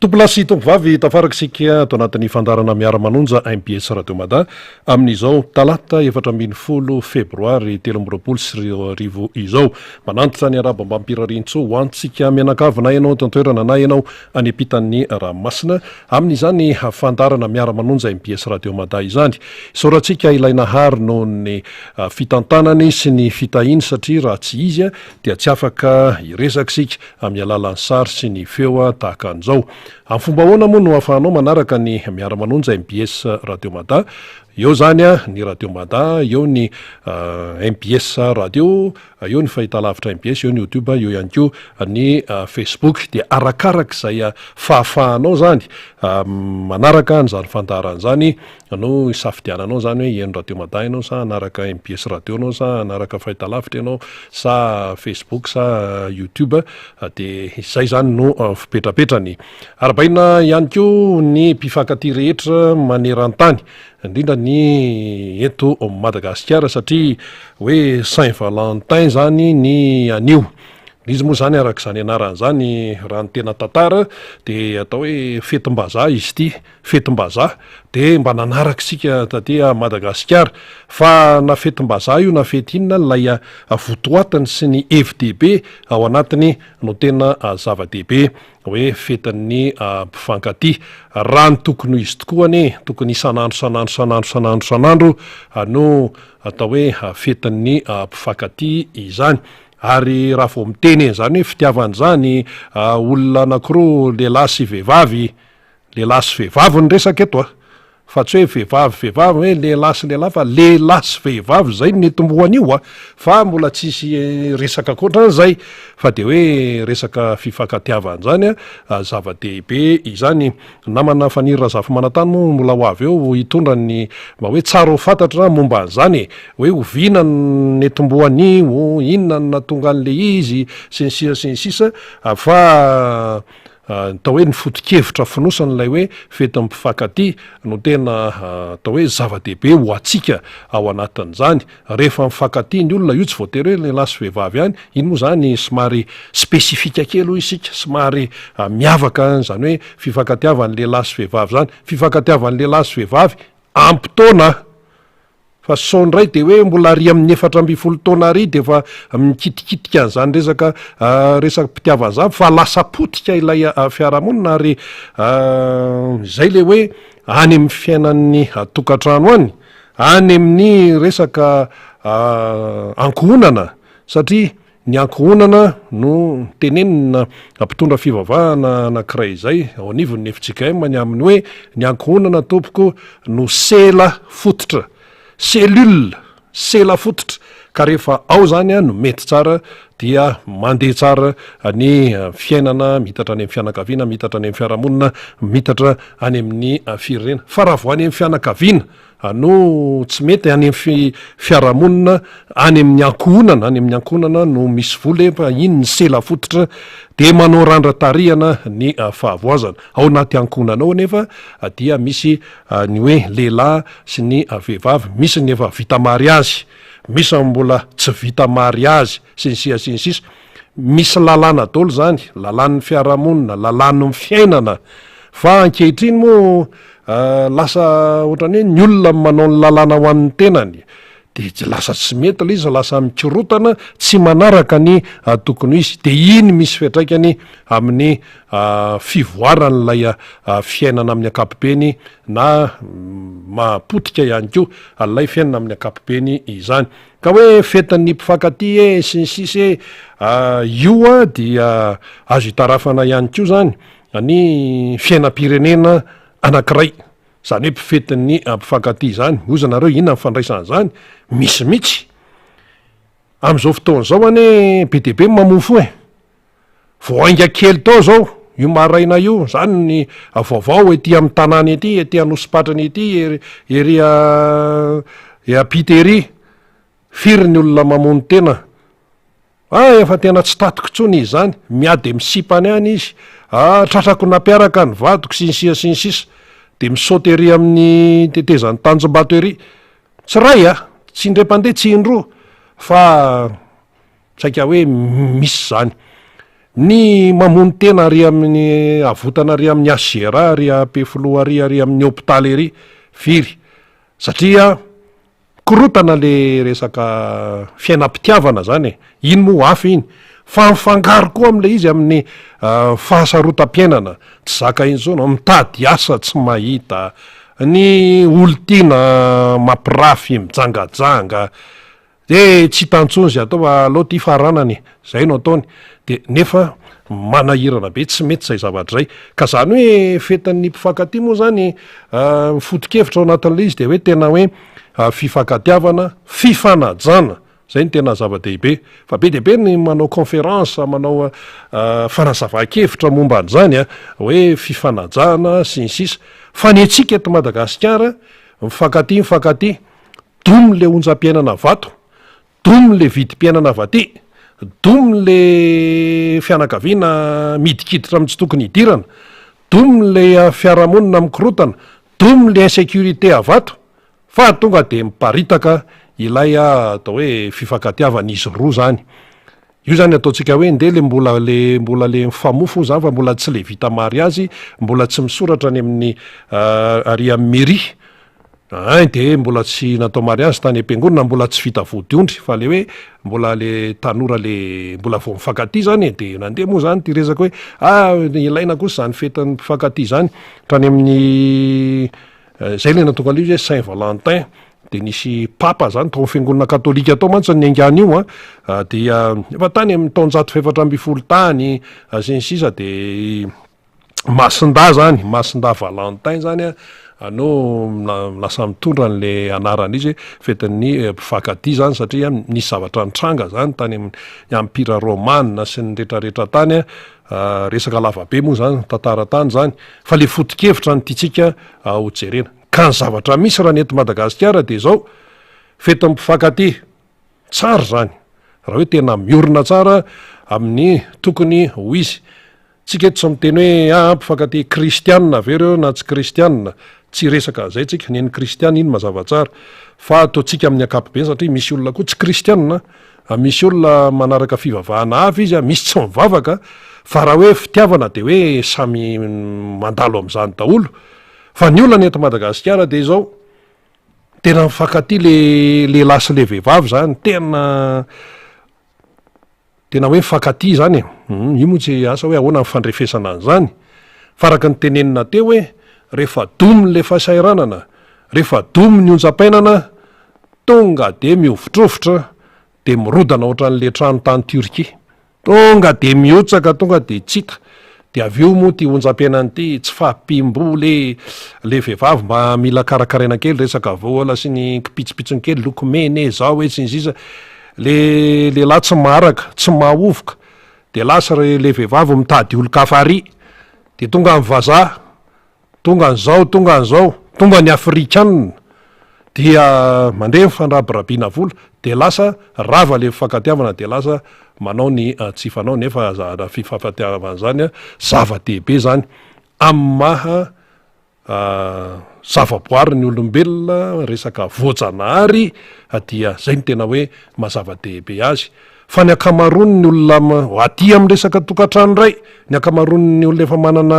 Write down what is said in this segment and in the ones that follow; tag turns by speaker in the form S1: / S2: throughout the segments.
S1: Tompolasy tompivavy tafarakisika ato anatin'ny fandarana miara-manonja MPS Radio Mada amin'izao talata 4 febroary 2024 izao manantitra ny araba mbampirarintso hoantsika mianakavina ianao tantoerana na ianao any ampitan'ny Ramasina amin'izany fandarana miara-manonja MPS Radio Mada izany soratsika ilaina hary noho ny fitantanany sy ny fitahiny satria raha tsy izy dia tsy afaka iresakisika amin'ny alalan'ny sary sy ny feo tahaka an'izao. Amin'ny fomba ahoana moa no ahafahanao manaraka ny miara-manonja MPS Radio Mada eo zany ny Radio Mada eo ny MPS Radio eo ny fahitalavitra MPS eo ny YouTube eo ihany koa ny Facebook dia arakarak'izay fahafahanao zany manaraka an'izany fandaran'izany anao isafidiananao zany hoe eno Radio Mada ianao sa anaraka MPS Radio anao sa anaraka fahitalavitra ianao sa Facebook sa YouTube dia izay zany no fipetrapetrany arabaina ihany koa ny mpifankatia rehetra maneran-tany indrindra ny eto Madagasikara satria hoe Saint-Valentin zany ny anio izy moa zany arak'izany anaran'izany raha ny tena tantara dia atao hoe fetim-bazaha izy ity fetim-bazaha dia mba nanarakisika taty Madagasikara fa na fetim-bazaha io na fety inona lay votoatiny sy ny FDB ao anatiny no tena zava-dehibe hoe fetin'ny mpifankatia raha ny tokony izy tokoa ane tokony isanandro no atao hoe fetin'ny mpifankatia izany ary raha vao miteny zany hoe fitiavana zany olona anankiroa lehilahy sy vehivavy ny resaka eto fa tsy hoe vehivavy hoe lehilahy sy lehilahy fa lehilahy sy vehivavy zay ny tomboan'io fa mbola tsisy resaka koatran'izay fa de hoe resaka fifankatiavana zany zava-dehibe izany namana fanirira zafy manantany moa mbola ho avy eo hitondra ny mba hoe tsara ho fantatra momba an'izany hoe ovina ny tomboan'io inona no natonga an'le izy sy ny sisa fa tao hoe ny foto-kevitra finosan'ilay hoe fetin'ny mpifankatia no tena tao hoe zava-dehibe ho atsika ao anatin'izany rehefa mifankatia ny olona io tsy voatery hoe lehilahy sy vehivavy ihany iny moa zany somary spesifika kely ho isika somary miavaka zany hoe fifankatiavan'ny lehilahy sy vehivavy zany fifankatiavan'ny lehilahy sy vehivavy ampy-taona fa saondray de hoe mbola ary amin'ny 4 taona ary de fa mikitikitika an'izany resaka mpitiavana zany fa lasa potika ilay fiarahamonina ary zay le hoe any amin'ny fiainan'ny tokantrano any amin'ny resaka ankohonana satria ny ankohonana no tenenina ampitondra fivavahana anankiray izay ao anivon'ny efitsika many amin'ny hoe ny ankohonana tompoko no sela fototra sela fototra ka rehefa ao zany no mety tsara dia mandeha tsara ny fiainana mitatra any amin'ny fianakaviana mitatra any amin'ny fiarahamonina mitatra any amin'ny firenena fa raha vo any amin'ny fianakaviana no tsy mety any amin'ny fiarahamonina any amin'ny ankohonana no misy volefa iny ny sela fototra de manao randra-tarihana ny fahavoazana ao anaty ankohonana ao nefa dia misy ny hoe lehilahy sy ny vehivavy misy ny efa vita mariazy misy mbola tsy vita mariazy sy ny sisa misy lalàna daholo zany lalàn'ny fiarahamonina lalàn'ny fiainana fa ankehitriny moa lasa ohatrany hoe ny olona manao ny lalàna ho an'ny tenany de lasa tsy mety le izy lasa mikirotana tsy manaraka ny tokony izy de iny misy fiatraikany amin'ny fivoaran'lay fiainana amin'ny ankapobeny na mapotika ihany koa lay fiainana amin'ny ankapobeny izany ka hoe fetin'ny mpifankatia sy ny sisy io dia azo hitarafana ihany koa zany ny fiainam-pirenena anankiray zany hoe mpifetin'ny mpifankatia zany oza nareo inona mifandraisana zany misy mihitsy am'izao fotoana zao ane be dehibe mamofo voainga kely tao zao io maraina io zany ny vaovao ety amin'ny tanàny ety ety anosipatrany ety ery apitery firy ny olona mamony tena efa tena tsy tatiko tsony izy zany miady misipany any izy tratrako nampiaraka ny vadiko sy ny sisa de misaoty ery amin'ny tetezan'ny tanjombato ery tsy ray tsy indre-pandeha tsy indroa fa saika hoe misy zany ny mamony tena ary amin'ny avotana ary amin'ny asera ary apefoloary ary amin'ny hôpitaly ery firy satria korotana le resaka fiainam-pitiavana zany e iny moa afy iny fa mifangaro koa am'le izy amin'ny fahasarotam-piainana tsy zaka iny zao no mitady asa tsy mahita ny olo-tiana mampirafy mijangajanga de tsy hitantsony zay atao aloha ty faranany zay no ataony de nefa manahirana be tsy mety zay zavatra zay ka zany hoe fetan'ny mpifankatia moa zany foto-kevitra ao anatin'le izy de hoe tena hoe fifankatiavana fifanajana zay ny tena zava-dehibe fa be dehibe ny manao conférence manao fanazava-kevitra momba an'izany a hoe fifanajana sy ny sisa fa ny atsika eto Madagasikara mifankatia domo le onjam-piainana vato domo le vidim-piainana vaty domo le fianakaviana midikiditra amin'ny tsy tokony hidirana domo le fiarahamonina mikorotana domo le insécurité avato fa tonga de miparitaka ilay atao hoe fifankatiavan'izy roa zany io zany ataontsika hoe nde le mbola le mifamofo zany fa mbola tsy le vita mariazy mbola tsy misoratra any amin'ny ary amin'ny mairie de mbola tsy natao mariazy tany am-piangonana mbola tsy vita vodiondry fa le hoe mbola le tanora le mbola vao mifankatia zany de nandeha moa zany ty resaka hoe ilaina kosa zany fetan'ny mpifankatia zany trany amin'ny zay le natonga le izy hoe Saint Valentin de nisy papa zany tao fiangonana katolika atao mantsy ny angany io dia efa tany amin'ny taonjato efatra amby folo tany sy ny sisa de masinda Valentin zany no lasa mitondra n'le anaran'izy fetan'ny mpifankatia zany satria nisy zavatra nitranga zany tany amin'ny ampira romana sy ny rehetrarehetra tany resaka lavabe moa zany tantara tany zany fa le foto-kevitra ny tiatsika hojerena ka ny zavatra misy raha ny eto Madagasikara de zao fetan'ny mpifankatia tsara zany raha hoe tena miorina tsara amin'ny tokony ho izy tsika eto tsy miteny hoe mpifankatia kristianina avereo na tsy kristianina tsy resaka zay tsika neny kristiana iny mazava tsara fa ataotsika amin'ny akapobe satria misy olona koa tsy kristianina misy olona manaraka fivavahana avy izy misy tsy mivavaka fa raha hoe fitiavana de hoe samy mandalo am'izany daholo fa ny olona ny eto Madagasikara de zao tena mifankatia le lasy le vehivavy zany tena hoe mifankatia zany io moa tsy asa hoe ahoana mifandrefesana an'izany fa araka ny tenenina teo hoe rehefa domo le fahasairanana rehefa domo ny onjam-painana tonga de miovitrovotra de mirodana ohatran'le trano tany Turkia tonga de miotsaka tonga de tsita de avy eo moa ty onjam-piainany ty tsy fahampimbo le vehivavy mba mila karakaraina kely resaka vola sy ny kipitsipitsiny kely lokomene zao hoe sy ny sisa le lahy tsy maraka tsy mahovoka de lasa le vehivavy mitady olo-kafary de tonga ny vazaha tonga ny afrikanina dia mandeha mifandrabirabiana vola de lasa rava le fifankatiavana de lasa manao ny tsy fanao nefa fifankatiavana zany zava-dehibe zany amin'ny maha zavaboary ny olombelona resaka voajanahary dia zay ny tena hoe mahazava-dehibe azy fa ny akamarony ny olona aty amin'ny resaka tokantrano ray ny akamarony ny olona efa manana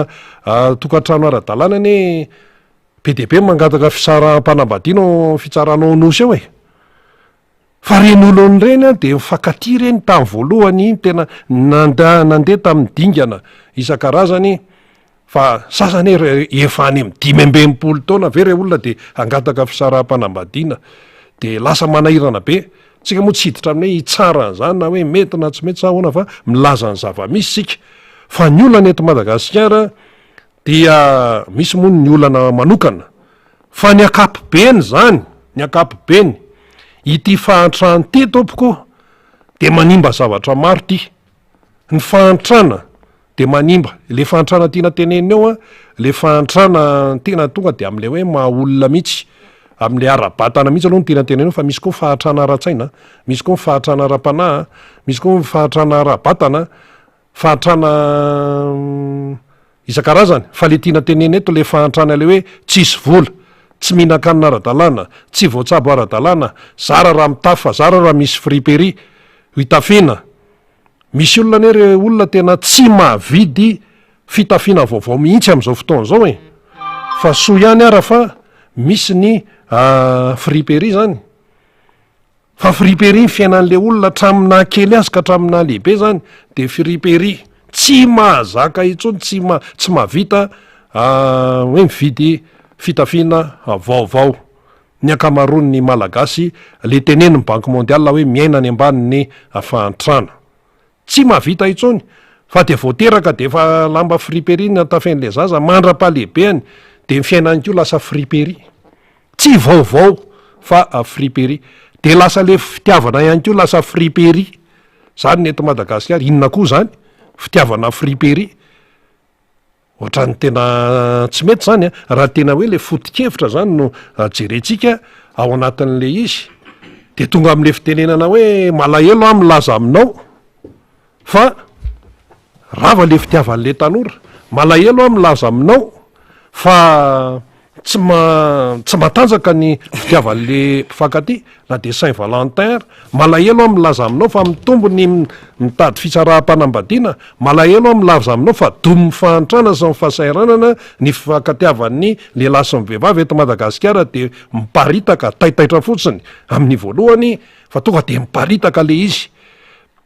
S1: tokantrano ara-dalàna ny be dehibe mangataka fisarahampanambadiana fitsaranao nosy eo fa reny olony reny de mifankatia reny tamin'ny voalohany iny tena nandeha tamin'ny dingana isan-karazany fa sasany efa any amin'ny 5-20 taona ve re olona de angataka fisarahampanambadiana de lasa manahirana be tsika moa tsy hiditra amin'ny hoe hitsara an'izany na hoe mety na tsy mety sa ahoana fa milaza ny zava-misy sika fa ny olana eto Madagasikara dia misy moa ny olana manokana fa ny akapobeny zany ny akapobeny ity fahantrany ty tompoko de manimba zavatra maro ty ny fahantrana de manimba le fahantrana tiana tenenina eo le fahantrana tena tonga de am'le hoe maha olona mihitsy am'le ara-batana mihitsy aloha ny tena tenenina fa misy koa fahantrana ara-tsaina misy koa fahantrana ara-panahy misy koa fahantrana ara-batana fahantrana isan-karazany fa le tiana tenenina eto le fahantrana le hoe tsisy vola tsy mihinan-kanina ara-dalàna tsy voatsabo ara-dalàna zara raha mitafa zara raha misy fripery hitafina misy olona nery olona tena tsy mahavidy fitafiana vaovao mihitsy am'izao fotoana zao e fa soa ihany ara fa misy ny friperie zany fa friperie ny fiainan'le olona tramina kely azy ka tramina lehibe zany de friperie tsy mahazaka itsony tsy mahavita hoe mividy fitafiana vaovao ny akamaroan'ny malagasy le teneny ny banky mondial hoe miaina ny ambaniny afahantrana tsy mahavita itsony fa de voateraka de efa lamba friperie natafen'le zaza mandra-pahalehibeany de ny fiainany ko lasa friperie tsy vaovao fa friperie de lasa le fitiavana ihany ko lasa friperie zany nety Madagasikara inona koa zany fitiavana friperie ohatrany tena tsy mety zany raha tena hoe le foto-kevitra zany no jerentsika ao anatin'le izy de tonga am'le fitenenana hoe malahelo a milaza aminao fa rava le fitiavan'le tanora malahelo a milaza aminao fa tsy matanjaka ny fitiavan'le mpifankaty na de Saint Valentin malahelo a milaza aminao fa mitombo ny mitady fitsaraha-panambadiana malahelo a milaza aminao fa domy fahantrana sy mifahasairanana ny fifankatiavan'ny lehilahy sy ny vehivavy eto Madagasikara de miparitaka taitaitra fotsiny amin'ny voalohany fa tonga de miparitaka le izy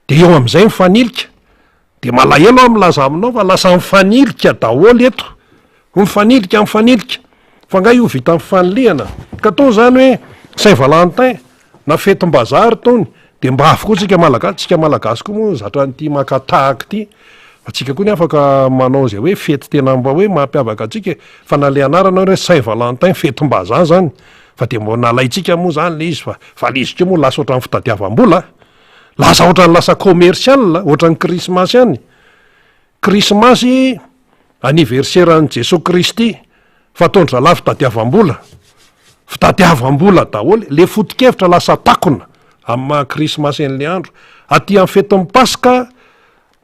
S1: de eo am'izay mifanilika de malahelo a milaza aminao fa lasa mifanilika daholo eto mifanilika fa nga io vita mifanilihana ka to zany hoe Saint Valentin na fetim-bazary tony de mba avokoa tsika malagasy koa moa zatra nyty makatahaky ty fa tsika koa ny afaka manao zay hoe fety tena mba hoe mampiavaka atsika fa na le anarana hoe Saint Valentin fetim-bazary zany fa de mbo nalaitsika moa zany le izy fa le izy ko moa lasa ohatran'ny fitadiavam-bola lasa ohatran'ny lasa commercial ohatran'ny krismasy any krismasy anniversaire an' Jesosy Kristy fatondra lahy fitadiavam-bola daholo le foto-kevitra lasa takona amin'ny maha krismasy an'le andro aty amin'ny fetin'ny paska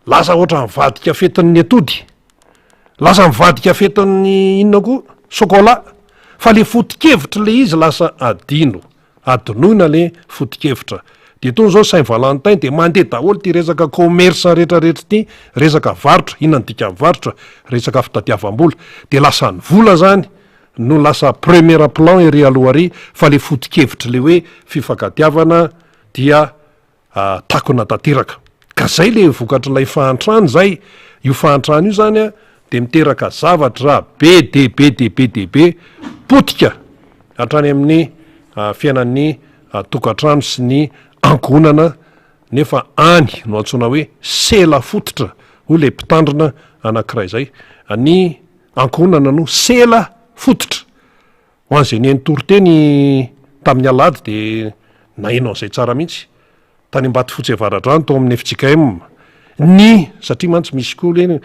S1: lasa ohatran'ny mivadika fetin'ny atody lasa mivadika fetin'ny inona koa chocolat fa le foto-kevitra le izy lasa adinoina le foto-kevitra de tony zao Saint Valentin de mandeha daholo ty resaka commerce rehetrarehetra ty resaka varotra inona ny dika mivarotra resaka fitadiavam-bola de lasa ny vola zany no lasa premier plan ery alohary fa le foto-kevitra le hoe fifankatiavana dia takona tanteraka ka zay le vokatr'ilay fahantrano zay io fahantrano io zany de miteraka zavatra be potika hatrany amin'ny fiainan'ny tokantrano sy ny ankonana nefa any no antsoina hoe sela fototra ho le mpitandrina anankiray zay ny ankonana no sela fototra ho an'izay ny entoroteny tamin'ny alady de nainao zay tsara mihitsy tany ambaty fotsy avaradrano tao amin'ny FJKM satria mantsy misy koa le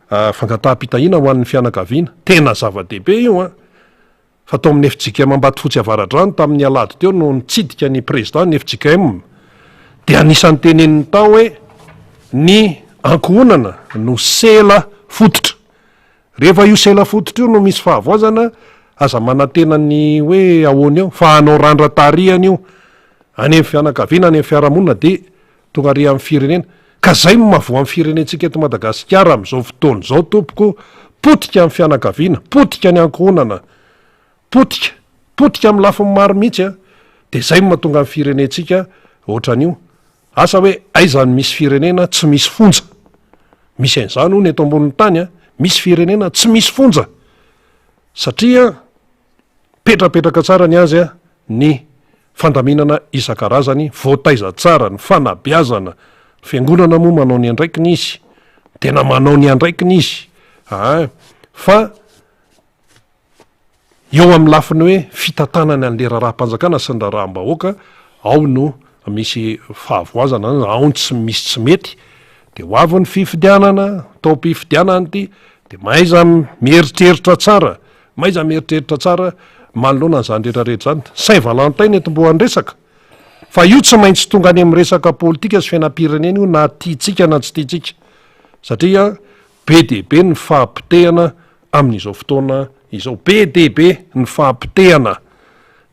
S1: fangataham-pitahina ho an'ny fianakaviana tena zava-dehibe io fa tao amin'ny FJKM ambaty fotsy avaradrano tamin'ny alady teo no nitsidika ny président ny FJKM de anisan'ny teneniny tao hoe ny ankonana no sela fototra rehefa io sela fototra io no misy fahavoazana aza manantenany hoe ahoana eo fa hanao randra-tarihany io any amin'ny fianakaviana any amin'ny fiarahamonina de tonga ary amin'ny firenena ka zay mavoa amin'ny firenentsika eto Madagasikara am'izao fotoana zao tompoko potika amin'ny fianakaviana potika ny ankonana potika amin'ny lafiny maro mihitsy de zay mahatonga amin'ny firenentsika ohatran'io asa hoe aizany misy firenena tsy misy fonja misy an'izany hono eto ambonin'ny tany misy firenena tsy misy fonja satria petrapetraka tsara ny azy ny fandaminana isan-karazany voataiza tsara ny fanabeazana fiangonana moa manao ny andraikiny izy tena manao ny andraikiny izy fa eo amin'ny lafiny hoe fitantanany an'le raha-raha-mpanjakana sy ny raha-raham-bahoaka ao no misy fahavoazana ao tsy misy tsy mety de ho avy ny fifidianana tao mpifidianany ty de maiza mieritreritra tsara manoloana n'zany rehetrarehetra zany Saint Valentin etombo andresaka fa io tsy maintsy tonga any amin'ny resaka politika sy fiainam-pirenena io na tiatsika na tsy tiatsika satria be dehibe ny fahampitehana amin'izao fotoana izao be dehibe ny fahampitehana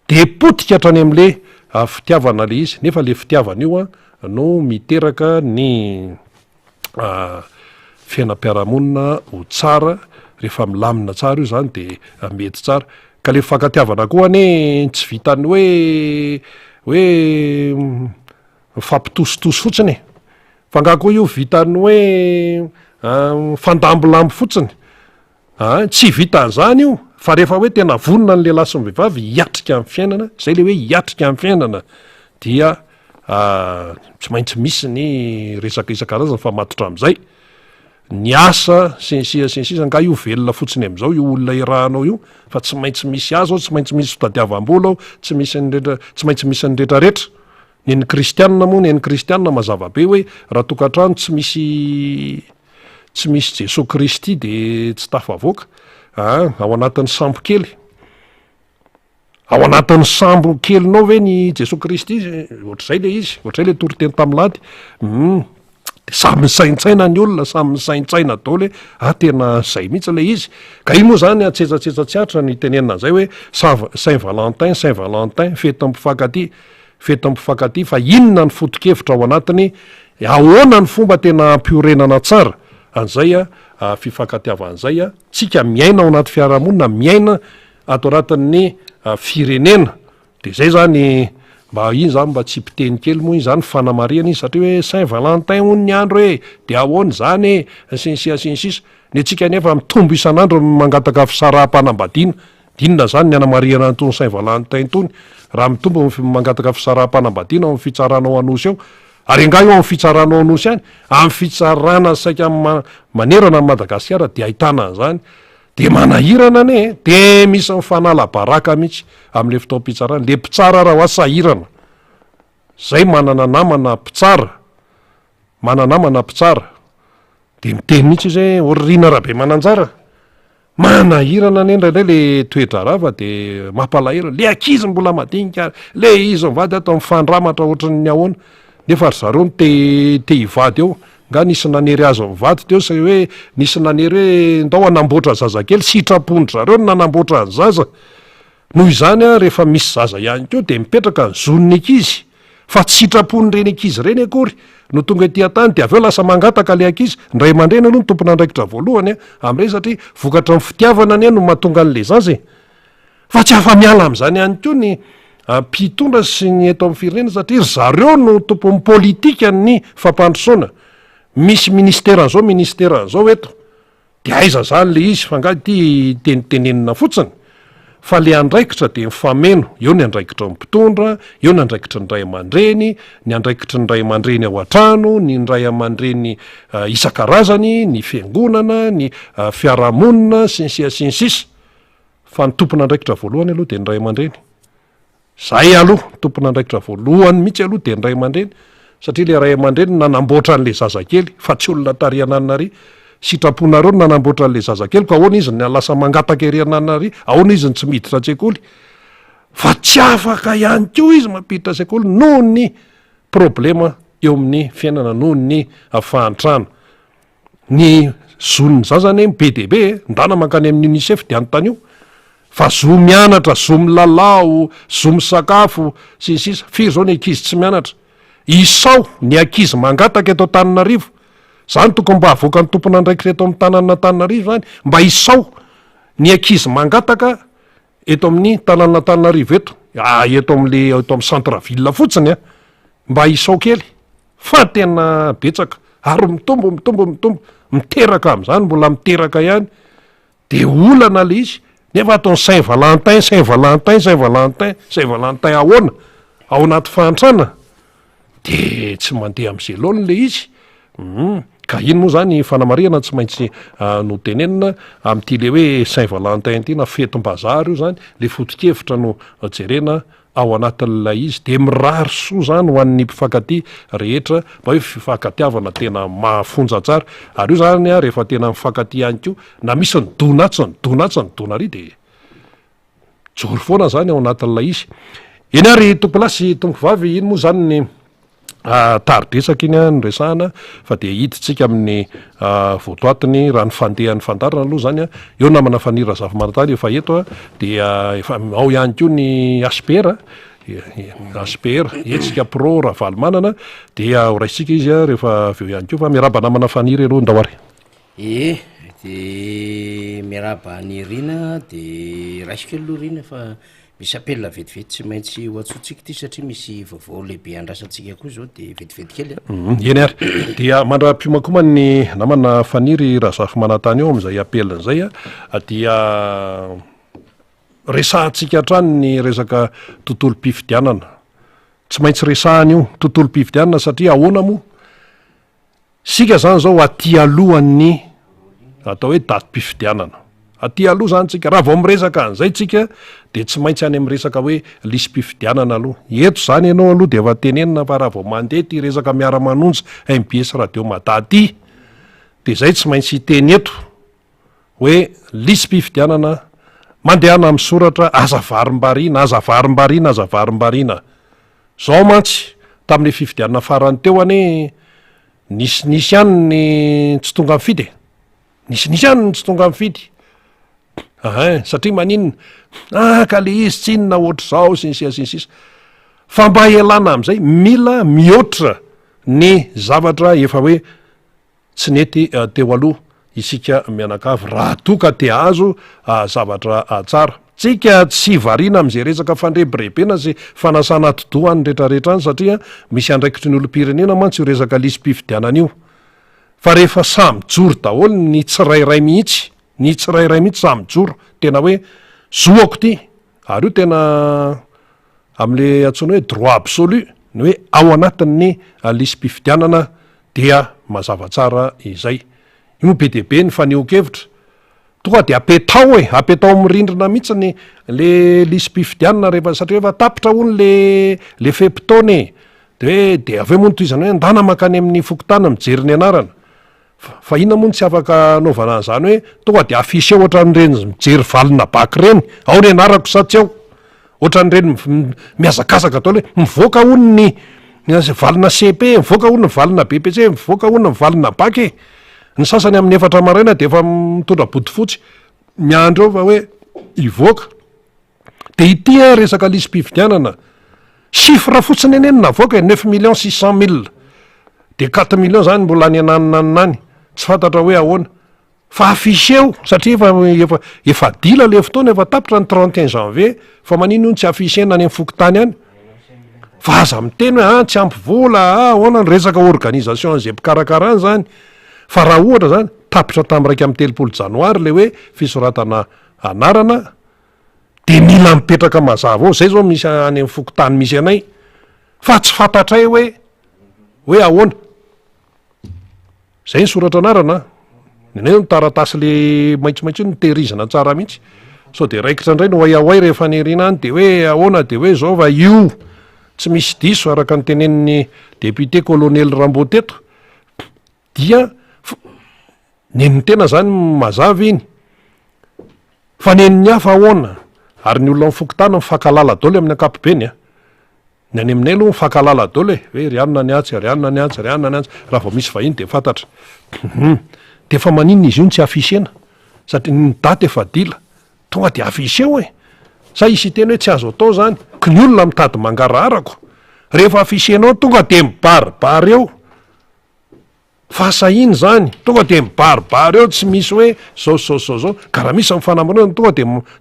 S1: de potika hatrany amin'le fitiavana le izy nefa le fitiavana io no miteraka ny fiainam-piarahamonina ho tsara rehefa milamina tsara io zany de mety tsara ka le fankatiavana koa ane tsy vitany hoe fampitositosy fotsiny fa nga koa io vitany hoe fandambolambo fotsiny tsy vitan'zany io fa rehefa hoe tena vonona n'le lahy sy ny vehivavy hiatrika amin'ny fiainana zay le hoe hiatrika amin'ny fiainana dia tsy maintsy misy ny resaka isan-karazany fa matotra am'izay ny asa sensisa nga io velona fotsiny am'izao io olona irahanao io fa tsy maintsy misy azy ao tsy maintsy misy fitadiavam-bola ao tsy maintsy misy ny retraretra ny kristianina moa ny kristianina mazava be hoe raha tokantrano tsy misy Jesosy Kristy de tsy tafavoaka ao anatin'ny sambo kely ao anatin'ny sambo kelinao ve ny Jesosy Kristy ohatr'izay le izy ohatr'zay le toriteny tam'lady de samy misaintsaina ny olona samy misaintsaina daoly tena zay mihitsy le izy ka iny moa zany atsetsatsetsa tsy atra ny tenenina an'izay hoe Saint Valentin fetim-pifankaty fa inona ny foto-kevitra ao anatiny ahoana ny fomba tena ampiorenana tsara an'izay fifankatiavan'izay tsika miaina ao anaty fiarahamonina miaina ato anatin'ny firenena de zay zany mba iny zany mba tsy mpiteny kely moa iny zany fanamariana izy satria hoe Saint Valentin hono ny andro de ahoana zany sinsisa ny atsika nefa mitombo isan'andro mangataka fisaraha-panambadiana dinona zany ny anamariana antony Saint Valentin tony raha mitombo mangataka fisaraha-panambadiana amin'ny fitsaranao anosy ao ary nga io amin'ny fitsaranao anosy any amin'ny fitsarana saika manerana ny Madagasikara de ahitana an'zany de manahirana ane de misy mifanala baraka mihitsy amin'le fitaom-pitsarana le mpitsara raha ho asahirana zay manana namana mpitsara de miteny mihitsy izy hoe oririana raha be mananjara manahirana ane ndraindray le toetra rava de mampalahirana le akizy mbola madinika le izy mivady ato mifandramatra ohatran'ny ahoana nefa ry zareo no te hivady eo nga nisy nanery azo mivady teo say hoe nisy nanery hoe ndao anamboatra zazakely sitrapony zareo no nanamboatra ny zaza noho izany rehefa misy zaza ihany keo de mipetraka ny zonony ankizy fa tsy sitrapony reny ankizy reny akory no tonga ety antany de aveo lasa mangataka le ankizy ndray aman-dreny aloha ny tompona andraikitra voalohany am'ireny satria vokatra ny fitiavana any no mahatonga an'le zaza fa tsy afa-miala am'izany ihany keo ny mpitondra sy ny eto amin'ny firenena satria zareo no tompon'ny politika ny fampandrosoana misy ministeran'zao eto de aiza zany le izy fa nga ty tenitenenina fotsiny fa le andraikitra de mifameno eo ny andraikitra ny mpitondra eo ny andraikitra ny ray aman-dreny ny andraikitra ny ray aman-dreny ao an-trano ny ray aman-dreny isan-karazany ny fiangonana ny fiarahamonina sinsisa fa ny tompona andraikitra voalohany aloha de ny ray aman-dreny zay aloha tompona andraikitra voalohany mihitsy aloha de ny ray aman-dreny satria le ray aman-dreny nanamboatra an'le zazakely fa tsy olona tariananary sitraponareo no nanamboatra an'le zazakely ko ahoana izy ny lasa mangataka ery ananary ahoana izy ny tsy miditra an-tsekoly fa tsy afaka ihany keo izy mampiditra sekoly noho ny problema eo amin'ny fiainana noho ny fahantrana ny zonony zazany be de be ndana mankany amin'ny UNICEF de anontany io fa zo mianatra zo milalao zo misakafo sisisa firy zao ny ankizy tsy mianatra isao ny ankizy mangataka eto Antananarivo zany tokony mba avoaka ny tompona andraikitra eto amin'ny tanàn'Antananarivo zany mba isao ny ankizy mangataka eto amin'ny tanàn'Antananarivo eto eto amin'ny centre-ville fotsiny mba isao kely fa tena betsaka ary mitombo miteraka am'zany mbola miteraka ihany de olana le izy nefa ataony Saint Valentin ahoana ao anaty fahantrana de tsy mandeha am'zay loany le izy ka iny moa zany fanamariana tsy maintsy no tenenina am'ty le hoe Saint Valentin ty na fetim-bazary io zany le foto-kevitra no jerena ao anatin'ilay izy de mirary soa zany ho an'ny mpifankaty rehetra mba hoe fifankatiavana tena mahafonja tsara ary io zany rehefa tena mifankaty ihany keo na misy ny donary de jory foana zany ao anatin'ilay izy eny ary tompolasy tompo vavy iny moa zany ny taridresaka iny ny resahana fa de hiditsika amin'ny voatoatiny raha ny fandehan'ny fandarana aloha zany eo namana fanira zava-manantany efa eto de efa ao ihany keo ny aspera aspera etsika pro raha valomanana dia horaisika izy a rehefa aveo ihany ko fa miaraba namana faniry aloha ndahoary
S2: de miaraba ny rina de raisika aloha rina fa misy apelina vetivety tsy maintsy ho atsotsika ty satria misy vaovao lehibe andrasantsika koa zao de vetivety kely
S1: eny ary dia mandra-piomakoma ny namana faniry raha zafy manantany eo am'izay apelina zay a dia resahantsika hatrany ny resaka tontolo-pifidianana tsy maintsy resahany io tontolo-pifidianana satria ahoana moa sika zany zao aty alohan'ny atao hoe daty-pifidianana aty aloha zany tsika raha vao miresaka an'izay tsika de tsy maintsy any am'resaka hoe lisy-pifidianana aloha eto zany ianao aloha de efa tenenina fa raha vao mandeha ty resaka miara-manonjy MBS radio madaty de zay tsy maintsy hiteny eto hoe lisy-pifidianana mandehana amin'ny soratra azavarim-bariana azavarim-bariana azavarim-bariana zao mantsy tamin'le fifidianana farany teo ane nisy any ny tsy tonga mifidy nisy any ny tsy tonga mifidy satria maninona ka le izy tsy inona ohatr' zao sinsisa fa mba elana am'izay mila mihoatra ny zavatra efa hoe tsy nety teo aloha isika mianakavy raha toka te azo zavatra tsara tsika tsy variana am'izay resaka fandrebirebena sy fanasana todohany rehetrarehetra any satria misy andraikitry ny olo-pirenena mantsy io resaka lisy-pifidianana io fa rehefa samyjoro daholo ny tsirairay mihitsy samyjoro tena hoe zoako ty ary io tena am'le antsoina hoe droit absolu ny hoe ao anatin'ny lisy-pifidianana dia mazava tsara izay io be debe ny faneho-kevitra tonga de apetao am'rindrina mihitsy le lisy-pifidianana rehefa satria efa tapitra hono le fempitone de aveo moa notoizany hoe andana makany amin'ny fokotana mijery ny anarana fa inona moa ny tsy afaka anaovana an'izany hoe tonga de afisy eo ohatran'ireny mijery valina baky reny ao ny anarako satsy ao ohatran'ireny miazakazaka atao hoe mivoaka hono ny valina CP mivoaka hono ny valina BPC mivoaka hono ny valina baky ny sasany amin'ny efatra maraina de efa mitondra body fotsy miandro eo fa hoe ivoaka de itya resaka lisy-pifidianana chiffre fotsiny enenina voaka 9 600 000 de 4 millions zany mbola any ananinaninany tsy fantatra hoe ahoana fa afisy eo satria efa dila le fotoana efa tapitra ny 31 janvier fa manino io ny tsy afisena any amin'ny fokotany any fa aza miteny hoe tsy ampy vola ahoana ny resaka organisation zay mpikarakarany zany fa raha ohatra zany tapitra tamin'raika amin'ny 3 janoary le hoe fisoratana anarana de mila mipetraka mazava ao zay zao misy any amin'ny fokotany misy anay fa tsy fantatray hoe ahoana zay ny soratra anarana nynay ny taratasy le maitsomaitso ny tehirizina tsara mihitsy sao de raikitra indray no oaiahoay rehefa nyrina any de hoe ahoana de hoe zao va io tsy misy diso araka ny teneniny député colonel Rambo teto dia neniny tena zany mazava iny fa neniny hafa ahoana ary ny olona mifokotana mifankalala dolo amin'ny ankapobeny ny any aminay aloha mifankalala dolo hoe rianona ny atsy raha vao misy vahiny de fantatra de fa maninona izy io ny tsy afisena satria ny daty efa dila tonga de afisy eo sa isy teny hoe tsy azo atao zany ka ny olona mitady mangaraharako rehefa afisenao tonga de mibaribary eo fa sahiny zany tonga de mibaribary eo tsy misy hoe zao ka raha misy mifanamorona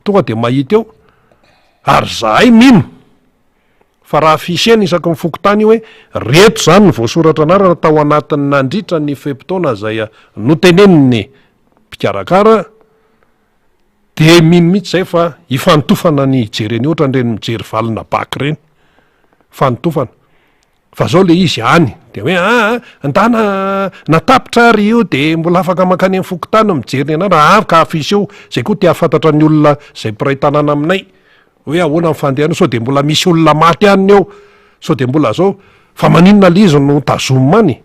S1: tonga de mahita eo ary zahay mino fa raha afisena isaky mifokotany hoe reto zany ny voasoratra anarana tao anatin'ny nandritra ny fempitona zay noteneniny mpikarakara de mino mihitsy zay fa ifantofana ny ijereny ohatran'ireny mijery valina baky reny fanotofana fa zao le izy any de hoe andana natapitra ary io de mbola afaka makany amin'ny fokotany mijery ny anarana ka afisy eo zay koa te afantatra ny olona zay mpiray tanàna aminay hoe ahoana mifandehana sao de mbola misy olona maty aniny eo sao de mbola zao fa maninona le izy no tazomany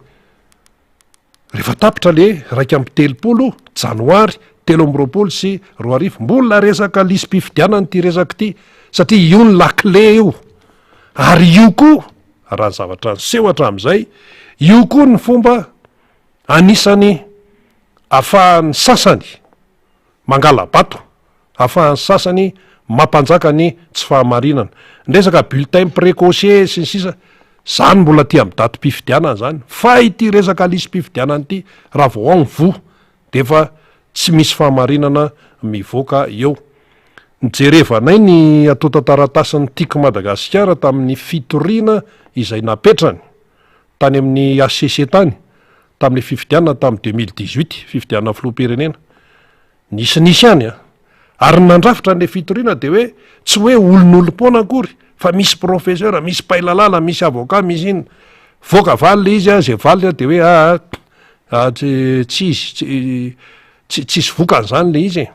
S1: rehefa tapitra le 1 janoary 3 sy 4 mbola resaka lisy-pifidianana ty resaka ty satria io ny lakle io ary io koa raha ny zavatra ny sehatra am'izay io koa ny fomba anisany afahan'ny sasany mangala bato afahan'ny sasany mampanjaka ny tsy fahamarinana ndresaka bulletin précoce sy ny sisa zany mbola ty amin'ny datim-pifidianana zany fa ity resaka lisy mpifidianana ity raha vao ao ny vo de fa tsy misy fahamarinana mivoaka eo. Nijerevanay ny atao tantaratasiny tiako Madagasikara tamin'ny fitoriana izay napetrany tany amin'ny ACC tany tamin'le fifidianana tamin'ny 2018 fifidianana filoham-pirenena nisy ihany ary nandrafitra n'le fitoriana de hoe tsy hoe olon'olom-poana akory fa misy professeur, misy pailalala, misy avocat, misy iny voaka valy le izy zay valy de hoe tsisy vokan'zany le izy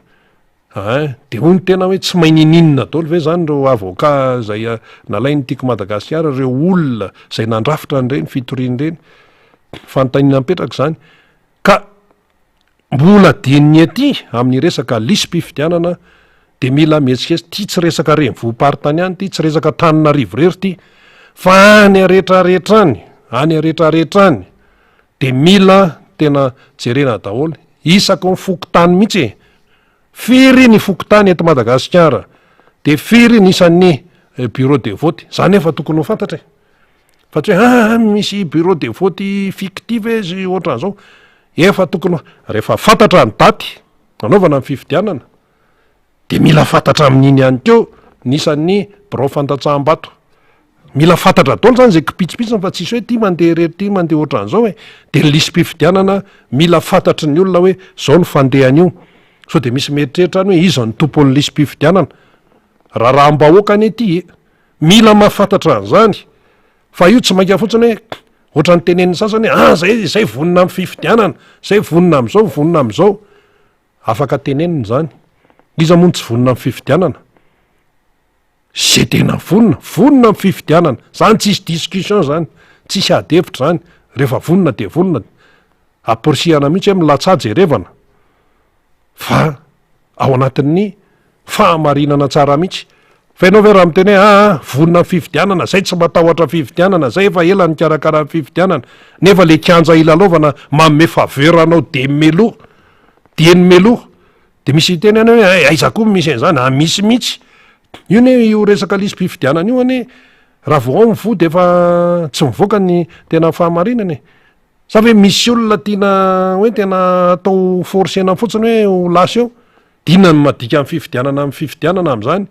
S1: de hoy ny tena hoe tsy mainininina daholo ve zany reo avocat zay nalainy tiako Madagasikara reo olona zay nandrafitra an'ireny fitoriana ireny fanontaniana mipetraka zany ka mbola dininy aty amin'ny resaka lisy mpifidianana de mila mihetsiketsy ty tsy resaka renivohim-paritany any ty tsy resaka Tananarivo rery ty fa any aretraretrany de mila tena jerena daholo isako ny fokotany mihitsy firy ny fokotany eto Madagasikara de firy ny isan'ny bureau de vote zany efa tokony ho fantatra fa tsy hoe misy bureau de vote fictive zy ohatran'izao efa tokony rehefa fantatra ny daty anaovana ny fifidianana de mila fantatra amin'iny ihany keo nisan'ny birao fantatsaham-bato mila fantatra daholo zany zay kipitsipitsiny fa tsisy hoe ty mandeha rery ty mandeha ohatran'izao de lisy mpifidianana mila fantatry ny olona hoe zao ny fandehan'io so de misy mieritreritra any hoe iza ny tompon'ny lisy mpifidianana raha mbahoaka any ety mila mahafantatra an'zany fa io tsy mainka fotsiny hoe ohatra ny teneniny sasany hoe zay vonina amin'ny fifidianana zay vonina am'zao afaka teneniny zany iza moa tsy vonina amin'ny fifidianana zay tena vonina amin'ny fifidianana zany tsisy discussion zany tsisy adevitra zany rehefa vonina de vonina aporsihana mihitsy hoe milatsa jerevana fa ao anatin'ny fahamarinana tsara mihitsy fa ianao ve raha miteny hoe vonina amin'ny fifidianana zay tsy matahotra fifidianana zay efa ela ny karakara ny fifidianana nefa le kianja ilalaovana manome faveranao de meloha de misy teny any hoe aiza koa misy an'zany misy mihitsy io ne io resaka lisy mpifidianana io ane raha vao ao ny vo de efa tsy mivoaka ny tena fahamarinana sa hoe misy olona tiana hoe tena atao forsena fotsiny hoe ho lasy eo dinona ny madika amin'ny fifidianana am'zany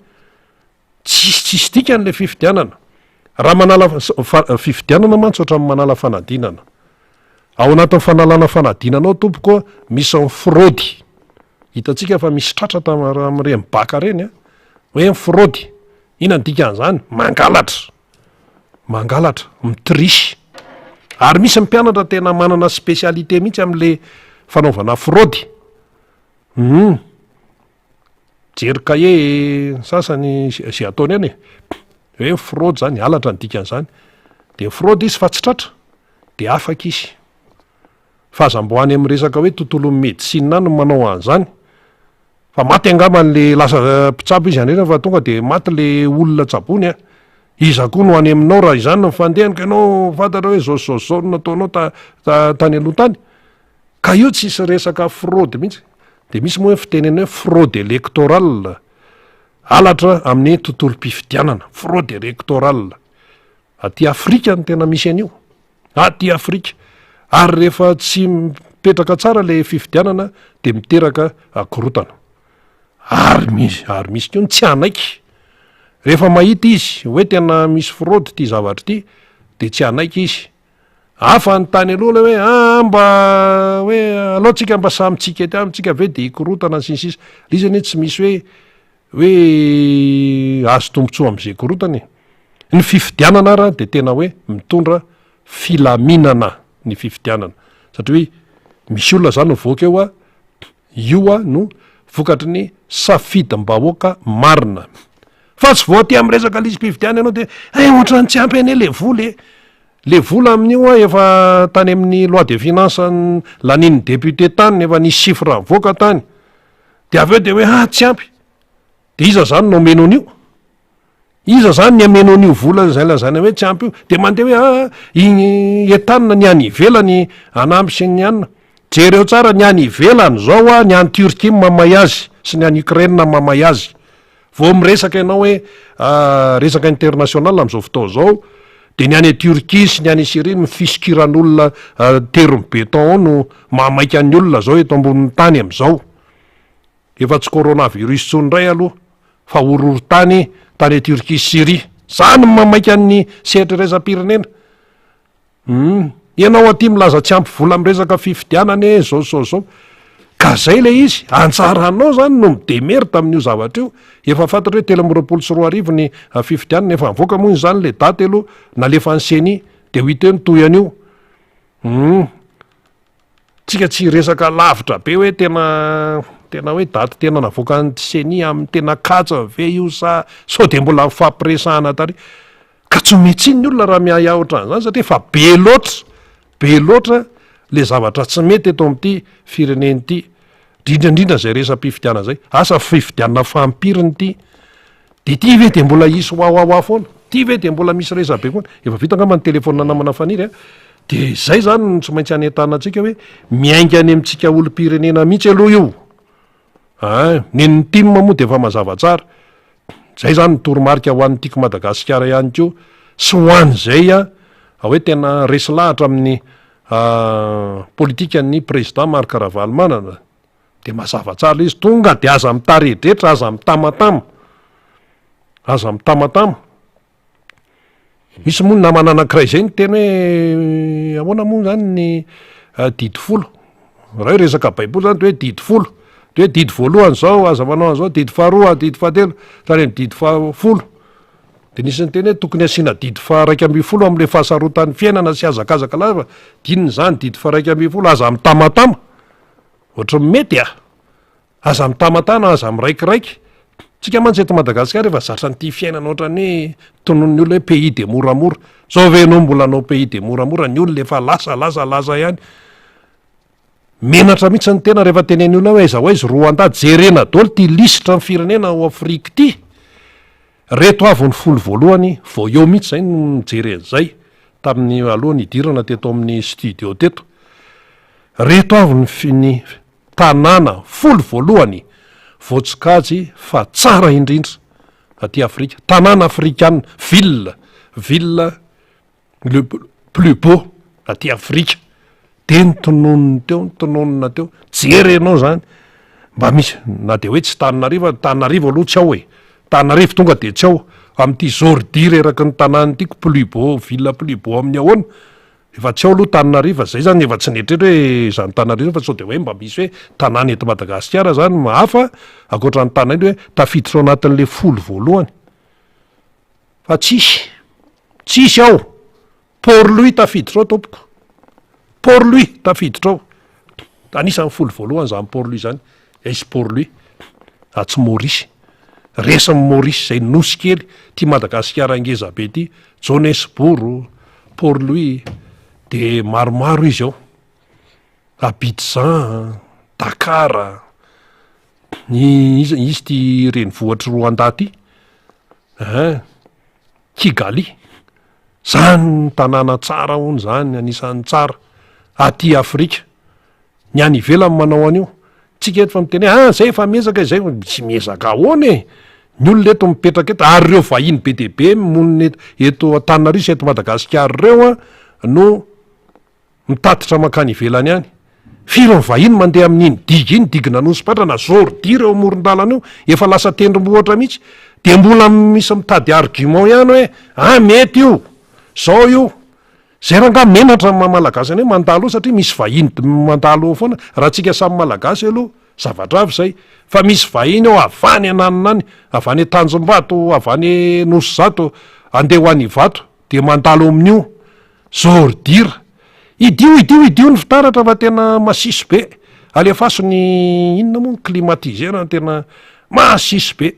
S1: tsisy tika n'le fifidianana raha manala fifidianana mantsy ohatran'ny manala fanadinana ao anatin'ny fanalana fanadinana ao tompokoa misy ny fraudy hitatsika fa misy tratra tam'reny baka reny hoe ny fraudy ina ny dikan'zany mangalatra mitrisy ary misy mpianatra tena manana spécialité mihitsy am'le fanaovana fraudy jery kahe sasany zay ataony any hoe fraudy zany alatra ny dikan'zany de fraudy izy fa tsy tratra de afaka izy fahazamboany amin'ny resaka hoe tontolon'ny medicine no manao an'zany fa maty angamba n'le lasa mpitsabo izy anrena fa tonga de maty le olona tsabony iza koa no any aminao raha izany no mifandehany ka ianao fantatra hoe zao nataonao tany aloha tany ka io tsisy resaka fraudy mihitsy de misy moa hoe fiteneny hoe fraude électorale alatra amin'ny tontolo-pifidianana fraude électorale aty Afrika ny tena misy an'io aty Afrika ary rehefa tsy mipetraka tsara le fifidianana de miteraka akorotana ary misy keo ny tsy anaiky rehefa mahita izy hoe tena misy fraudy ty zavatra ty de tsy anaiky izy afa ny tany aloha hoe mba hoe alohatsika mba samitsika ty amitsika ve de ikorotana sinsisa lizany hoe tsy misy hoe azo tombontsoa am'izay korotany ny fifidianana raha de tena hoe mitondra filaminana ny fifidianana satria hoe misy olona zany mivoaka eo io no vokatry ny safidim-bahoaka marina fa tsy voaty amin'ny resaka lisy mpifidiana ianao de ohatrany tsy ampy ane le vola amin'io efa tany amin'ny loi de finance laniny député tany efa nisy chiffre mivoaka tany de aveo de hoe tsy ampy de iza zany no omeno an'io iza zany ny ameno an'io vola zay lazana hoe tsy ampy io de mandeha hoe igny etanina ny any ivelany anampy sy ny anina jereo tsara ny any ivelany zao ny any Turquie mamay azy sy ny any Ukraine mamay azy vo miresaka ianao hoe resaka international am'izao fotoa zao de ny any Turquie sy ny any Syrie mifisikiran'olona terme béton no mahamaika ny olona zao eto ambonin'ny tany am'izao efa tsy coronavirus tsony ray aloha fa ororotany tany Turquie Syrie zany mamaika ny sehatra raisam-pirenena ianao aty milaza tsy ampy vola miresaka fifidianane zao ka zay le izy antsaranao zany no midemerta amin'io zavatra io efa fantatra hoe 324 ny fifidianana efa mivoaka moa zany le daty aloha nalefa ny seny de ho ita hoe nitoyan'io tsika tsy resaka lavitra be hoe tena hoe daty tena navoaka ny seny amin'ny tena katsa ve io sa sao de mbola fampiresahana tary ka tsy metsiny ny olona raha miayaotra an'izany satria fa be loatra le zavatra tsy mety eto amin'ity fireneny ity indrindrandrindra zay resam-pifidiana zay asa fifidianana fampiriny ity de ty ve de mbola isy hoahoahoa foana ty ve de mbola misy resabe foana efa vita angamba ny telefona namana faniry de zay zany tsy maintsy anentana antsika hoe miainga any amintsika olo-pirenena mihitsy aloha io neny tim moa de efa mazava tsara zay zany ny toromarika ho an'ny tiako Madagasikara ihany ko sy ho an'zay hoe tena resy lahatra amin'ny politika ny président Marc Ravalomanana de mazava tsara izy tonga de aza mitaredretra aza mitamatama misy moa namana anankiray zay ny tena hoe ahoana moa zany ny didy folo raha hoe resaka baiboly zany de hoe didy folo de hoe didy voalohany zao aza manao an'izao didy faharoa didy fahatelo tareny didy fahafolo de nisy ny teny hoe tokony asiana didy fa 1/10 am'le fahasarotan'ny fiainana sy azakazaka lafa dininy zany didy fa 1/10 aza mitamatama ohatra mety aza mitamatana aza miraikiraiky tsika mantsy eto Madagasikara efa zatra nyty fiainana ohatrany hoe tonon'ny olona hoe pays de moramora zao ve anao mbola anao pays de moramora ny olona efa laza ihany menatra mihitsy ny tena rehefa teneny olona hoe aiza ho aizy Rwanda jerena daholo ty lisitra ny firenena ao Afrika ty reto avy ny folo voalohany vao eo mihitsy zay no mijeren'zay tamin'ny alohan'ny idirana teto amin'ny studio teto reto avy ny tanàna folo voalohany voatsikajy fa tsara indrindra aty Afrika tanàna afrikana ville le plus beau aty Afrika de nytononina teo jerenao zany mba misy na de hoe tsy Tananarivo aloha tsy ao Tananarivo tonga de tsy ao amin'ity Zordir eraky ny tanàny tiako plus beau ville plus beau amin'ny ahoana efa tsy ao aloha Tananarivo zay zany efa tsy netretra hoe zany Tananarivo fa sao de hoe mba misy hoe tanàna eto Madagasikara zany mahafa akoatra ny tanàny hoe tafiditra ao anatin'le folo voalohany fa tsisy ao Port-Louis tafiditra ao tompoko Port-Louis tafiditra ao anisan'ny folo voalohany zany Port-Louis zany aizy Port-Louis atsy Maurice resan'ny Maurice zay nosy kely ty Madagasikara ngeza be ty Johannesburg Port-Louis de maromaro izy ao Abidjan Dakar izy ty renivohitry Rwanda ty Kigali zany tanàna tsara hony zany anisan'ny tsara aty Afrika ny any ivelany manao an'io tsika eto fa miteny zay efa miezaka zay tsy miezaka ahoana ny olona eto mipetraka eto ary reo vahiny be de be monina eto Antananarivo eto Madagasikara reo no mitatitra makany ivelany any firy vahiny mandeha amin'iny digina nosipatra na Zordir eo amoron-dalana io efa lasa tendrombohatra mihitsy de mbola misy mitady argument ihany hoe mety io zao io zay raha nga menatra malagasy any hoe mandalo satria misy vahiny mandalo foana raha tsika samy malagasy aloha zavatra avy zay fa misy vahiny ao avany ananinany avany Tanjombato avany Nosy-Zato andeha ho any Vato de mandalo amin'io Zordir idio ny fitaratra fa tena masisy be alefaso ny inona moa ny climatiseur tena masisy be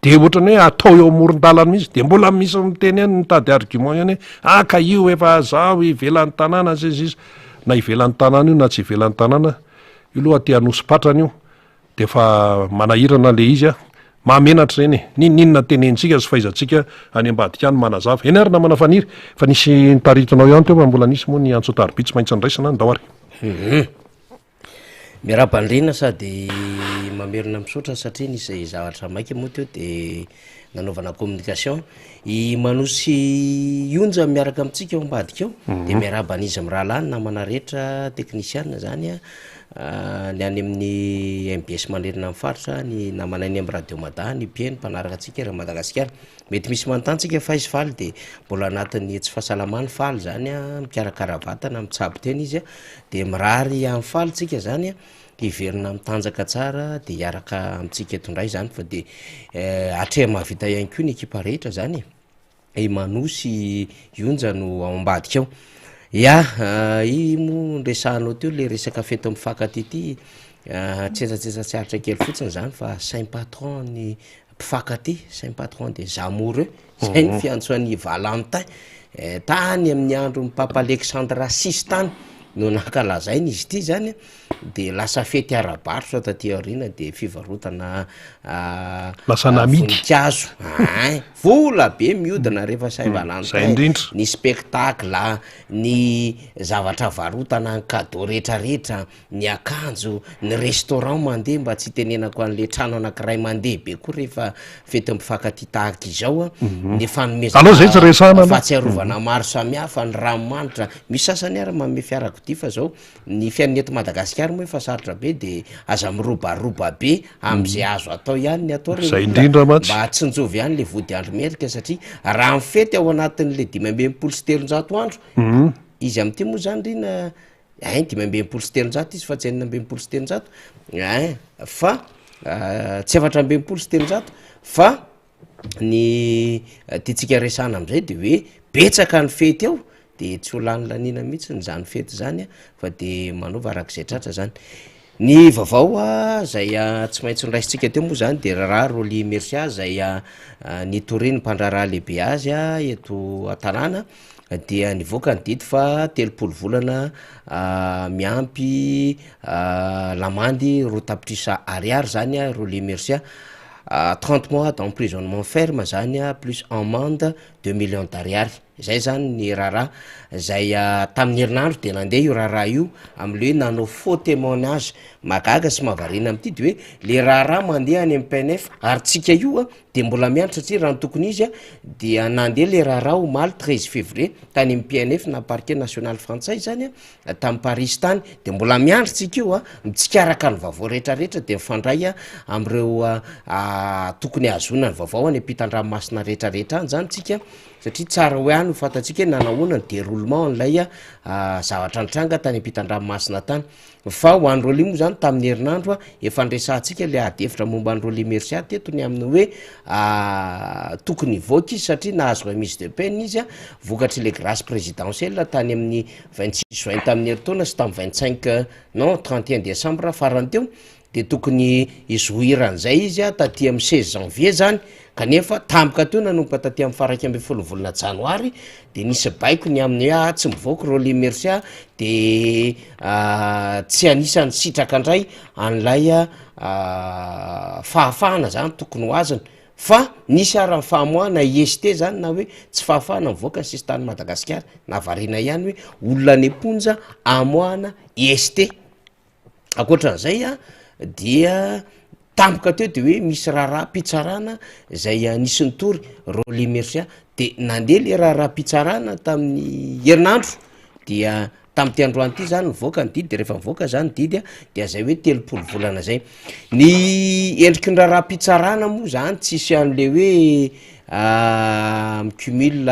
S1: de ohatrany hoe atao eo amoron-dalana mihitsy de mbola misy miteny any mitady argument ihany hoe ka io efa zao ivelan'ny tanàna zay na ivelan'ny tanàna io na tsy ivelan'ny tanàna io loha aty Anosy-Patrana io de fa manahirana le izy mahamenatra reny ninona tenentsika sy faizantsika any ambadika any manazava eny ary namana faniry fa nisy nitaritinao ihany teo fa mbola nisy moa ny Antsoatarby tsy maintsy niraisana ndao ary
S2: miarabandrena sady mamerina misaotra satria nisy zavatra mainky moa teo de nanaovana communication I manosy onja miaraka amitsika ao ambadika ao de miarabana izy am'raha lany namana rehetra technicienne zany ny any amin'ny MBS manerina amin'ny faritra ny namanany amin'ny radio mada ny pieny mpanaraka atsika raha Madagasikara mety misy manontanytsika fa izy faly de mbola anatin'ny tsy fahasalamany faly zany mikarakara vatana mitsabo teny izy de mirary amin'ny faly tsika zany iverina mitanjaka tsara de hiaraka amitsika etondray zany fa de atrea mahavita ihany koa ny ekipa rehetra zany manosy onja no ao ambadika ao I mo resahanao teo le resaka feto mifankaty ity tsetsatsetsatsyaritra kely fotsiny zany fa saint patron ny mpifankaty saint patron des amoureux zay ny fiantsoan'ny Valentin tany amin'ny andro ny Papa Alexandre VI tany no nankalazainy izy ity zany de lasa fety ara-barotra taty aorina de fivarotana voninkazo vola be miodina rehefa Saint Valentin ny spectacle ny zavatra varotana ny cadeau rehetrarehetra ny akanjo ny restaurant mandeha mba tsy tenenako an'le trano anankiray mandeha be koa rehefa fety mifankaty tahaka izao ny fanomezana fahatsiarovana maro samihafa ny ranomanitra misy sasany ary manome fiarakodia fa zao ny fiainana eto Madagasikara moa efa sarotra be de aza mirobaroba be am'izay azo atao ihany ny atao mba tsinjovy ihany le vody andro merika satria raha mifety ao anatin'le 500 sy 300 andro izy am'ty moa zany rina 500 sy 300 izy fa tsy 500 sy 300 fa tsy 400 sy 300 fa ny tiatsika resana am'izay de hoe betsaka ny fety ao de tsy ho lany lanina mihitsy ny zany fety zany fa de manova arak'izay tratra zany ny vaovao zay tsy maintsy niraisitsika teo moa zany de raha Roly Mercia zay nitoriny mpandraraha lehibe azy eto an-tanàna dia nivoaka ny didy fa 3 volana miampy lamandy roa tapitrisa ariary zany Roly Mercia 30 mois d'emprisonnement ferme zany plus amende 2 millions d'ariary zay zany ny raharaha zay tamin'ny herinandro de nandeha io raharaha io am'le hoe nanao faux témoignage magaga sy mahavarina am'ty de hoe le raharaha mandeha any amin'ny PNF ary tsika io de mbola miandry satria raha ny tokony izy dia nandeha le raharaha omaly 13 février tany amin'ny PNF na parquet national frantsay zany tamin'ny Paris tany de mbola miandry tsika io mitsikaraka ny vaovao rehetrarehetra de mifandray am'ireo tokony azona ny vaovao any ampitan-dranomasina rehetrarehetra any zany tsika satria tsara hoe any ho fatatsika hoe nanahoana ny déroulement an'ilay zavatra nitranga tany ampitan-dranomasina tany fa ho an'ny Roly moa zany tamin'ny herinandro efa nresahantsika le adevitra momba ny Roly Mercia tetony amin'ny hoe tokony voaka izy satria nahazo remise de peine izy vokatry le grâce présidentielle tany amin'ny 26 juin tamin'ny heritaona sy tamin'ny 25 non 31 décembre farany teo de tokony izohiran'izay izy taty amin'ny 16 janvier zany kanefa tampoka teo nanomboka taty amin'ny faraika amby 10 volana janoary de nisy baiko ny amin'ny hoe tsy mivoaka Roly Mercia de tsy anisany sitraka indray an'ilay fahafahana zany tokony ho azany fa nisy ary fahamoahana IST zany na hoe tsy fahafahana mivoaka sisy tany Madagasikara na variana ihany hoe olona any amponja amoahana IST akoatran'izay dia tampoka teo de hoe misy raharaha mpitsarana zay nisy nitory Roly Mercia de nandeha le raharaha-pitsarana tamin'ny herinandro dia tamin'ty androany ty zany nivoaka ny didy de rehefa mivoaka zany didy de zay hoe 3 volana zay ny endriky ny raharaha-pitsarana moa zany tsisy an'le hoe micumule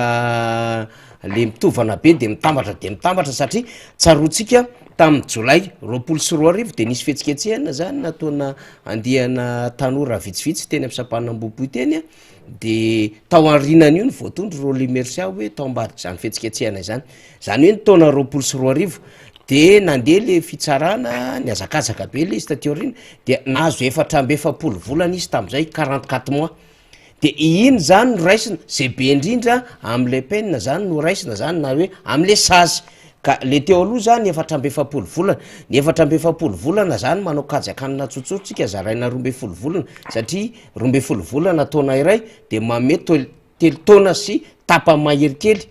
S2: le mitovana be de mitambatra satria tsarotsika tamin'ny jolay 24 de nisy fihetsiketsehana zany nataona andihana tanora vitsivitsy teny amin'ny Sapanambopo teny de tao arinany io ny voatondro Roly Mercia hoe tao ambadika zany fihetsiketsehana zany hoe ny taona 24 de nandeha le fitsarana ny azakazaka be le izy taty aorina de nahazo 470 volana izy tam'izay 44 mois de iny zany no raisina zay be indrindra am'le peine zany no raisina zany na hoe am'le sazy ka le teo aloha zany 470 volana ny 470 volana zany manao kajakanina tsotsotsika zaraina 12 volana satria 12 volana taona iray de mame telo taona sy tapa mahery kely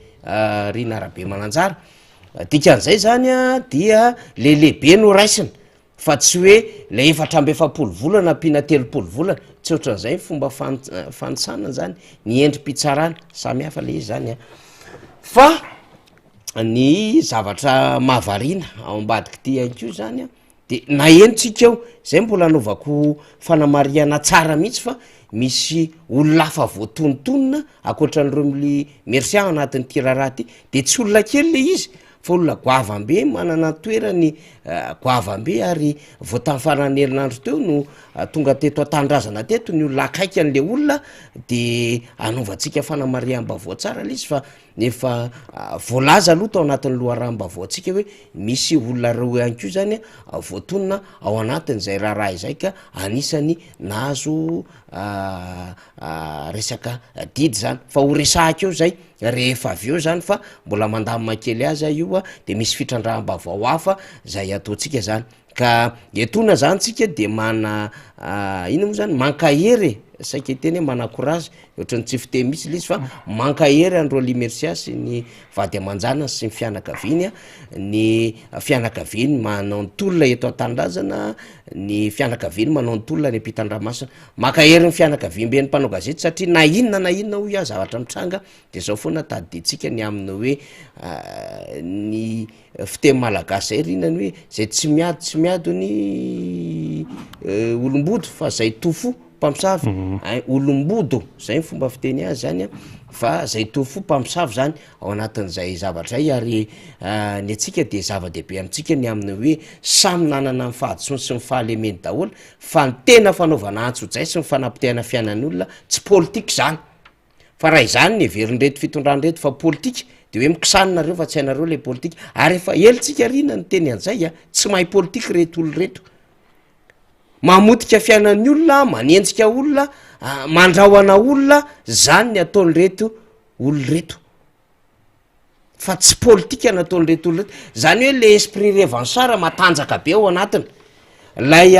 S2: rina arabe mananjara dikan'izay zany dia le lehibe no raisina fa tsy hoe le 4 volana ampina 3 volana tsy ohatran'izay fomba fanotsanana zany ny endrim-pitsarana samy hafa le izy zany a fa ny zavatra mahavariana ao ambadiky ty hainko zany a de na enotsika eo zay mbola anaovako fanamariana tsara mihitsy fa misy olona hafa voatonontonona akoatran'ireo mily merci anatin'ny tiraraha ty de tsy olona kely le izy fa olona goavambe manana toerany goavambe ary vo tamy faran'herinandro teo no tonga teto atandrazana teto ny olona akaiky an'le olona de anaovantsika fanamariam-ba voatsara le izy fa nefa voalaza aloha tao anatin'ny loharaham-ba voatsika hoe misy olona reo ihany-ko zany voatonona ao anatin'zay raharaha izay ka anisany nahazo resaka didy zany fa ho resahakeo zay rehefa avy eo zany fa mbola mandamina kely aza io a de misy fitrandraham-ba vao hafa zay ataotsika zany ka etona zany tsika de mana ino moa zany mankahery saika teny hoe manakorazy ohatrany tsy fiteny misy le izy fa mankahery andro limercia sy ny vady aman-janany sy ny fianakaviny a ny fianakaviny manao ny tolona eto an-tandrazana ny fianakaviny manao ny tolona ny ampitan-dramasina mankahery ny fianakavimbe ny mpanao gazety satria na inona ho ia zavatra mitranga de zao foana tadiditsika ny aminy hoe ny fiteny malagasy zay rinany hoe zay tsy miado ny olombodo fa zay tofo mpamosavy olombodo zay ny fomba fiteny azy zany a fa zay tofo mpamosavy zany ao anatin'zay zavatray ary ny atsika de zava-dehibe amitsika ny aminy hoe samy nanana ny fahadisony sy ny fahalemeny daholo fa ny tena fanaovana antso-jay sy ny fanampitehana fiainan'olona tsy politika zany fa raha izany ny everindreto fitondrandreto fa politika de hoe mikisanonareo fa tsy hainareo le politika ary efa elitsika rina ny teny an'izay a tsy mahay politika reto olo reto mamotika fiainan'ny olona manenjika olona mandrahoana olona zany ny ataony reto olo reto fa tsy politika ny ataony reto olo reto zany hoe le esprit revanchard matanjaka be ao anatiny lay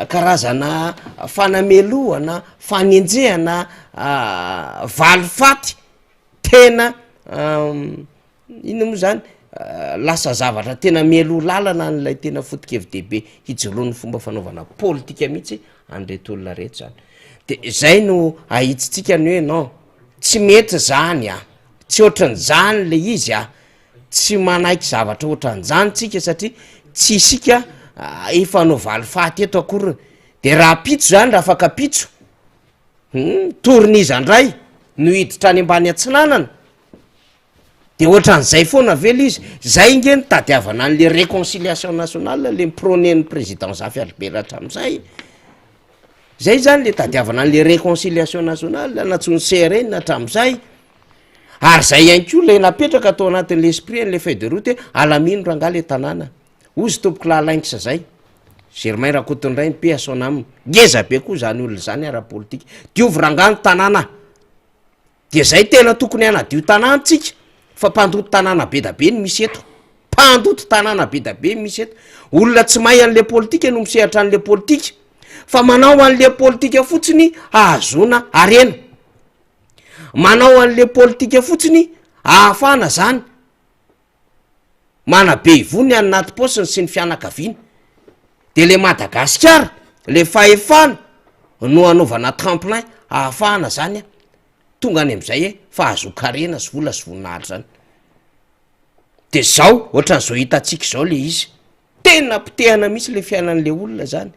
S2: karazana fanamelohana fanenjehana valifaty tena ino moa zany lasa zavatra tena melo lalana n'lay tena fotikevy-dehibe hijoloan'ny fomba fanaovana politika mihitsy andreto olona reto zany de zay no ahitsitsika ny hoe non tsy mety zany a tsy ohatran'zany le izy a tsy manaiky zavatra ohatran'zany tsika satria tsy isika efanao valifaty eto akoriny de raha pitso zany raha afaka pitso torinizandray no hiditra any ambany atsinanana de ohatran'zay foana velo izy zay inge ny tadiavana an'le réconciliation nationale le miprônen'ny président Zafy Albert hatram'izay zay zany le tadiavana an'le réconciliation nationale natsony CRN hatram'izay ary zay ihany ko le napetraka atao anatin'le esprit an'le feuille de route alamino ranga le tanàna ozy tompoko lahalaingisa zay Germain Rakotondray ny pe son aminy ngeza be koa zany olona zany ara-politika diovy rangany tanàna de zay tena tokony anadio tanàntsika fa mpandoto tanàna be da be ny misy eto mpandoto tanàna be da be misy eto olona tsy mahay an'le politika no misehatra an'le politika fa manao an'le politika fotsiny ahazona arena manao an'le politika fotsiny ahafana zany mana be ivony any naty posiny sy ny fianakaviana de le Madagasikara le fahefana no anaovana tremplin ahafahana zany a tonga any am'izay e fa azokarena sy vola sy voninahitra zany de zao ohatran'zao hitatsika zao le izy tena pitehana misy le fiainan'le olona zany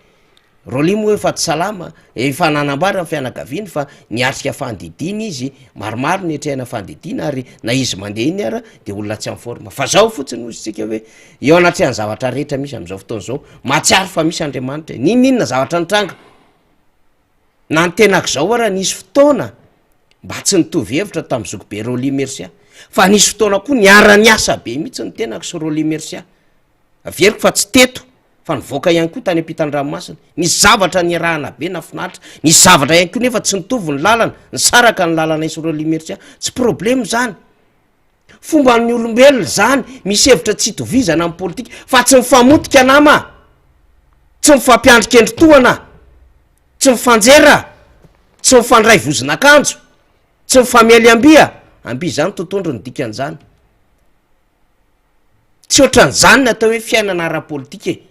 S2: rolimo hoe fa ty salama efa nanambara ny fianakaviany fa niatrika fandidina izy maromaro ny etrehana fandidina ary na izy mandeha iny ara de olona tsy amy forma fa zao fotsiny ozytsika hoe eo anatrehan'ny zavatra rehetra misy am'izao fotoana zao matsiary fa misy Andriamanitra ninninona zavatra nitranga na ny tenako zao ara nisy fotoana mba tsy nitovy hevitra tamy zokobe Roly Mercia fa nisy fotoana koa niara-ny asa be mihitsy ny tenako sy Roly Mercia averiko fa tsy teto fa nivoaka ihany koa tany ampitan-dranomasina nisy zavatra niarahana be nafinahitra nisy zavatra ihany koa nefa tsy nitovy ny lalana ny saraka ny lalana isy Roly Mercia tsy problemo zany fomba ny olombelona zany misy hevitra tsy hitovizana amin'ny politika fa tsy mifamotika nama tsy mifampiandrika endri-toana tsy mifanjera tsy mifandray vozina-kanjo tsy mifamialy ambi zany tontondro ny dikan'zany tsy ohatran'zany natao hoe fiainana ara-politika e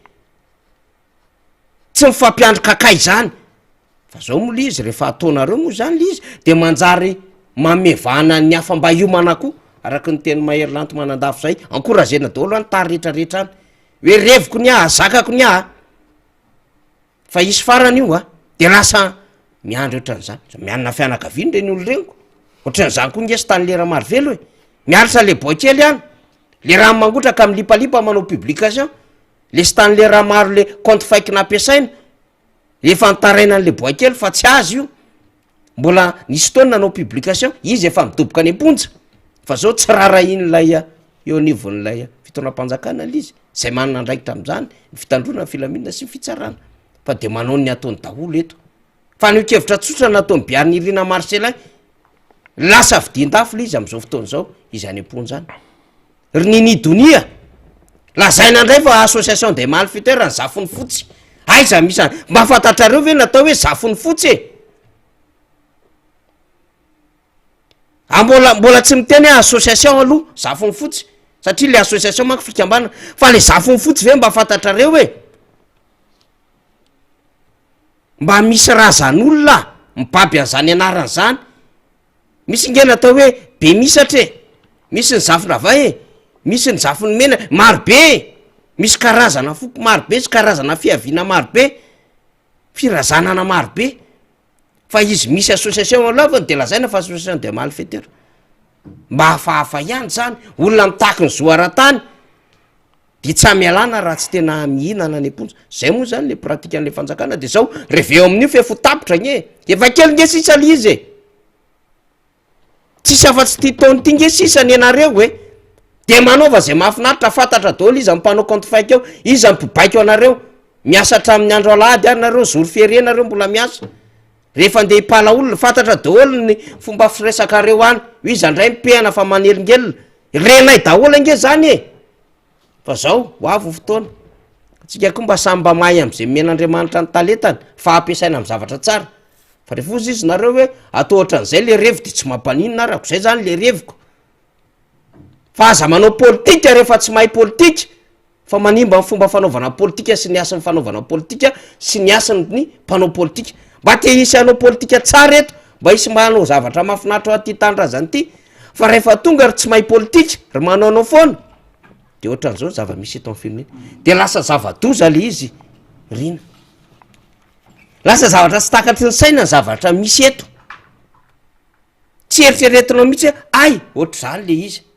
S2: tsy mifampiandroka kay zany fa zao moa lizy rehefa ataonareo moa zany lizy de manjary mamevana ny hafa mba iomana koa araky ny teny maherylanto manandafo zay ankorazena daholo any tary rehetrarehetra any hoe revoko ny aha zakako ny aha fa isy farany io a de lasa miandro ohatran'zany mianina fianakaviny reny olo reniko ohatran'zany koa ngesy tany lera maro velo hoe miaritra le boakely any le raha mangotraka amy lipalipa manao publication le sy tany le raha maro le compte faiky nampiasaina efa nitaraina an'le boakely fa tsy azy io mbola nisy taony nanao publication izy efa midoboka any amponja fa zao tsy rara iny lay eo anivon'lay fitondram-panjakana lizy zay manana andraikitra am'zany ny fitandrona ny filaminana sy ny fitsarana fa de manao ny ataony daholo eto fa nykevitra tsotra nataony biary nirina marcelin lasa vidin-dafo le izy am'izao fotoan'zao izy any amponja any rininidonia lazaina ndray fa association des malfaiteurs ny zafony fotsy aiza misy mba fantatrareo ve natao hoe zafony fotsy mbola tsy miteny hoe association aloha zafony fotsy satria le association manko fikambana fa le zafony fotsy ve mba fantatrareo hoe mba misy razan'olona mibaby an'zany anarany zany misy nge natao hoe be misatre misy ny zafon-dravay misy ny zafony mena marobe misy karazana foko marobe sy karazana fiaviana marobe firazanana marobe fa izy misy association alavany de lazaina fa association de malfaiteur mba hafahafa ihany zany olona mitaky ny zoara-tany de tsy amialana raha tsy tena mihinana ny amponja zay moa zany le pratika an'le fanjakana de zao reveo amin'io fefotapitra nye efa kely nge sisa le izy tsisy afa-tsy ty taony ty nge sisa ny anareo hoe de manaova zay mahafinaritra fantatra daholo izy ampanao compte faiky eo izy ampibaiko anareo miasa hatramin'ny andro alahady ary nareo zory ferie nareo mbola miasa rehefa ndeha hipala olona fantatra daholo ny fomba firesakareo any izy andray mipehana fa manelingelona renay daholo nge zany fa zao hoavo fotoana atsika koa mba samy mba mahay am'izay men'andriamanitra ny taletany fa ampiasaina amy zavatra tsara fa rehefa ozy izy nareo hoe atao ohatran'izay le revo de tsy mampanino arako zay zany le revoko fa aza manao politika rehefa tsy mahay politika fa manimba ny fomba fanaovana politika sy ny asan'ny fanaovana politika sy ny asan'ny mpanao politika mba te isy anao politika tsara eto mba isy manao zavatra mahafinaritra aty tandrazany ty fa rehefa tonga ry tsy mahay politika ry manaonao foana de ohatran'zao zava-misy eto amin'ny firenena de lasa zava-doza le izy rina lasa zavatra tsy takatry ny saina ny zavatra misy eto tsy eritreretinao mihitsy ay ohatra zany le izy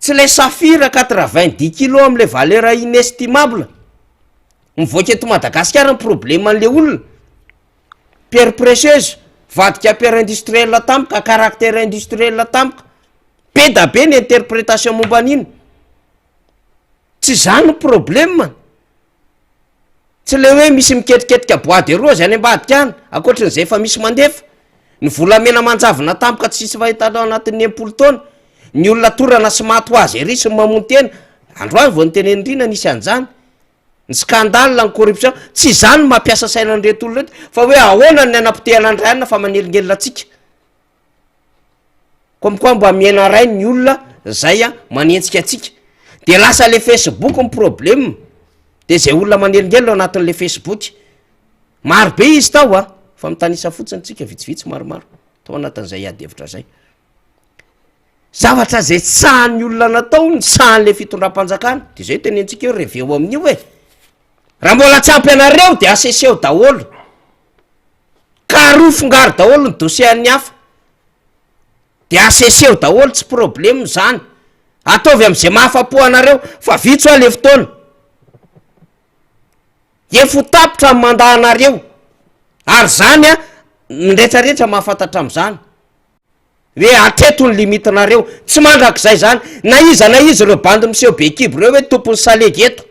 S2: tsy lay safira 90 kilo am'le valeur inestimable mivoaka eto Madagasikara ny problème an'le olona pierre précieuse vadika pierre industriel tampoka caractère industriel tampoka be da be ny interprétation momba an'iny tsy zany ny problème tsy le hoe misy miketriketrika bois de rose any ambadika any akoatrin'izay fa misy mandefa ny volamena manjavina tampoka tsisy fahitanao anatin'ny 10 taona ny olona torana sy mato azy ery sy mamono tena androany vo nyteneny rina nisy an'zany ny scandale ny corruption tsy zany mampiasa saina nyreto olona reto fa hoe ahoana ny anapotehana andray fa manelingelona atsika comme quoi mba miaina ray ny olona zay manentsika atsika de lasa le Facebook ny problème de zay olona manelingelona anatin'le Facebook maro be izy tao fa mitanisa fotsiny tsika vitsivitsy maromaro tao anatin'izay ady hevitra zay zavatra zay tsahan'ny olona natao ny tsahan'le fitondram-panjakana de zay tenentsika eo reveo amin'io hoe raha mbola tsampy anareo de aseseo daholo karofongary daholo ny dossier an'ny hafa de aseseo daholo tsy problème zany ataovy am'izay mahafapo anareo fa vitso a le fotoana efotapitra amy mandahanareo ary zany nyretrarehetra mahafantatra am'zany hoe atreto ny limitinareo tsy mandrak'zay zany na izy reo bandy miseho be kibo reo hoe tompony salegy eto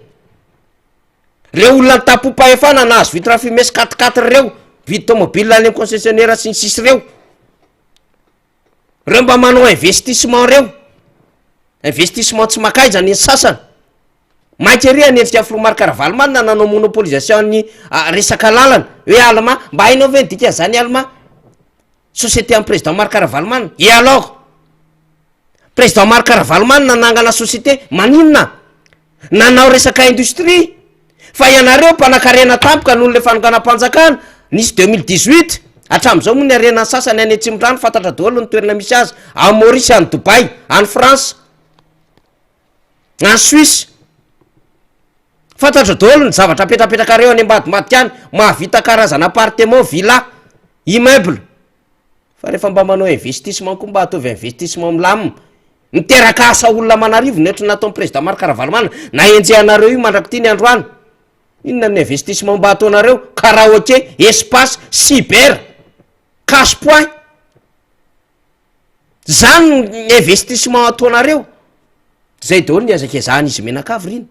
S2: reo olona ny tapo-pahefana na azo vitra fimesy 4 reo vidy tomobile any concessionnaire sy ny sisy reo mba manao investissement reo investissement tsy makaizany ny sasany maikery anendrika Fromar Karavalman na nanao monopolisation ny resaka lalana hoe alma mba hainao ve dika zany alma société am président Mar Karavalman et alors président Mar Karavalman nanangana société maninona nanao resaka industrie fa ianareo mpanakarena tampoka noho le fanokana-panjakana nisy 2018 hatram'izao moa ny arenany sasany any atsimondrano fantatra daholo ny toerana misy azy any Maurice, any Dubai, any France, any Suisse, fantatra daholo ny zavatra apetrapetraka reo any ambadimadika any, mahavita karazana appartement, villa, immeuble. Fa rehefa mba manao investissement koa mba ataovy investissement milamina, miteraka asa olona manarivo netra nataon'ny président Marc Ravalomanana na enjehanareo io mandraky ty ny androany. Inona ny investissement mba ataonareo? Karaoke, espace, cyber, casse-point. Zany ny investissement ataonareo. Zay daholo ny azakezahana izy Menakavy riny.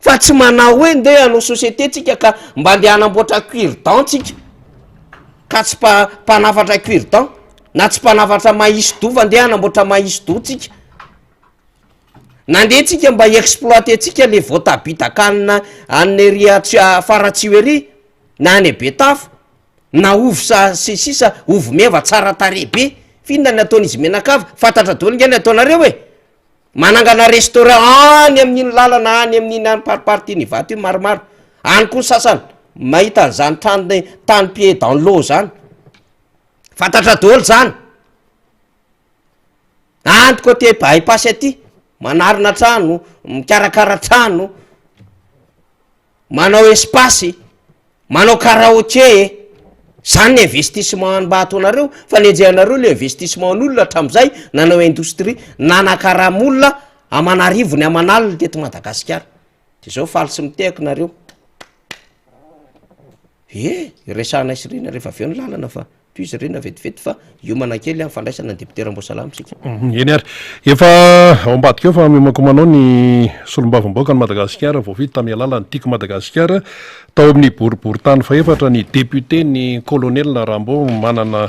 S2: Fa tsy manao hoe ndeha hanao société tsika ka mba ndeha hanamboatra cure-dent tsika, ka tsy mpanafatra cure-dent, na tsy mpanafatra maïs-do fa ndeha hanamboatra maïs-do tsika. Nandeha tsika mba exploiter tsika le voatabia-kanina any ery Faratsiho na any Betafo, na ovy sisa ovy meva tsara tarehy be. Finona ny ataon'izy Menakavy? Fantatra daholo nge ny ataonareo e. Manangana restaurant any amin'iny lalana, any amin'iny any parpartiny vato io maromaro. Any koa sasany mahita an'izany tany pied dans l'eau zany. Fantatra daholo zany. Any côté bypass aty, manarina trano, mikarakara trano, manao espace, manao karaoke. Zany ny investissement mba ataonareo, fa nejehanareo le investissement n'olona hatram'izay nanao industrie, nanakaramolona amanarivo ny amanalina teto Madagasikara. De zao faly sy mitehako nareo. Resahana isy rena rehefa aveo ny lalana fa toy izy rena vetivety fa iomanakely amin'ny fandraisana ny député Ramboasalama sika.
S1: Eny ary efa ao ambadika eo fa mimako manao ny solombavamboaka ny Madagasikara vao vita tamin'ny alalany tiako Madagasikara tao amin'ny boriboritany faefatra ny député ny colonel Rambo manana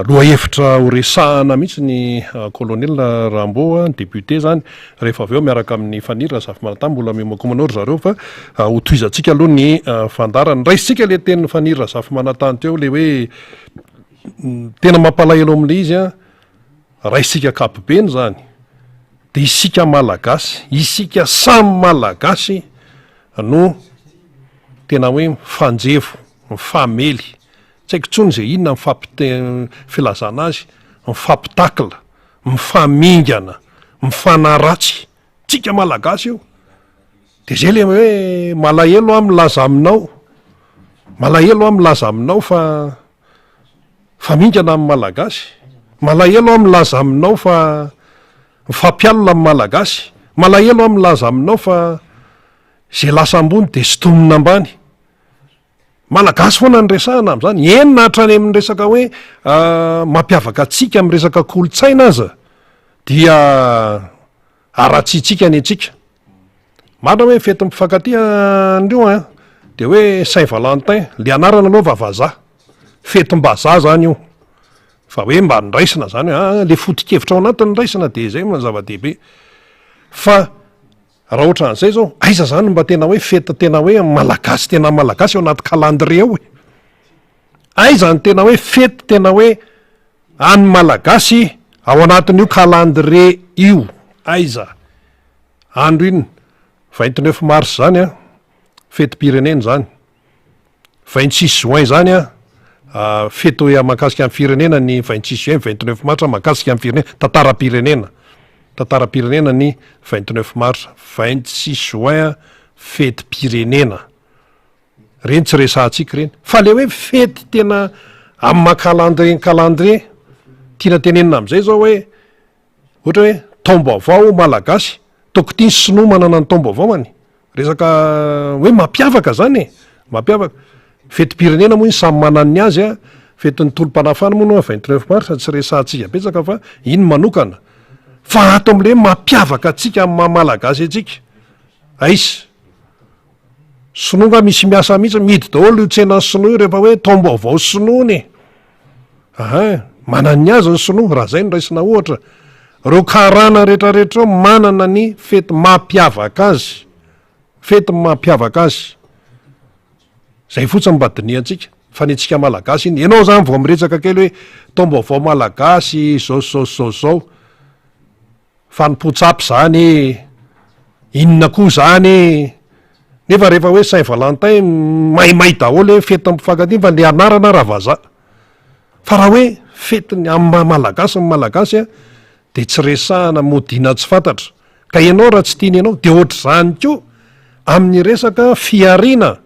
S1: loha-hevitra ho resahana mihitsy ny colonel Rambo député zany rehefa aveo miaraka amin'ny fanira Zafimanatany mbola mimako manao ry zareo fa ho toizantsika aloha ny fandarany raisitsika le tenin'ny fanira Zafimanatany teo le hoe tena mampalahelo amin'le izy raisitsika kapobeny zany de isika malagasy, isika samy malagasy no tena hoe mifanjevo, mifamely, tsy haiko tsony zay inona filazana azy, mifampitakila, mifamingana, mifanaratsy, tsika malagasy io. De zay le hoe malahelo aho milaza aminao, malahelo aho milaza aminao fa mingana amin'ny malagasy, malahelo aho milaza aminao fa mifampialina amin'ny malagasy, malahelo aho milaza aminao fa zay lasa ambony de sotomina ambany. Malagasy foana ny resahana am'zany, enina hatrany amin'ny resaka hoe mampiavaka atsika amin'ny resaka kolotsaina aza dia aratsitsika ny atsika. Marina hoe fety mpifankatia andreo de hoe Saint-Valentin, le anarana aloha vavazaha, fetim-bazaha zany io, fa hoe mba niraisina zany le foto-kevitra ao anatiny niraisina de zay no zava-dehibe. Fa raha ohatra an'izay zao, aiza zany mba tena hoe fety tena hoe malagasy, tena malagasy ao anaty calendrier ao e. Aiza ny tena hoe fety tena hoe any malagasy ao anatin'io calendrier io, aiza? Andro iny 29 mars zany fety-pirenena zany, 26 juin zany fety hoe mahakasika amin'ny firenena ny 26 juin 29 mars mahakasika amin'ny firenena, tantara-pirenena ny 29 mars, 26 juin fety-pirenena. Reny tsy resahantsika reny. Fa le hoe fety tena amin'ny calendrier tiana tenenina amin'izay zao hoe ohatra hoe taom-baovao malagasy, toko tia ny sinoa manana ny taom-baovao any. Resaka hoe mampiavaka zany mampiavaka. Fety-pirenena moa iny samy manan'ny azy fetin'ny tolom-panafana moa no 29 mars tsy resahantsika betsaka fa iny manokana. Fa ato amin'le mampiavaka atsika amin'ny malagasy atsika. Aisy. Sinoa misy miasa mihitsy mihidy daholo io tsenan'ny sinoa io rehefa hoe taom-baovao sinoa manan'ny azy ny sinoa raha zay no raisina ohatra. Reo karana rehetrarehetra manana ny fety mampiavaka azy. Fety mampiavaka azy. Zay fotsiny mba diniantsika fa ny antsika malagasy iny. Ianao zany vao miresaka kely hoe taom-baovao malagasy zao. Fa ny potsapy zany, inona koa zany, nefa rehefa hoe saint valentin maimay daholo hoe fety mpifankatia fa le anarana raha vaza fa raha hoe fetiny am'malagasy ny malagasy a de tsy resahana modina tsy fantatra ka ianao raha tsy tiany ianao de ohatr' zany ko amin'ny resaka fiarina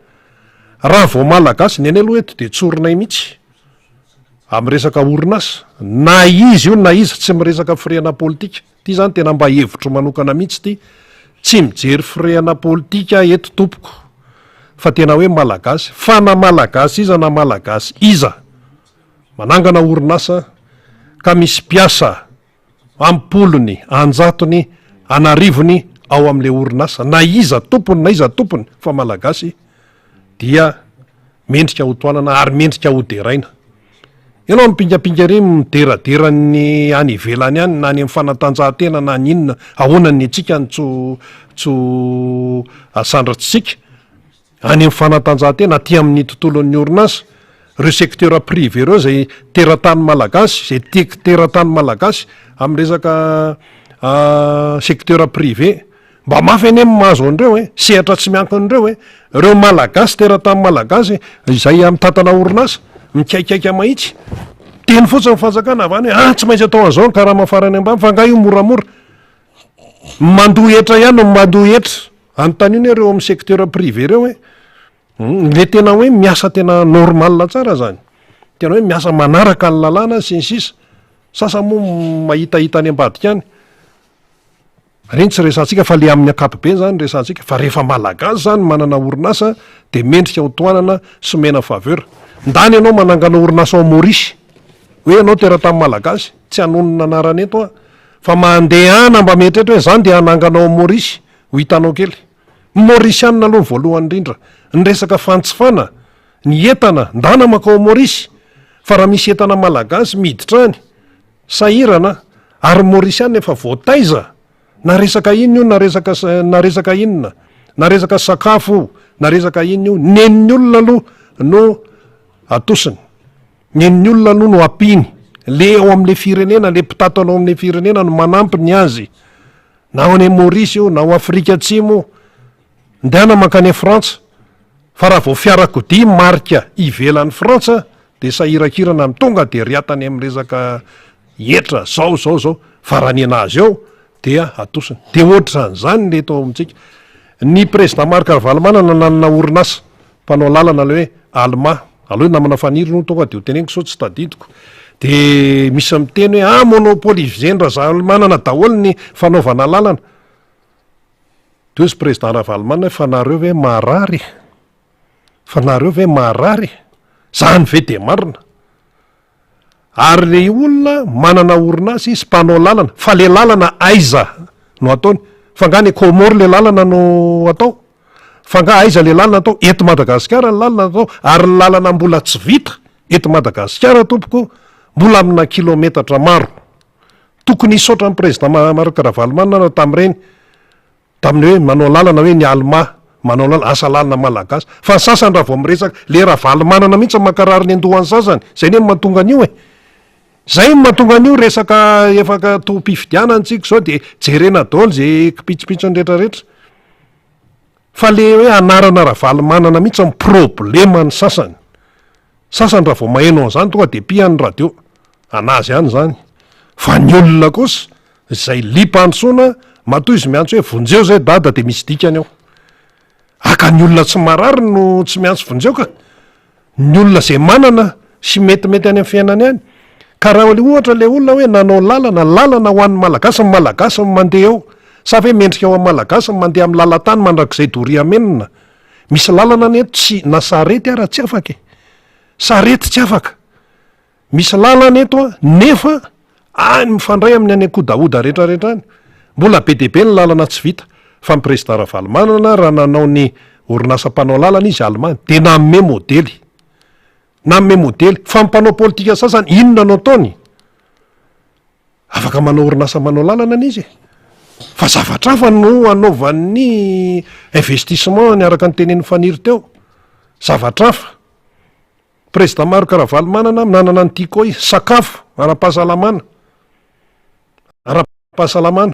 S1: raha vao malagasy ny any aloha eto de tsorinay mihitsy amin'ny resaka orinasa na izy io na izy tsy miresaka firehana politika ty zany tena mba hevitro manokana mihitsy ty tsy mijery firehana politika eto tompoko fa tena hoe malagasy fa na malagasy iza na malagasy iza manangana orinasa ka misy mpiasa ampolony anjatony anarivony ao amin'le orinasa na iza tompony na iza tompony fa malagasy dia mendrika ho toanana ary mendrika ho deraina ianao mipingapinga ry mideradera ny any ivelany any na any amin'ny fanatanjahantena na ny inona ahoanany atsika ny tso asandratsika any amin'ny fanatanjahantena aty amin'ny tontolon'ny orinasa reo secteur privé reo zay teratany malagasy zay tiky teratany malagasy amin'ny resaka secteur privé mba mafy any mahazo an'ireo sehatra tsy miankin'ireo reo malagasy teratany malagasy izay amin'ny tantana orinasa mikaikaika mahitsy teny fotsiny fanjakana avany hoe tsy maintsy atao an'izao ny karaha mafarany ambany fa nga io moramora mandoa etra ihany no mandoa etra anontany iny reo amin'ny secteur privé reo le tena hoe miasa tena normal tsara zany tena hoe miasa manaraka ny lalàna sy ny sisa sasa moa mahitahita any ambadika any reny tsy resantsika fa le amin'ny akapobe zany resantsika fa rehefa malagasy zany manana orinasa de mendrika ho toanana sy mena faveur ndany ianao manangana orinasa ao Maorisy hoe ianao teratany malagasy tsy hanonona anarany eto fa mandehana mba mieritreritra hoe zany de hanangana ao Maorisy ho hitanao kely Maorisianina aloha voalohany indrindra ny resaka fantsifana ny entana ndana makao Maorisy fa raha misy entana malagasy miditra any sahirana ary Maorisianina efa voataiza na resaka ino io na resaka inona na resaka sakafo na resaka ino io nen'ny olona aloha no atosiny nen'ny olona aloha no apiny le ao amin'le firenena le mpitato anao amin'le firenena no manampiny azy na ao any Maorisy io na ao Afrika Atsimo ndehana mankany Frantsa fa raha vao fiarakodia marika ivelan'ny Frantsa de sahirakirana amin'ny tonga de riatany amin'ny resaka etra zao fa raha ny anazy ao dia atosiny de ohatran'izany le tao amintsika ny président Marc Ravalomanana nanana orinasa mpanao lalana le hoe Allemand aloha namana faniry no tonga de ho teneniko sao tsy tadidiko de misy miteny hoe monopoly gendra Ravalomanana daholo ny fanaovana lalana de ozy président Ravalomanana fa nareo ve marary zany ve de marina ary le olona manana orinasa izy mpanao lalana fa le lalana aiza no ataony fa nga ny Comore le lalana no atao fa nga aiza le lalana atao eto Madagasikara ny lalana atao ary ny lalana mbola tsy vita eto Madagasikara tompoko mbola amina kilometatra maro tokony isotra ny président Marc Ravalomanana tamin'ny hoe manao lalana hoe ny Allemand manao lalana asa lalana malagasy fa ny sasany raha vao miresaka le Ravalomanana mihitsy makarary ny andohan'ny sasany zay ne mahatonga an'io zay mahatonga an'io resaka efaka tom-pifidianana tsika zao de jerena daholo zay kipitsopitsony rehetrarehetra fa le hoe anarana Ravalomanana mihitsy amin'ny problema ny sasany raha vao maheno an'izany tonga de pihan'ny radio anazy ihany zany fa ny olona kosa zay limpandosoana matoy izy miantso hoe vonjeo zay dada de misy dikany ao aka ny olona tsy marary no tsy miantso vonjeo ka ny olona zay manana sy metimety any amin'ny fiainany any ka raha le ohatra le olona hoe nanao lalana ho an'ny malagasy ny malagasy ny mandeha ao sa hoe mendrika ao amin'ny malagasy ny mandeha amin'ny lalatany mandrak'izay doriamenina misy lalana ny eto tsy na sarety ara tsy afaka sarety tsy afaka misy lalana eto nefa any mifandray amin'ny any akodaoda rehetrarehetra any mbola be deabe ny lalana tsy vita fa ny président Ravalomanana raha nanao ny orinasa mpanao lalana izy Allemand de nanome modely fa mpanao politika sasany inona no ataony afaka manao orinasa manao lalana n'izy fa zavatra hafa no anaovan'ny investissement ny araka ny tenen'ny faniry teo zavatra hafa président Marc Ravalomanana nanana ny tiako izy sakafo ara-pahasalamana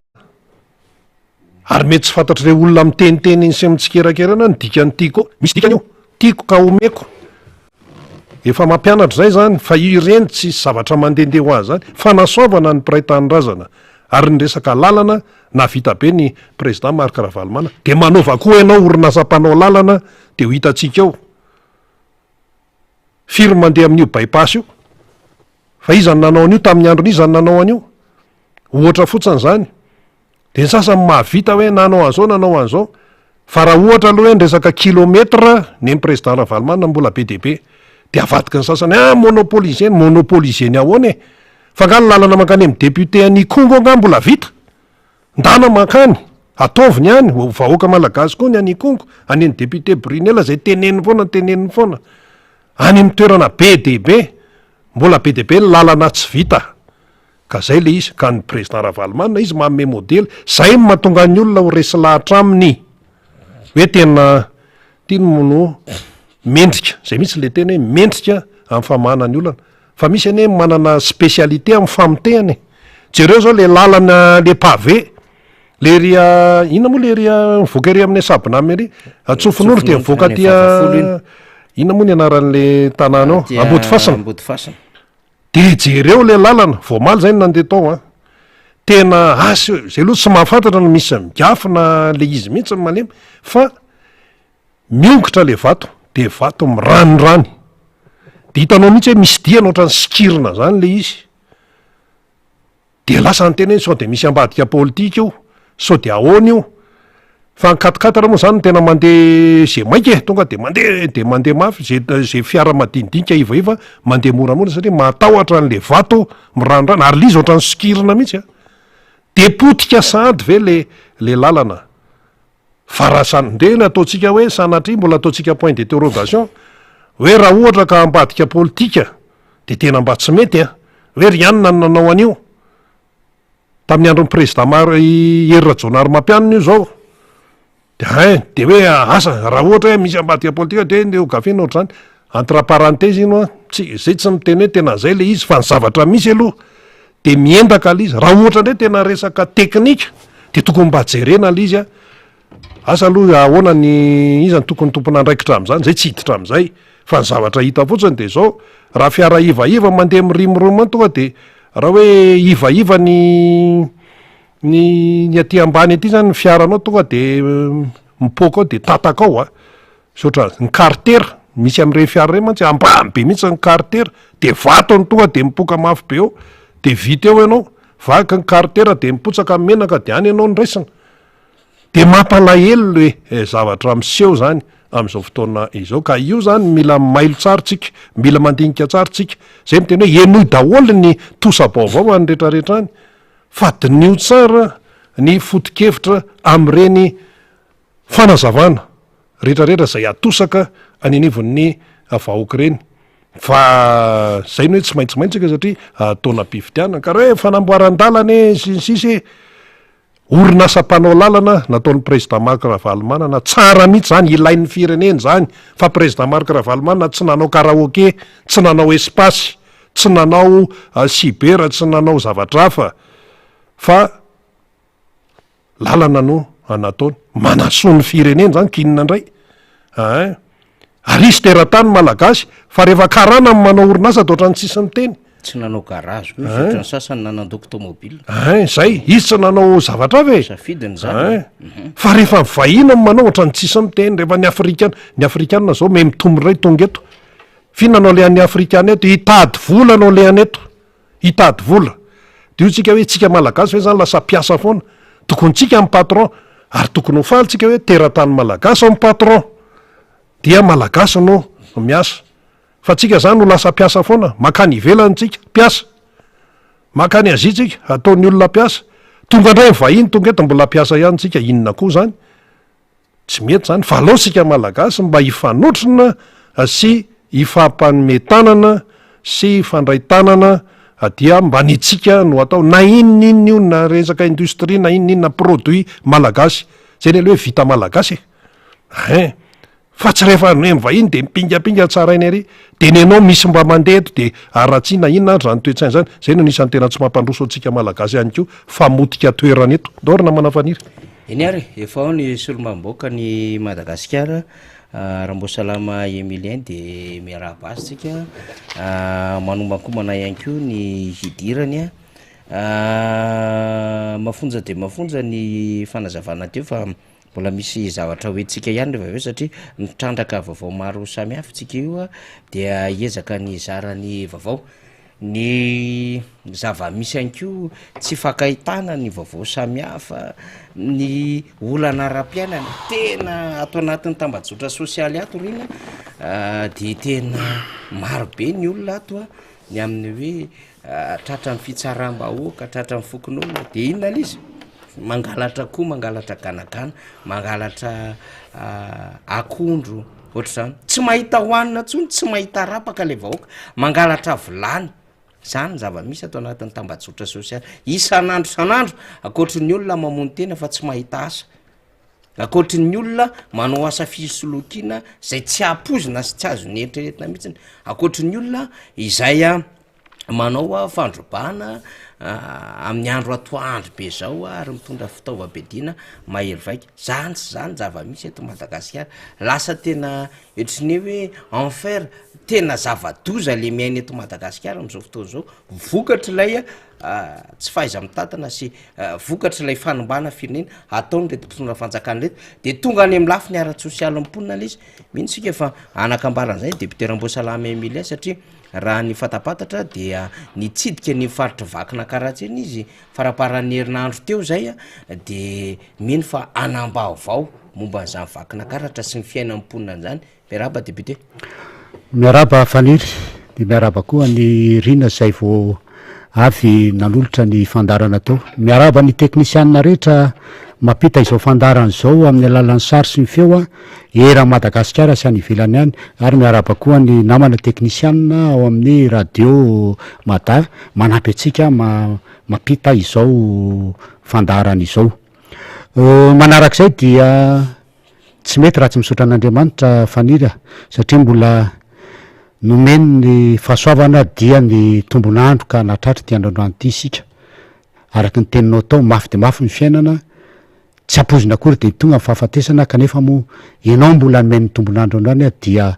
S1: ary mety tsy fantatry re olona miteniteny iny sy amitsikerakeraana ny dikany tiako misy dikany io tiako ka omeko efa mampianatra zay zany fa ireny tsy zavatra mandehandeha ho azy zany fanasoavana ny mpiray tanyrazana ary ny resaka lalana na vita be ny président Marc Ravalomanana de manaova koa ianao orinasam-panao lalana de ho hitantsika ao firy mandeha amin'io bypass io fa izany nanao an'io tamin'ny andron' izany nanao an'io ohatra fotsiny zany de ny sasany mahavita hoe nanao an'izao nanao an'izao fa raha ohatra aloha hoe ny resaka kilometra ny président Ravalomanana mbola be deaibe de avadiky ny sasany monopolisieny ahoana fa nga ny lalana mankany amin'ny député any Kongo anga mbola vita ndana mankany ataoviny any vahoaka malagasy koa ny any Kongo any ny député Brunel zay teneniny foana any amin'ny toerana be deaibe mbola be deaibe ny lalana tsy vita ka zay le izy ka ny président Ravalomanana izy manome modely zay mahatonga ny olona ho resy lahatra aminy hoe tena tiany mono mendrika zay mihitsy le tena hoe mendrika amin'ny famahana ny olana fa misy ane manana spécialité amin'ny famotehany jereo zao le lalana le pavé le ria ina moa le ria mivoaka ery amin'ny sabonamy ery atsofin'olo de mivoaka tia ina moa ny anaran'le tanàna ao Ambody Fasina de jereo le lalana voamaly zay no nandeha tao tena asy zay loha tsy mahafantatra no misy migafina le izy mihitsy ny malemy fa miongotra le vato de vato miranirany de hitanao mihitsy hoe misy diana ohatrany sikirina zany le izy de lasa ny tena hoe sao de misy ambadika politika io sao de ahoana io fa nikatikatara moa zany tena mandeha zay maika tonga de mandeha mafy zay fiara madinidinika ivaiva mandeha moramora satria matahotra an'le vato miranirany ary lizy ohatrany sikirina mihitsy de potika sady ve le lalana fa raha sanindreny ataontsika hoe sanatria mbola ataontsika point d'interrogation hoe raha ohatra ka ambadika politika de tena mba tsy mety hoe ry anina ny nanao an'io tamin'ny andron'ny président Hery Rajaonary Mampianina io zao de hoe asa raha ohatra hoe misy ambadika politika de ogafina ohatrany entre parenthèse ino tsy zay tsy miteny hoe tena zay le izy fa ny zavatra misy aloha de miendaka le izy raha ohatra ndray tena resaka teknika de tokony mba jerena le izy asa aloha ahoana ny izany tokony tompona andraikitra am'zany zay tsy hiditra am'zay fa ny zavatra hita fotsiny de zao raha fiara ivaiva mandeha mirimoroma tonga de raha hoe ivaiva ny aty ambany aty zany ny fiaranao tonga de mipoka ao de tataka ao sotra ny carter misy am'ireny fiara reny mantsy ambany be mihitsy ny carter de vato ny tonga de mipoka mafy be eo de vita eo ianao vaky ny carter de mipotsaka amin'ny menaka de any ianao ny raisina de mampalahelo le zavatra miseho zany am'izao fotoana izao ka io zany mila mailo tsara tsika mila mandinika tsara tsika zay miteny hoe enoy daholo ny tosa-baovao any rehetrarehetra any fa dinio tsara ny foto-kevitra am'ireny fanazavana rehetrarehetra zay atosaka any anivon'ny vahoaka reny fa zay no hoe tsy maintsimaintsika satria taona mpividianana ka raha hoe fanamboaran-dalana sisy orinasam-panao lalana nataon'ny président Marc Ravalomanana tsara mihitsy zany ilain'ny fireneny zany fa président Marc Ravalomanana tsy nanao karaoke tsy nanao espasy tsy nanao sibera tsy nanao zavatra hafa fa lalana no nataony manasoa ny fireneny zany kinina indray ary izy teratany malagasy fa rehefa karana ny manao orinasa de ohatrany tsisy miteny
S2: tsy nanao garage ny sasany nanandoko tomobile
S1: zay izy tsy nanao zavatra avy
S2: safidiny zany
S1: fa rehefa vahina ny manao ohatrany tsisy miteny rehefa ny afrikana zao me mitombo ray tonga eto fihinanao le an'ny afrikana eto hitady vola anao le any eto hitady vola de io tsika hoe tsika malagasy hoe zany lasa piasa foana tokony tsika amin'ny patron ary tokony ho faly tsika hoe teratany malagasy amin'ny patron dia malagasy no miasa fa tsika zany ho lasa piasa foana makany ivelany tsika piasa makany azia tsika ataon'ny olona piasa tonga indray vahiny tonga eto mbola piasa ihany tsika inona koa zany tsy mety zany fa alao sika malagasy mba hifanotrina sy hifampanometanana sy hifandray tanana dia mba nitsika no atao na inoninona io na resaka industrie na inoninona produit malagasy zay le hoe vita malagasy fa tsy rehefa hoe mivahiny de mipingapinga tsara iny ary de ny anao misy mba mandeha eto de aratsiana inona andra ny toetsainy zany zay no nisan'ny tena tsy mampandroso antsika malagasy ihany ko fa motika toerana eto dorina manafaniry
S2: eny ary efa ao ny solomamboaka ny Madagasikara raha mbo salama Emilien de miarahaba azy tsika manombankomana ihany ko ny hidirany mafonja de mafonja ny fanazavana teo fa mbola misy zavatra hoentsika ihany rehefa aveo satria mitrandraka vaovao maro samihafa tsika io dia hiezaka ny zarany vaovao ny zava-misy ihany ko tsy fakahitana ny vaovao samihafa ny olana ara-piainana tena atao anatin'ny tambajotra sosialy ato reny de tena marobe ny olona ato ny amin'ny hoe tratra ny fitsaram-bahoaka tratra ny fokon'olona de inona izy mangalatra koa mangalatra ganagana mangalatra akondro ohatra zany tsy mahita hoanina tsony tsy mahita rapaka le vahoaka mangalatra vilany zany zava-misy atao anatin'ny tambajotra sosialy isan'andro san'andro akoatry ny olona mamono tena fa tsy mahita asa akoatry ny olona manao asa fisolokiana zay tsy apozina sy tsy azo ny eritreretina mihitsiny akoatry ny olona izay manao fandrobana amin'ny andro atoandro be zao ary mitondra fitaovam-piadiana mahery vaika zany sy zany zava-misy eto Madagasikara lasa tena ohatriny hoe enfer tena zava-doza le miaina eto Madagasikara am'izao fotoana zao vokatra ilay tsy fahaiza mitatana sy vokatra ilay fanombana firenena ataony reto mpitondra fanjakana reto de tonga any amin'ny lafiny ara-tsosialy mponina l izy mihitsika fa anakambaran'izay député Ramboasalama Emilien satria raha ny fatapatatra dia nitsidika ny faritry vakina karahatseny izy faraparan'ny herinandro teo zay de mino fa anam-baovao momba n'izany vakina karatra sy ny fiainam-ponina an'izany miaraba député
S3: miaraba faniry de miaraba koa ny rina zay vo avy nanolotra ny fandarana tao miaraba ny teknisianina rehetra mapita izao fandarana zao amin'ny alalan'ny sary sy ny feo era Madagasikara sy any ivelany any ary miaraba koa ny namana teknisianina ao amin'ny radio Mada manampy atsika mapita izao fandarana izao manarak'izay dia tsy mety raha tsy misaotra an'Andriamanitra fanira satria mbola nomeny ny fahasoavana dia ny tombonandro ka natratra ty androandroany ty isika araky ny teninao tao mafy de mafy ny fiainana tsy apozina akory de tonga ny fahafatesana kanefa mo ianao mbola nomeny ny tombonandro androany dia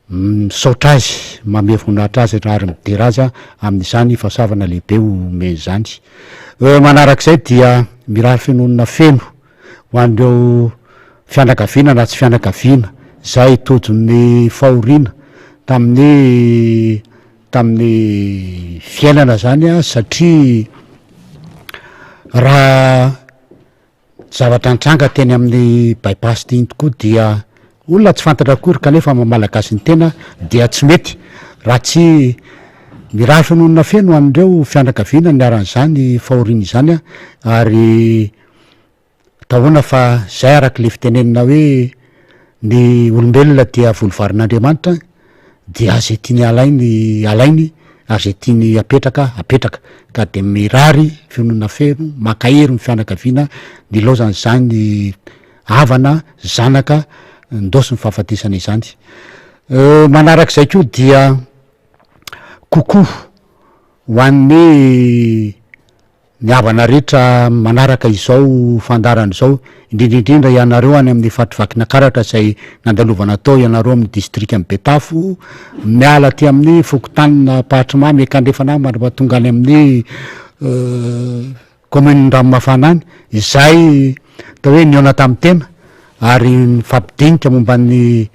S3: misaotra azy mame voninahitra azy ary midera azy amin'izany fahasoavana lehibe omeny zany manarak'izay dia mirary fenonina feno ho an'ireo fianakaviana na tsy fianakaviana zay tojony fahoriana tamin'ny fiainana zany satria raha zavatra nitranga teny amin'ny bypass ty iny tokoa dia olona tsy fantatra akory kanefa mamalagasy ny tena dia tsy mety raha tsy mirary fenonina feno an'ireo fianakaviana niaran'izany fahoriana izany ary tahoana fa zay araky le fitenenina hoe ny olombelona dia volovarin'Andriamanitra dia zay tiany alainy ary zay tiany apetraka ka de mirary fenonina feno makahery ny fianakaviana ny laozan'izany havana zanaka ndosy ny fahafatesana izany manarak'izay koa dia kokoa ho an'ny ny havana rehetra manaraka izao fandarana izao indrindraindrindra ianareo any amin'ny fatrivakina karatra zay nandalovana tao ianareo amin'ny distrika ny Betafo miala ty amin'ny fokotanina Pahatrimamy ekandrefana mandrapatonga any amin'ny commune Ranomafana any izay tao hoe niona tamin'ny tena ary nifampidinika momba ny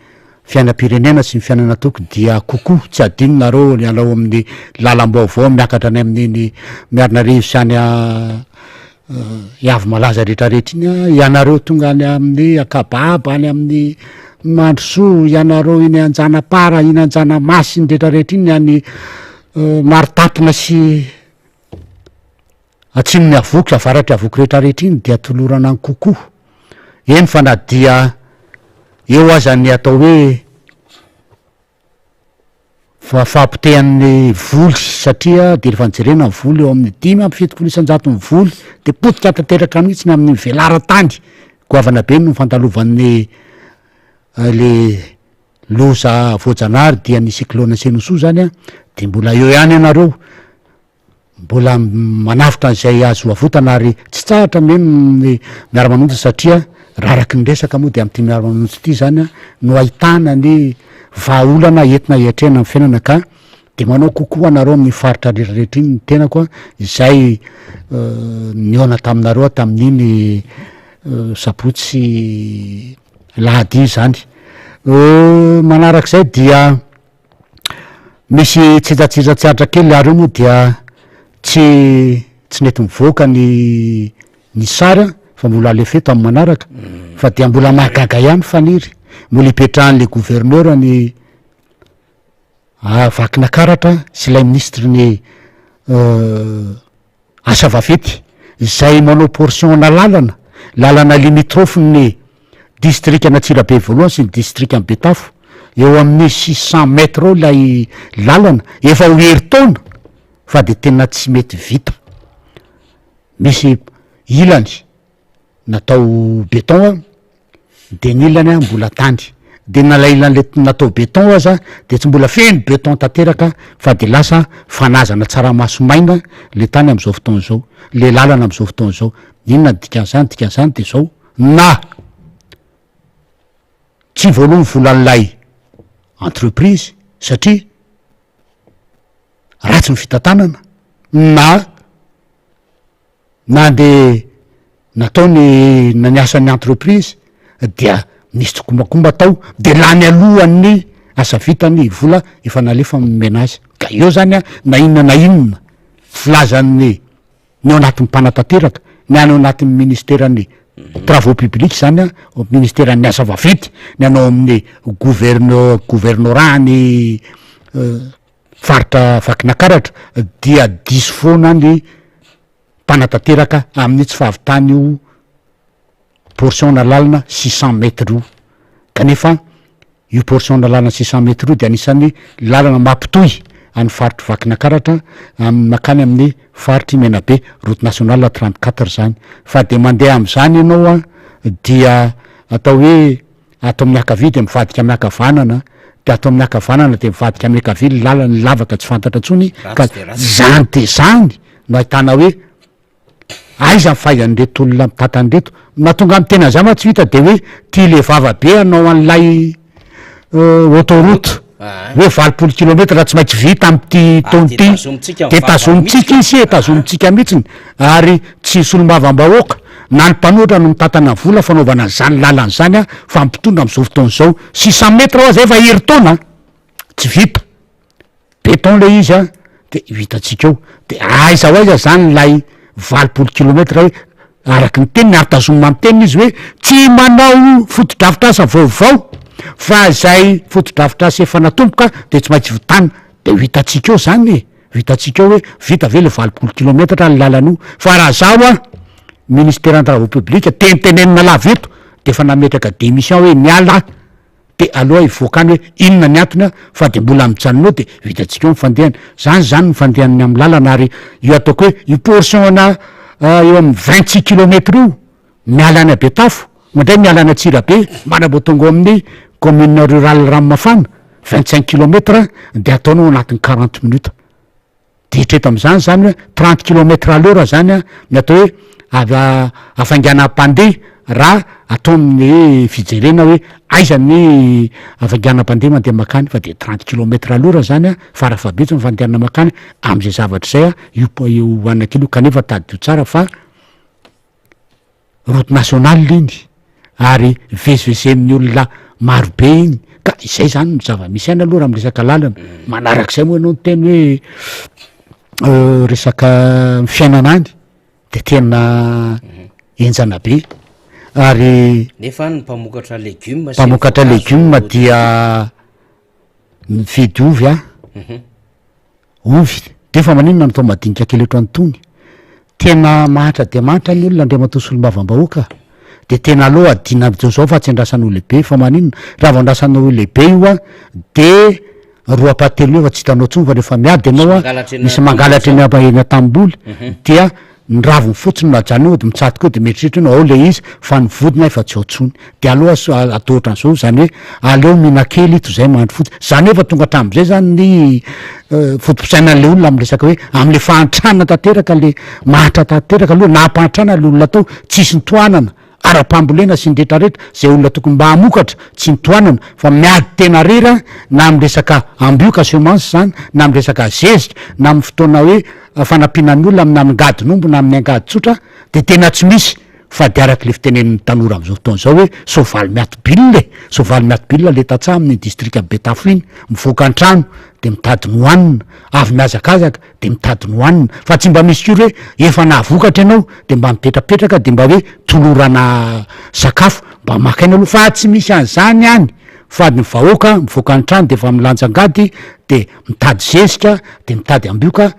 S3: fiainam-pirenena sy ny fiainana toko dia kokoa tsy adinonareo ianao amin'ny lalam-baovao miakatra any amin'iny miarina rivo sy any iavy malaza rehetrarehetra iny ianareo tonga any amin'ny akababa any amin'ny mandrosoa ianareo iny Anjanapara iny Anjanamasy ny rehetrarehetra iny any maritapina sy atsinony avoky avaratry avoky rehetrarehetra iny dia tolorana ny kokoa eny fa na dia eo azany atao hoe fahampitehan'ny voly satria de rehefa nijerena ny voly eo amin'ny 5 ny voly de potika tanteraka mihitsy ny amin'ny velara-tany goavana be no fantalovan'ny le loza voajanahary dia ny cyclone Senoso zany de mbola eo ihany ianareo mbola manavitra n'izay azo avotana ary tsy tsahatra meny miara-manonjy satria raraky ny resaka moa de am'ty miara-manonjy ity zany a no ahitana ny vahaolana entina hiatrena ny fiainana ka de manao kokoa anareo amin'ny faritra rehetrarehetra iny ny tenako a izay niona taminareo tamin'iny sabotsy lahady zany manarak'izay dia misy tsiratsiratsiatra kely ary io moa dia tsy nety mivoaka ny sara fa mbola alefeto amin'ny manaraka fa dia mbola mahagaga ihany faniry mbola ipetrahan'le gouverneur ny vakina karatra sy ilay ministre ny asa vavety izay manao portion-na lalana limitrofy ny district anatsirabe voalohany sy ny district amin'ny Betafo eo amin'ny 600 mètres eo lay lalana efa ho herintaona fa de tena tsy mety vita misy ilany natao béton a de ny ilany a mbola tany de nalay ilan'le natao béton aza de tsy mbola feno béton tanteraka fa de lasa fanazana tsaramaso maina le tany am'izao fotoana zao le lalana am'izao fotoana zao inona dikan'izany de zao na tsy voalohany volan'lay entreprise satria ratsy ny fitantanana na de nataony naniasan'ny entreprise dia nisy tsokombakomba tao de lany alohan'ny asa vitany vola efa nalefa menazy ka eo zany a na inona filazan'ny ny ao anatin'ny mpanatanteraka ny any ao anatin'ny ministeran'ny travaux publics zany a ministeran'ny asa vavety ny anao amin'ny gouvernorat ny faritra vakina karatra dia diso foana ny mpanatanteraka amin'ny tsy fahavitany io portion-na lalana 600 mètres io kanefa io portion-na lalana 600 mètres io de anisan'ny lalana mampitohy any faritry vakina karatra makany amin'ny faritry Menabe route nationale 34 zany fa de mandeha am'zany ianao a dia atao hoe atao amin'ny akavia de mivadika amin'ny akavanana de atao amin'ny akavanana de mivadika amin'ny akavia ny lalany lavaka tsy fantatra ntsony ka zany de zany no ahitana hoe aiza mifaizan'reto olona mitantan'reto natonga amy tena zany ma tsy vita de hoe ty le vavabe anao an'lay autoroute hoe 20 kilometra raha tsy maintsy vita am'ty taonty de tazomitsika izy tazomitsika mihitsiny ary tsy solombavambahoaka na ny mpanoatra no mitantana vola fanaovana zany lalany zany a fa mpitondra am'izao fotoana zao 600 mètres ao zay efa herintaona tsy vita béton le izy a de vitatsika eo de aiza ho aiza zany lay 20 kilometra hoe araky ny teniny ary tazomina amin'ny teniny izy hoe tsy manao fotodrafitrasa vaovao fa zay fotodrafitrasa efa natomboka de tsy maintsy vitana de vitatsika eo zany vitatsika eo hoe vita ve le 20 kilometra ny lalana io fa raha zao a ministère travaux publics tenitenenina lava eto de efa nametraka démission hoe miala de aloha ivoakany hoe inona ny antony a fa de mbola mijanona eo de vitatsika eo mifandehany zany mifandehan'ny amin'ny lalana ary io ataoko hoe io portion-na eo amin'ny 26 kilometra io miala any Betafo mandray miala any Atsirabe manabo tonga amin'ny commune rurale Ranomafana 25 kilometra de ataonao anatin'ny 40 minutes de hitreto am'zany zany hoe 30 kilometre à l'heure zany a ny atao hoe afaingana mpandeha raha atao amin'ny fijerena hoe aiza ny afaingana mpandeha mandeha makany fa de 30 kilometre à l'heure zany a farafabetsy mifandehana makany am'izay zavatra zay a io anakilo kanefa tadio tsara fa route nationale iny ary vezivezen'ny olona marobe iny ka izay zany no zava-misy aina aloha raha miresaka lalana manarak'izay moa ianao ny teny hoe resaka fiainana any de tena enjana be ary
S2: nefa ny mpamokatra
S3: legioma dia mividy ovy a ovy de fa maninona no tao madinika kely eto anytony tena mahatra de mahatra ny olona ndre mato solombavam-bahoaka de tena aloha adina am'zao fa tsy andrasan'olo lehibe fa maninona raha vao andrasan'olo lehibe io a de roapatelo io fa tsy hitanao tsony fa rehefa miady ianao a misy mangalatra eny tamboly dia ny raviny fotsiny najany eo de mitsaty koa de mieritreritra ao le izy fa ny vodina efa tsy otsony de aloha atao ohatran'izao zany hoe aleo minakely ito zay mandro fotsiny zany hoe fa tonga hatram'izay zany ny fotom-pisaina an'le olona am'resaka hoe am'le fahantrana tanteraka le mahatra tanteraka aloha nampahantrana le olona atao tsisy nytoanana ara-pambolena sy ny retraretra zay olona tokony mba hamokatra tsy nytoanana fa miady tena rera na am'resaka ambioka semence zany na am'resaka zezika na am'y fotoana hoe fanampianan'ny olona amina amin'ngadin'ombo na amin'ny angady tsotra de tena tsy misy fa de araky le fitenen'ny tanora am'izao fotoana zao hoe soavaly miatobile soavaly miatobile le tatsaha amin'ny distrika betafo iny mivoaka an-trano de mitady ny hoanina avy miazakazaka de mitady ny hoanina fa tsy mba misy kory hoe efa nahavokatra ianao de mba mipetrapetraka de mba hoe tolorana sakafo mba makaina aloha fa tsy misy an'zany any fa ny vahoaka mivoaka an-trano de efa milanjangady de mitady zezika de mitady ambioka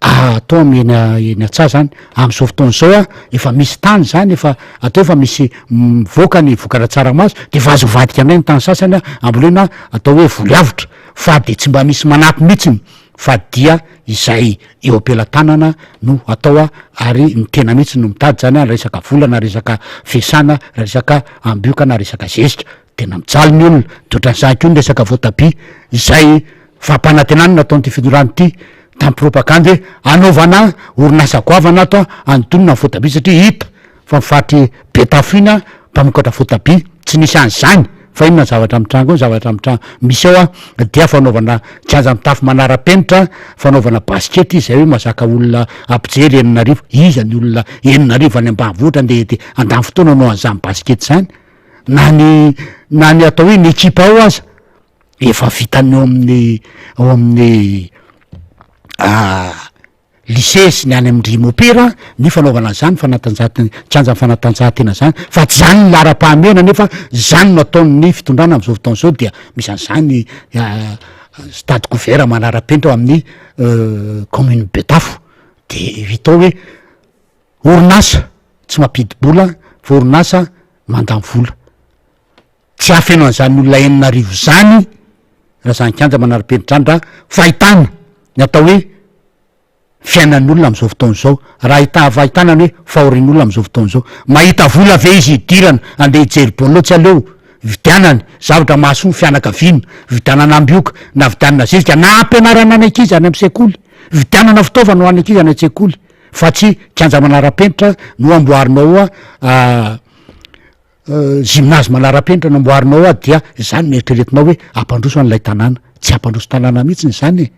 S3: atao eny atsaha zany am'izao fotoana zao efa misy tany zany efa atao efa misy mivoaka ny vokatra tsaramaso de efa azo vadika am'ray ny tany sasany ambolena atao hoe volyavitra fa de tsy mba misy manampy mihitsiny fa dia izay eo am-pelantanana no atao ary ny tena mihitsy no mitady zany resaka vola na resaka fiasana resaka ambioka na resaka zezika tena mijaly ny olona de ohatran'izany ko ny resaka voatabia izay fampanantenana nataon'ity fidorany ity tamin'ny propagande hoe anaovana orinasa goavana ato anodonina ny voatabia satria hita fa mifatry betafo iny mpamokatra voatabia tsy nisy an'zany fa inona ny zavatra mitranga eo zavatra mitranga misy ao dia fanaovana kianja mitafy manara-penitra fanaovana baskety zay hoe mazaka olona ampijery eninarivo iza ny olona eninarivo any ambanivohitra de andamy fotoana anao an'zany baskety zany na ny atao hoe ny ekipa ao aza efa vitany ao amin'ny lycée sy ny any am'ndrimo opera ny fanaovana zany kianja fanatanjahantena zany fa tsy zany ny lara-pahamena nefa zany no ataon'ny fitondrana am'izao fotaona zao dia misy an'zany stade couvert manara-penitra ao amin'ny commune betafo de vitao hoe orinasa tsy mampidy-bola fa orinasa mandamy vola tsy afeno an'zany olona eninarivo zany raha zany kianja manara-penitra zany raha fahitana ny atao hoe fiainan'olona am'izao fotaona zao raha fahitanany hoe fahorin'olona am'izao fotaona zao mahita vola ve izy hidirana andeha hijery baolina tsy aleo vidianany zavatra mahasoa fianakaviana vidianana ambioka na vidianana zezika na ampianarana any ankizy any am'y sekoly vidianana fitaovana ho any ankizy any an-tsekoly fa tsy kianja manara-penitra no amboarinao gymnase manara-penitra no amboarinao dia zany mieritriretinao hoe ampandroso an'ilay tanàna tsy ampandroso tanàna mihitsiny zany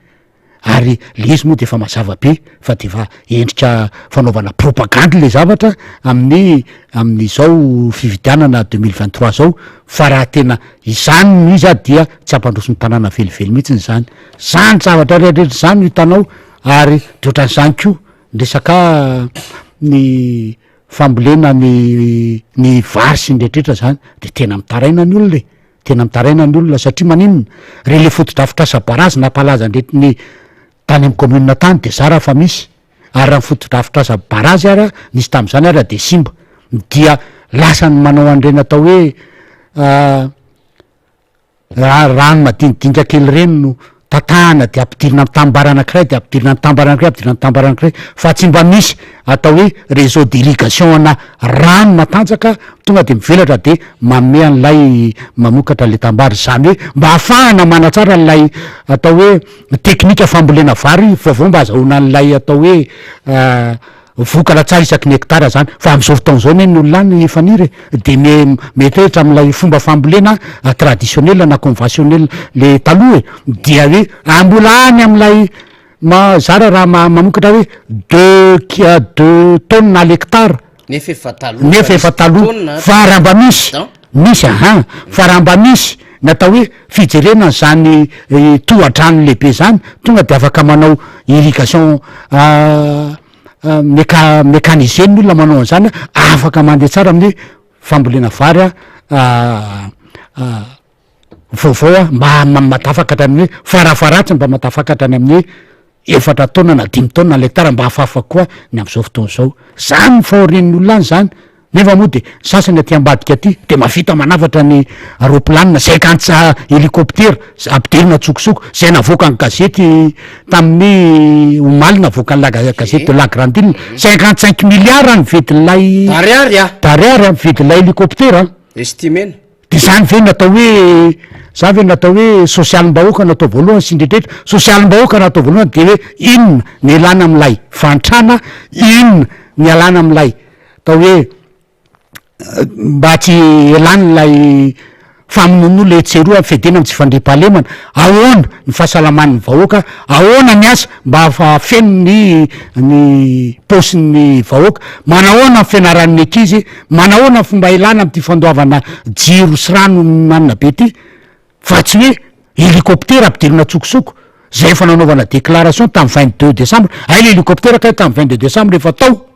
S3: ary le izy moa de efa mazava be fa de efa endrika fanaovana propagandy le zavatra amin'izao fividianana 2023 zao fa raha tena izany izy dia tsy ampandroso ny tanàna velively mihitsiny zany zavatra rehetrarehetra zany no hitanao ary de ohatran'izany ko resaka ny fambolena ny vary sy ny rehetrarehetra zany de tena mitaraina ny olona tena mitaraina ny olona satria maninona re le fotodrafitrasa barazy nampalaza ny tany am'y commune tany de zara fa misy ary raha fotodrafitrasa barazy ara nisy tam'zany ara de simba dia lasa ny manao an'ireny atao hoe rano madinidinika kely reny no tatahana de ampidirina amy tambara anakiray de ampidirina ny tambara anakiray ampidirina ny tambara anakiray fa tsy mba misy atao hoe réseau d'irrigation ana rano matanjaka tonga de mivelatra de manome an'lay mamokatra le tambara zany hoe mba ahafahana manatsara n'lay atao hoe teknika fambolena vary vaovao mba azahoana an'lay atao hoe vokatra tsara isaky ny hektara zany fa am'izao fotaona zao ny olona any efa niry de mety ohatra am'lay fomba fambolena traditionnel na conventionnel le taloha dia hoe ambola any am'lay zara raha mamokatra hoe deux tonnes na l'hectare
S2: nefa
S3: efa taloha fa raha mba misy fa raha mba misy natao hoe fijerena zany tohadrano lehibe zany tonga de afaka manao irrigation mécanisé ny olona manao an'zany afaka mandeha tsara amin'ny fambolena vary vaovao mba matafakatra amin'ny hoe farafaratsy mba matafakatra any amin'ny efatra taona na 5 taona na l'hectare mba hafahafa koa ny am'izao fotoana zao zany ny fahorin'ny olona any zany nefa moa de sasany aty ambadika aty de mafita manavatra ny aeroplanina 50 hélicoptera ampidirina tsokosoko zay navoaka ny gazety tamin'ny omalina avoaka ny gazety de la grandine 55 milliards ny vidin'lay tariary a vidin'lay hélicoptera
S2: estimena
S3: de zany ve natao hoe sosialim-bahoaka natao voalohany sindretrehitra sosialim-bahoaka natao voalohany de hoe inona ny alana am'lay fantrana inona ny alana am'lay atao hoe mba tsy elanylay famonon'olo etseroa fedena tsy fandripahalemana ahoana ny fahasalaman'ny vahoaka ahoana ny asa mba afafeno ny posin'ny vahoaka manahoana fianaran'ny ankizy manahoana fomba ilana amty fandoavana jiro sy rano manina be ty fa tsy hoe hélicoptera ampidirina tsokosoko zay efa nanaovana déclaration tamy 22 décembre ay le hélicoptera ka tamy 22 décembre efa tao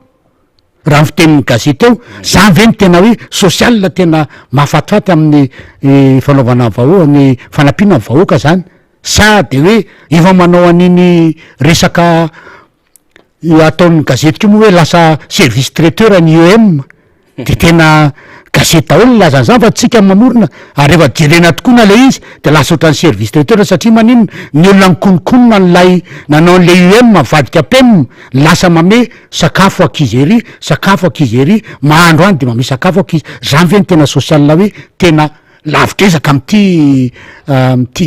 S3: raha fitenin'ny gazety eo zany ve ny tena hoe sosial tena mahafatifaty amin'ny fanaovana vahoaka ny fanampiana ny vahoaka zany sa de hoe efa manao an'iny resaka ataon'ny gazety ko moa hoe lasa service traiteur ny EM de tena gazety daholo laza zany fa tsika mamorona ary efa direna tokoa na le izy de lasa ohatran'ny service traiteur satria maninona ny olona mikonikonina nlay nanao an'le UM mavadika pem lasa mame sakafo akizy ery mahandro any de mame sakafo akizy zany ve ny tena sosial hoe tena lavitrezaka amty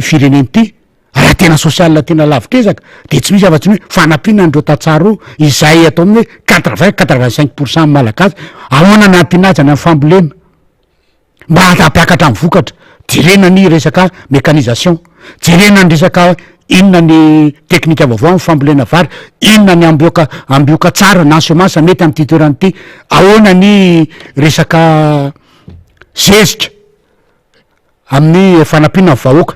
S3: fireneny ty raha tena sosial tena lavitrezaka de tsy misy afa-tsy hoe fanampiana andreo tatsaro izay atao amin'ny hoe 85% malagasy ahoana nampinajana ny fambolena mba hampiakatra ny vokatra jerena ny resaka mécanisation jerena ny resaka inona ny teknika vaovao amin'ny fambolena vary inona ny ambioka tsara na semence mety am'ty toerany ty ahoana ny resaka zezika amin'ny fanampiana ny vahoaka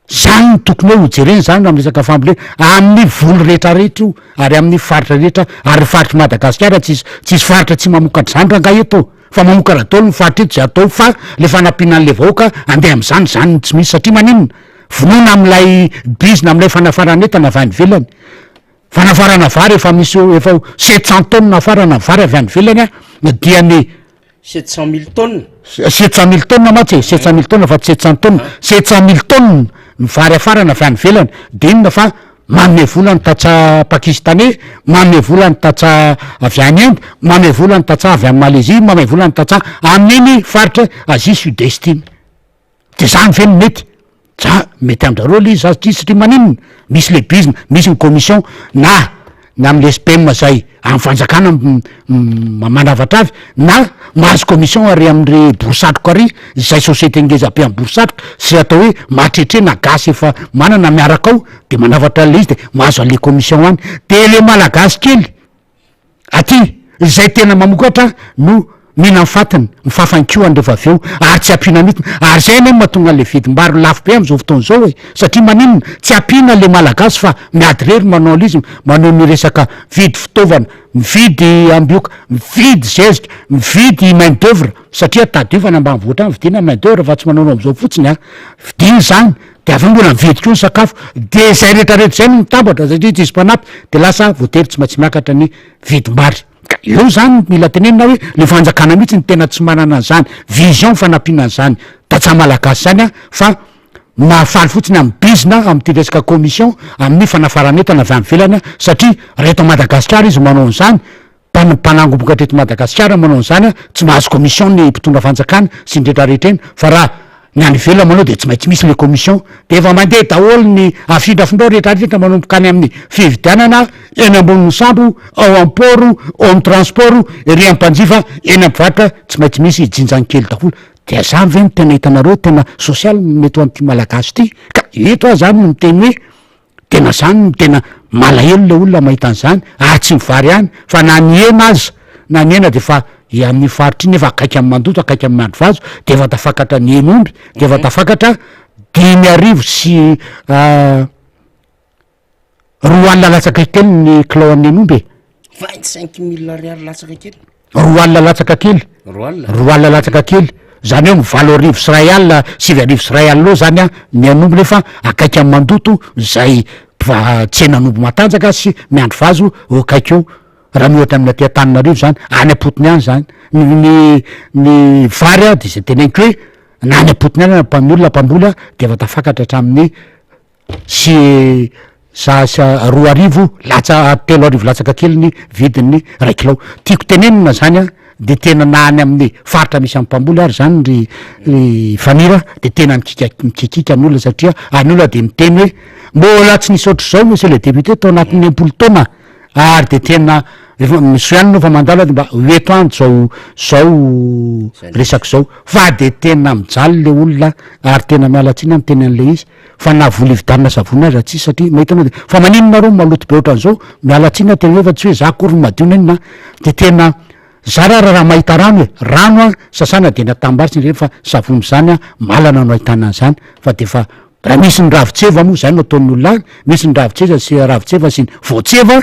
S3: zany ny tokony hoe hojereny zany raha resaka fambolena amin'ny volo rehetrarehetra io ary amin'ny faritra rehetra ary faritra Madagasikara tsisy faritra tsy mamokatra zany ranga eto fa mamokatra daholo ny faritra eto zay atao fa le fanampiana an'le vahoaka andeha am'zany tsy misy satria manino vonoina am'lay bizina am'lay fanafaranetana avy any velany fanafarana vary efa misy efa 700 tonnes nafarana vary avy any velany a dia ny
S2: 700 000 tonnes
S3: 700 000 tonnes matsy 700 000 tonnes fa 700 tonnes 700 000 tonnes ny vary afarana avy any velany de inona fa manome vola ny tatsa pakistanais manome vola ny tatsa avy any Inde manome vola ny tatsa avy any Malaisie manome vola ny tatsa amin'iny faritra Asie Sud-Est iny de zany ve ny mety mety am'zareo le izy satria maninona misy le bizina misy ny commission na am'le SPM zay amin'ny fanjakana manavatra avy na mahazo commission ary am're borosatroka ary zay société ngeza be amin'ny borosatroka sy atao hoe matretrena gasy efa manana miaraka ao de manavatra le izy de mahazo an'le commission any de le malagasy kely aty zay tena mamokatra no mina mifatiny mifafankoany rehefa avy eo ary tsy ampiana mitina ary zay ne mahatonga le vidim-bary lafo be am'izao fotoana zao e satria maninona tsy ampiana le malagasy fa miady rery manao an'izy manao ny resaka vidy fitaovana mividy ambioka mividy zezika mividy main d'œuvre satria tadiovana mba mivoatra any vidina main d'œuvre fa tsy manao am'izao fotsiny a vidiny zany de avy mbola mividy ko ny sakafo de zay rehetrarehetra zay no mitambatra satria tsy izy mpanampy de lasa voatery tsy maintsy miakatra ny vidim-bary eo zany mila tenenina hoe le fanjakana mihitsy ny tena tsy manana an'zany vision fanampiana an'zany tatsa malagasy zany a fa mahafaly fotsiny amin'ny bizina am'ty resaka commission amin'ny fanafaranetana avy any velany satria reto Madagasikara izy manao an'zany mpanangomboka treto Madagasikara manao an'zany a tsy mahazo commission ny mpitondra fanjakana sy ndretra rehetra eny fa raha ny any velona manao de tsy maintsy misy le commission de efa mandeha daholo ny afindrafindreo rehetrarehetra manomboka any amin'ny fividianana eny amboniny sambo ao amporo ao amin'ny transport ery am'mpanjifa eny ampivaritra tsy maintsy misy jinjany kely daholo de zany ve ny tena hitanareo tena sosial mety ho an'ty malagasy ty ka eto a zany no miteny hoe tena zany no tena malahelo le olona mahita an'zany ary tsy mivary any fa na ny ena aza na ny ena de fa amin'ny faritra iny efa akaiky amin'ny mandoto akaiky amin'ny mandrovazo de efa tafakatra ny en'omby de efa tafakatra 5,000 sy 2 alina latsaka kely ny kilao an'ny en'omby
S2: 25 000 ariary latsaka kely
S3: 2 alina latsaka kely 2 alina latsaka kely zany hoe mivalo 1,000 sy 2 alina 7,000 sy 2 alina zany a ny an'omby nefa akaiky amin'ny mandoto zay tsenan'omby matanjaka sy miandro vazo akaiky eo raha mihatra amin'ny aty Antananarivo zany any apotony any zany ny vary a de zay teneniko hoe na any apotony any mpamin'ny olona mpambola de efa tafakatra hatramin'ny roa arivo latsa 3 arivo latsaka kely ny vidin'ny 1 kilao tiako tenenina zany a de tena na any amin'ny faritra misy amin'ny mpamboly ary zany ry fanira de tena mikikika ny olona satria any olona de miteny hoe mbola tsy nisy ohatry zao monsieur le député tao anatin'ny 10 taona ary de tena misy ihany nova mandala de mba hoeto any zao resaky zao fa de tena mijaly le olona ary tena mialatsiny amin'ny teny an'le izy fa na vola ividanina savony azy atsy satria mahita anao de fa maninona reo maloto be ohatran'izao mialatsiny tena hoe fa tsy hoe za akory madio inona de tena za raha mahita rano hoe rano a sasana de natambaritsy ny rehefa savony zany a malana no ahitana an'zany fa de fa raha misy ny ravitseva moa zany no ataon'ny olona any misy ny ravitseva sy ravitseva sy ny voatseva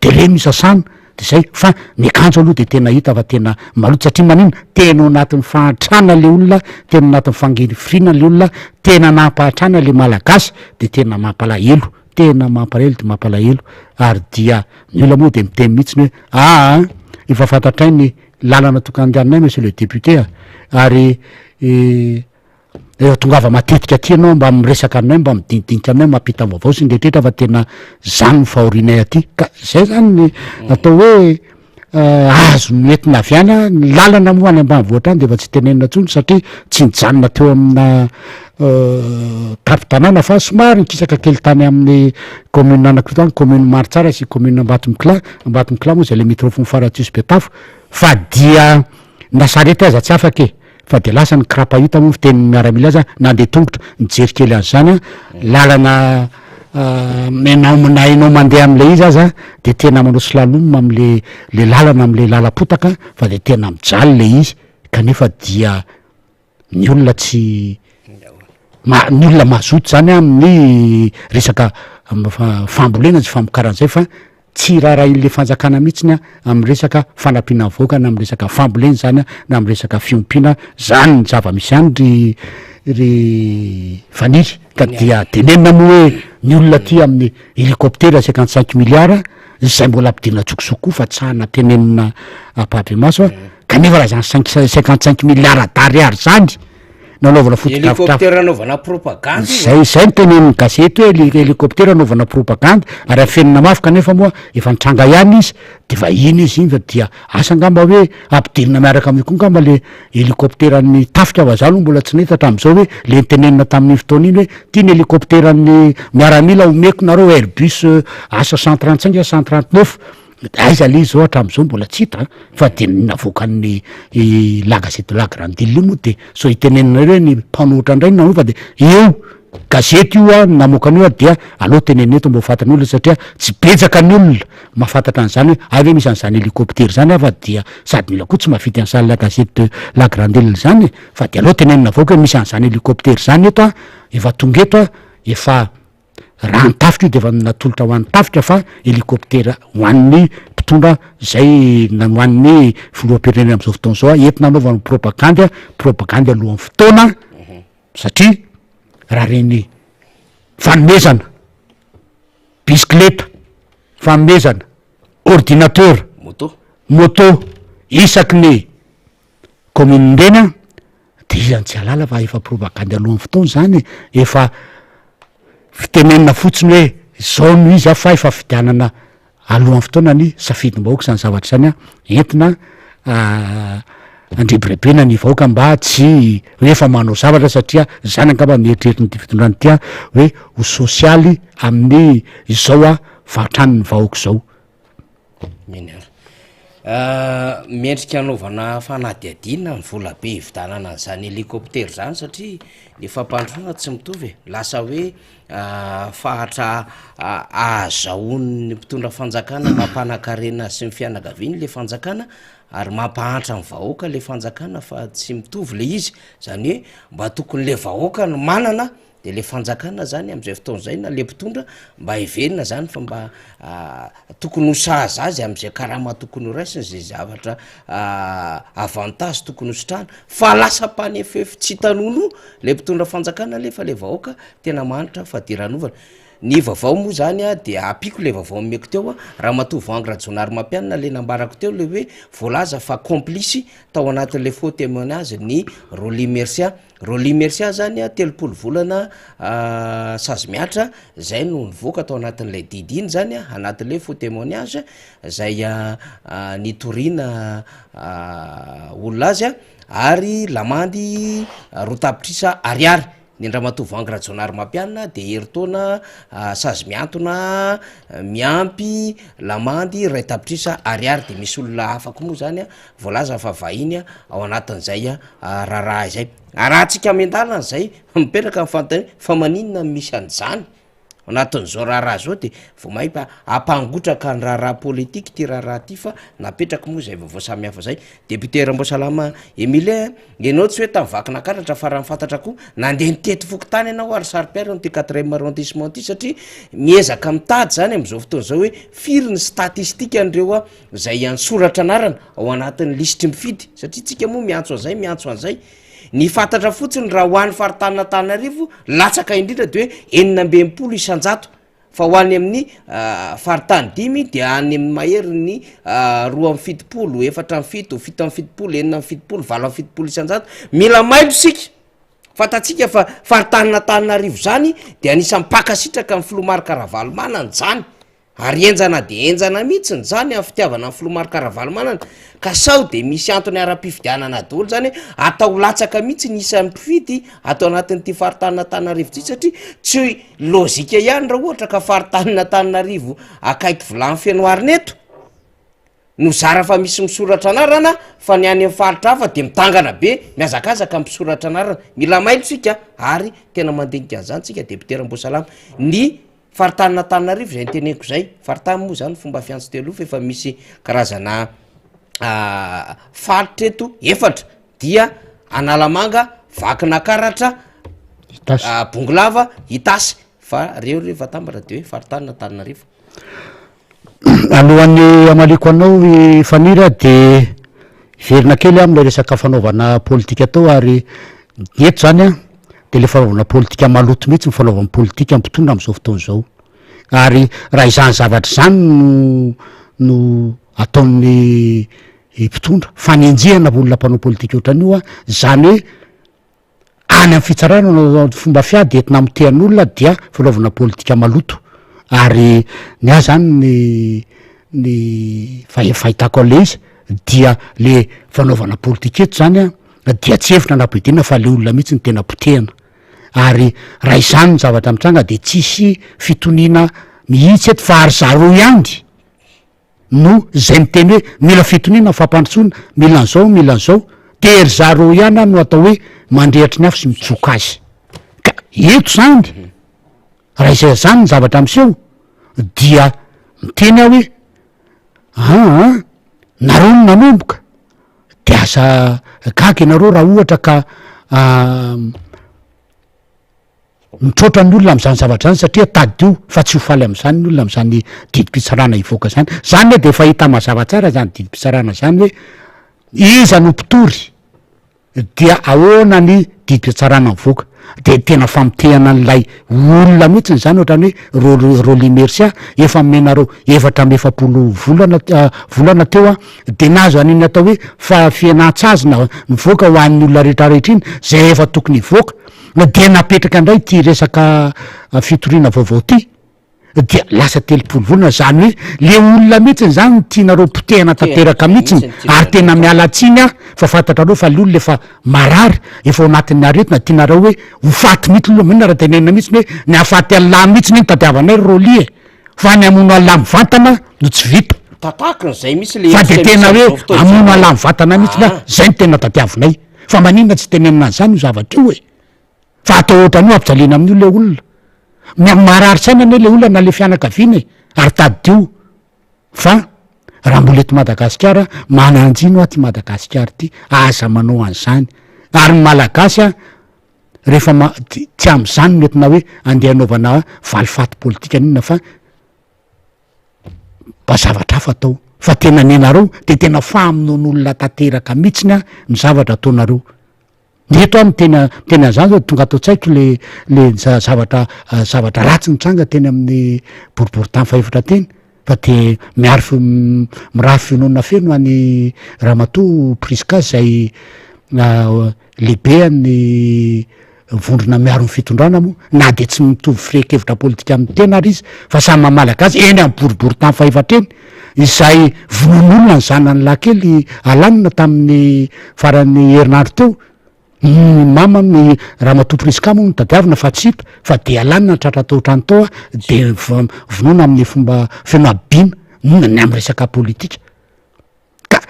S3: de le misasana de zay fa ny akanjo aloha de tena hita fa tena maloto satria manina tena anatin'ny fahatrana le olona tena anatin'ny fangerifirina le olona tena nampahatrana le malagasy de tena mampalahelo tena mampalahelo de mampalahelo ary dia ny olona moa de miteny mihitsiny hoe efa fantatray ny lalana tokandehanay monsieur le député ary tongava matetika aty anao mba miresaka aminay mba midinidinika aminay mampita vaovao sy ndrehetrehtra fa tena zany ny fahorinay aty ka zay zany ny atao hoe azo noentina avy any ny lalana moa any ambanivohitra any de efa tsy tenenina ntsony satria tsy nijanona teo amina tapi-tanàna fa somary nikisaka kely tany amin'ny commune anakito any commune Maritsara sy commune Ambatomikila moa zay le mitrofony Faratsius Betafo fa dia nasarety aza tsy afaka fa de lasa ny krapahita moa fiteny miaramila aza nandeha tongotra nijery kely an'zany lalana enao mandeha am'le izy aza de tena manao slalom am'le lalana am'le lala-potaka fa de tena mijaly le izy kanefa dia ny olona tsy ny olona mazoto zany amin'ny resaka fambolena sy famokaran'izay fa tsy raha in'le fanjakana mihitsiny amin'ny resaka fanampiana voaka na amin'ny resaka fambolena zany na amin'ny resaka fiompiana zany ny zava-misy any ry faniry ka dia tenenina moa hoe ny olona ty amin'ny hélicoptera 55 milliards zay mbola ampidina tsokosoko fa tsahana tenenina apabe maso kanefa raha zany 55 milliards d'ariary zany nanaovana
S2: hélicoptère anaovana propagande
S3: zay ny teneniny gazety hoe hélicoptère anaovana propagande ary afenina mafy kanefa moa efa nitranga ihany izy de fa iny izy iny fa dia asa ngamba hoe ampidinina miaraka am'io koa ngamba le hélicoptère ny tafika avazalo mbola tsy nahita hatramin'izao hoe le nitenenina tamin'ny fotoana iny hoe tia ny hélicoptère ny miaramila omeko nareo Airbus asa 135 139 aiza le izy zao hatramin'izao mbola tsy hita fa de navoakan'ny la gazette la grande ile moa de so hitenenina hoe ny mpanohitra indray nanao fa de eo gazety io namoakan'io dia aloha tenenina eto mba hofatany olona satria tsy betsaka ny olona mahafantatra an'zany hoe avy hoe misy an'zany hélicoptère zany fa dia sady mila koa tsy mahavity an'zany la gazette la grande ile zany fa de aloha tenenina avoaka hoe misy an'zany hélicoptère zany eto efa tonga eto efa raha nytafitra io de efa natolotra ho an'ny tafitra fa hélicoptère ho an'ny mpitondra zay hoan'ny filoham-pirenena am'izao fotoana zao entina anaovana propagande alohan'ny fotoana satria raha reny fanomezana bisikileta fanomezana ordinateur moto isaky ny commune ndreny de izany tsy alala fa efa propagande alohan'ny fotoana zany efa fitenenina fotsiny hoe zao no izy fa efa fidianana alohan'ny fotoana ny safidim-bahoaka zany zavatra zany entina andrebirebena ny vahoaka mba tsy hoe efa manao zavatra satria zany angamba mieritreritra nyty fitondrany tya hoe ho sosialy amin'ny izao fahatranony vahoaka zao
S2: mendrika anaovana fanadiadina ny vola be hividanana n'zany hélicoptère zany satria ny fampandroana tsy mitovy lasa hoe fahatra azaon'ny mpitondra fanjakana mampanankarena sy ny fianakaviany le fanjakana ary mampahantra ny vahoaka le fanjakana fa tsy mitovy le izy zany hoe mba tokony le vahoaka no manana de le fanjakana zany am'izay fotoana zay na le mpitondra mba hiverina zany fa mba tokony hosaza azy am'izay karama tokony ho raisiny zay zavatra avantage tokony hosotrahana fa lasa mpanyefefy tsy tanono le mpitondra fanjakana le fa le vahoaka tena manitra fa diranovana ny vaovao moa zany a de apiko le vaovao meko teo a raha matovoangy rajonary mampianina le nambarako teo le hoe voalaza fa complice tao anatin'le faux témoignage ny Roly Mercia. Roly Mercia zany a 3 volana sazy miatra zay no nivoaka tao anatin'le didiny zany a anatin'le faux témoignage zay nitorina olona azy a ary lamandy rotapitrisa ariary ny Andramatovoangy rajonary mampianina de heritaona sazy miantona miampy lamandy ray tapitrisa ariary de misy olona afaka moa zany a voalaza fa vahiny a ao anatin'izay a raharaha izay arahantsika ame-dalana zay mipetraka mifantany fa maninona misy an'izany anatin'izao raharaha zao de vo mahita ampangotraka ny raharaha politika ty raharaha ty fa napetraka moa zay vaovao samy hafa zay. Député Rambosalama Emile enao tsy hoe tam'vakin'akaratra fa raha mifantatra koa nandeha nitety fokotany ianao ary saripera ty 4e arrondissement ty satria miezaka mitady zany am'izao fotoana zao hoe firy ny statistika andreo a zay ansoratra anarana ao anatin'ny listy mifidy satria tsika moa miantso an'izay ny fantatra fotsiny raha hoan'ny faritana Antananarivo latsaka indrindra de hoe 920 isanjato fa ho any amin'ny faritany 10 de any amin'ny mahery ny 270, 470, 770, 870, 770 isanjato mila mailo sika fantatsika fa faritana Antananarivo zany de anisany mpakasitraka amin'ny Filomary Karavalomanana zany ary enjana de enjana mihitsiny zany amin'ny fitiavana amin'ny Filomary Karavalomanana ka sao de misy antony ara-pifidianana daholo zany atao latsaka mihitsy ny isan'ny mpifidy atao anatin'ity faritana Antananarivo ty satria tsy lozika ihany raha ohatra ka faritana Antananarivo akaiky vilany Fianoarina eto no zara fa misy misoratra anarana fa ny any amin'ny faritra hafa de mitangana be miazakazaka misoratra anarana mila mailo sika ary tena mandinika zany tsika député Rambosalama ny faritana Antananarivo zay teneniko zay faritana moa zany fomba fiantso telo fa efa misy karazana faritra eto efatra dia Analamanga, Vakin'Akaratra, Bongolava, Itasy fa reo rehefa tambatra de hoe faritana Antananarivo.
S3: Alohan'ny amaliko anao fanira de verina kely am'le resaka fanaovana politika tao ary eto zany a de le fanaovana politika maloto mihitsy ny fanaovana politika ampitondra am'izao fotoana zao ary raha izany zavatra zany no ataon'ny mpitondra fanenjehana olona mpanao politika ohatran'io a zany hoe any amin'ny fitsarana fomba fiady entina mitehan'olona dia fanaovana politika maloto ary ny ahy zany ny fahitako an'le izy dia le fanaovana politika eto zany a dia tsy hevitra nabedina fa le olona mihitsy ny tena potehana ary raha izany ny zavatra mitranga de tsisy fitoniana mihitsy eto fa ary zaro ihany no zay miteny hoe mila fitoniana fampandrotsona mila an'zao de ry zaro ihany no atao hoe mandrehatra ny afo sy mitsoka azy ka eto zany raha izay zany ny zavatra am'seho dia miteny aho hoe nareo no nanomboka de asa gaga ianareo raha ohatra ka mitrotra ny olona am'izany zavatra zany satria tadio fa tsy ho faly am'izany ny olona am'izany didim-pitsarana ivoaka zany hoe de fa hita mazava tsara zany didim-pitsarana zany hoe iza no mpitory dia ahoana ny didim-pitsarana mivoaka de tena famitehana an'lay olona mihitsiny zany ohatrany hoe Roly Mercia efa menareo 450 volana teo a de nazo aniny atao hoe fa fianan-tsazona mivoaka ho an'ny olona rehetrarehetra iny zay efa tokony ivoaka de napetraka indray ty resaka fitoriana vaovao ty dia lasa 3 volana zany hoe le olona mihitsiny zany tianareo potehana tanteraka mihitsiny ary tena mialatsiny a fa fantatrareo fa le olona efa marary efa ao anatin'ny aretina tianareo hoe ho faty mihitsy loha minna raha tenenina mihitsiny hoe ny afaty alamy mihitsiny iny tadiavanay Roly fa ny amono alamy vantana no tsy vita
S2: tatakiny misy le
S3: fa de tena hoe amono alamy vantana mihitsiny zay ny tena tadiavinay fa maninona tsy tenenina an'izany io zavatra io fa atao ohatran'io ampijaliana amin'io le olona marary saina ane le olona na le fianakaviana ary tadio fa raha mbola eto Madagasikara mananjino aty Madagasikara ty aza manao an'izany ary ny malagasy a rehefa tsy am'izany no entina hoe andeha anaovana valifaty politika ninona fa mba zavatra hafa atao fa tena nenareo de tena famonoan'olona tanteraka mihitsiny a ny zavatra ataonareo neto a teny an'zany zao tonga atao tsaiko le zavatra ratsy nitranga teny amin'ny boribory-tany faefatra teny fa de miraha finoana feno any Ramatoa Priska zay lehibe any vondrona miaro ny fitondrana moa na de tsy mitovy firehikevitra politika amin'ny tena ary izy fa samy mamalagasy eny amin'ny boribory-tany faefatra eny izay vonon'olona ny zanany lankely alanina tamin'ny farany herinandro teo mama ny Ramatoa Priska moa nitadiavina fa tsipa fa de alanina tratra tao trano tao de vonoina amin'ny fomba fenoabina ny amin'ny resaka politika ka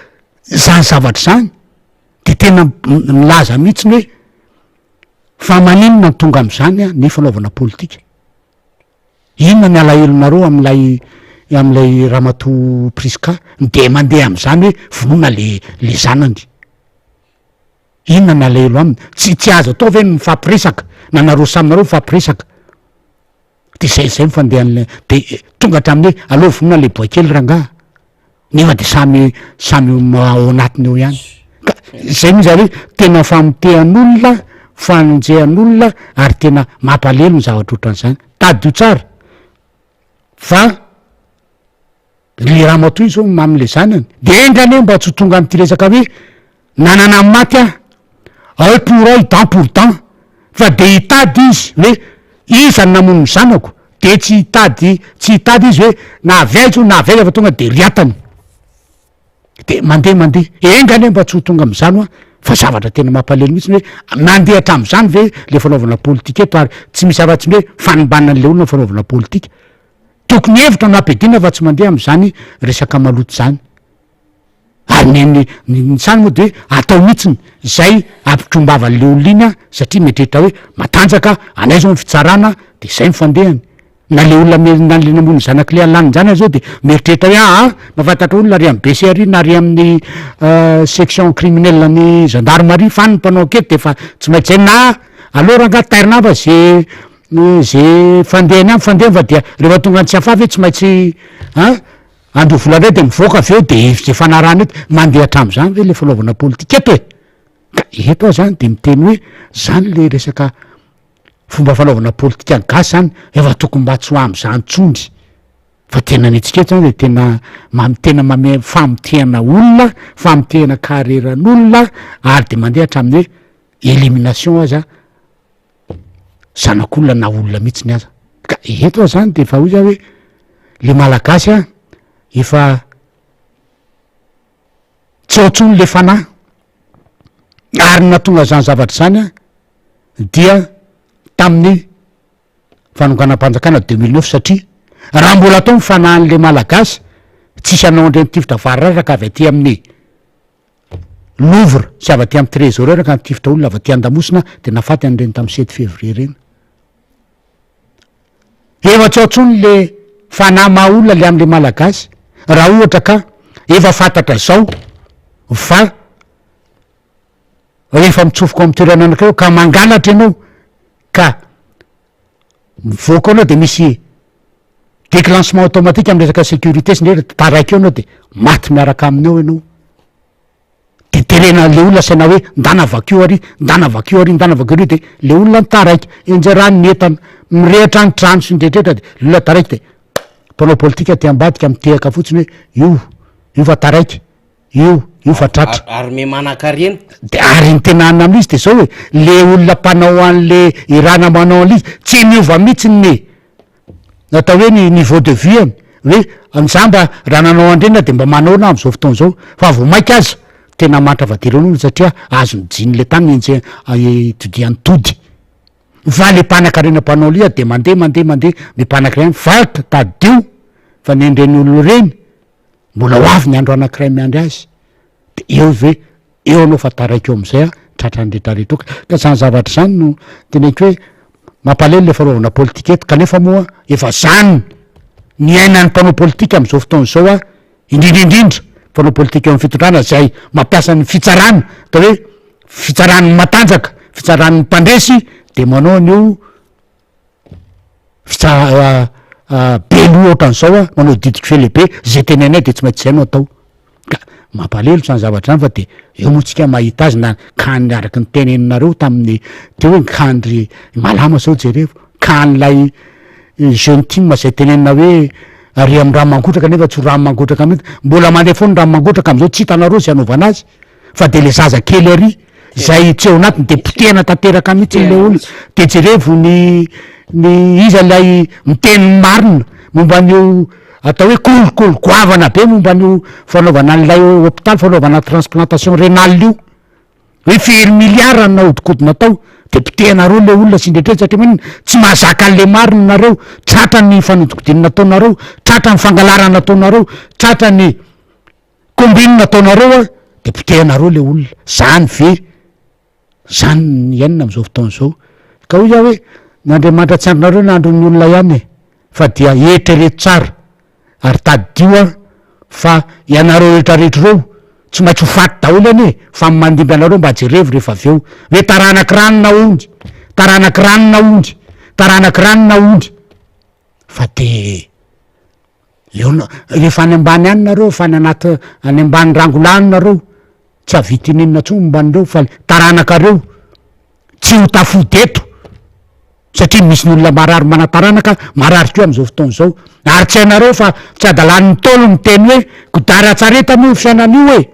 S3: zany zavatra zany de tena milaza mihitsy ny hoe fa maninona ny tonga am'zany a ny fanaovana politika inona ny alahelo-nareo am'lay Ramatoa Priska de mandeha am'zany hoe vonoina le zanany inona ny alahelo aminy tsy azo atao ve mifampiresaka na nareo saminareo mifampiresaka de zay mifandeha de tonga hatramin'ny hoe aleo vonoina le boakely rangaha nefa de samy ao anatiny eo ihany ka zay mizy hoe tena famotehan'olona fanonjehan'olona ary tena mampalelo ny zavatra ohatran'izany tadio tsara fa le Ramatoa izy zao mam'le zanany de endrany mba tsy tonga am'ty resaka hoe nanana amin'ny maty a pour œil dent pour dent fa de hitady izy hoe iza ny namono ny zanako de tsy hitady izy hoe na avaizo fa tonga de riatany de mandeha endrany mba tsy ho tonga am'zany fa zavatra tena mampalelo mihitsy hoe mandeha hatramin'izany ve le fanaovana politika eto ary tsy misy afa-tsy hoe fanombanan'le olona fanaovana politika tokony hevitra no ampidina fa tsy mandeha am'zany resaka maloto zany ary ny sany moa de hoe atao mihitsiny zay ampitrombavan'le olona iny satria mieritreritra hoe matanjaka anay zao ny fitsarana de zay mifandehany na le olona na le namono zanaka le alaniny zany zao de mieritreritra hoe mafantatra olona ary amin'ny BCRI na ary amin'ny section criminelle ny gendarmerie fa ny mpanao enquête de fa tsy maintsy zay na aleo ranga tairina fa zay fandehany any fandeha fa dia rehefa tonga ny tsy afafy tsy maintsy andoha volandray de mivoaka avy eo de zay fanarahana eto mandeha hatramin'izany ve le fanaovana politika eto ka eto a zany de miteny hoe zany le resaka fomba fanaovana politika gasy zany efa tokony mba tsy ho am'zany tsondry fa tena netsika eto zany de tena mame famotehana olona famotehana carreran'olona ary de mandeha hatramin'ny hoe élimination aza zanak'olona na olona mihitsy ny aza ka eto a zany de fa hoy zany hoe le malagasy efa tsy ohatsony le fanahy ary natonga zany zavatra zany dia tamin'ny fanonganam-panjakana 2009 satria raha mbola atao mifanahin'le malagasy tsisy anao andreny tifitra variraraka avy aty amin'ny Louvre sy avy aty amin'ny trésorier raka tifitra olona avy aty an-damosina de nafaty an'ireny tamin'ny 7 février reny efa tsy ohatsony le fanahy maha olona le am'le malagasy raha ohatra ka efa fantatra zao fa rehefa mitsofoka amin'ny toerana anakireo ka mangalatra ianao ka mivoaka anao de misy déclenchement automatique amin'ny resaka sécurité sy ndrera taraiky eo anao de maty miaraka aminao ianao de terena le olona saina hoe ndana vakio ary de le olona ny taraiky enjerany netana mirehatra ny trano sy ndretrehtra de le olona taraiky de mpanao politika ty ambadika mitehaka fotsiny hoe io fa taraiky io fa tratra
S2: ary me manan-karena
S3: de ary ny tena anina amin'izy de zao hoe le olona mpanao an'le irana manao an'izy tsy miova mihitsy atao hoe ny niveau de vie any hoe am'zamba raha nanao andrena de mba manao na am'zao fotoana zao fa vo mainka aza tena mantra vadiran'olona satria azo mijiny le tany enje todiany tody va le mpanan-karena mpanao lia de mandeha le mpanan-karena valta tadio fa ny endreny olo reny mbola ho avy ny andro anakiray miandry azy de eo anao fa taraiky eo am'izay tratra nyretraretra ka zany zavatra zany no teneko hoe mampalelo le fanaovana politika eto kanefa moa efa zany ny ainan'ny mpanao politika am'izao fotoana zao indrindrindrindra mpanao politika eo amin'ny fitondrana zay mampiasa ny fitsarana atao hoe fitsarany matanjaka fitsarany mpandresy de manao an'io belo ohatran'izao manao didiky fe lehibe zay tenainay de tsy maintsy zay no atao ka mampalelo zany zavatra zany fa de eo moatsika mahita azy na kany araky ny teneninareo tamin'ny teo hoe kandry malama zao jerevo kanylay jeune team zay tenenina hoe ary am rano mangotraka nefa tsy rano mangotraka mihitsy mbola mandeha foana rano mangotraka am'izao tsy hitanareo zay anaovana azy fa de le zaza kely ary zay tsy eo anatiny de potehana tanteraka mihitsy le olo de jerevo ny iza lay miteny marina momba an'io atao hoe kolokolo goavana be momba an'io fanaovana an'lay hôpitaly fanaovana transplantation rénale io hoe firy milliard na hodikodina atao de pitehanareo le olona sindretreny satria maniny tsy mahazaka an'le marina nareo tratra ny fanodikodinina ataonareo tratra ny fangalarana ataonareo tratra ny kombinina ataonareo a de pitehanareo le olona zany ve zany ny iainina am'izao fotaona zao ka hoy za hoe n'andriamanitra tsy andronareo nandron'ny olona ihany fa dia eritrereto tsara ary tadio a fa ianareo rehetrarehetra reo tsy maintsy ho faty daholo any e fa mandimby anareo mba jerevo rehefa avy eo hoe taranaky ranona ondy taranaky ranona ondy taranaky ranona ondy fa de eo rehefa any ambany any nareo fa ny anaty any ambany rangolany nareo tsy avitininona tsony momban'ireo fa taranakareo tsy ho tafody eto satria misy ny olona marary manataranaka marary keo am'izao fotaona zao ary tsy hainareo fa tsy adalan'ny tolo ny teny hoe godara-tsareta mio fiainan'io e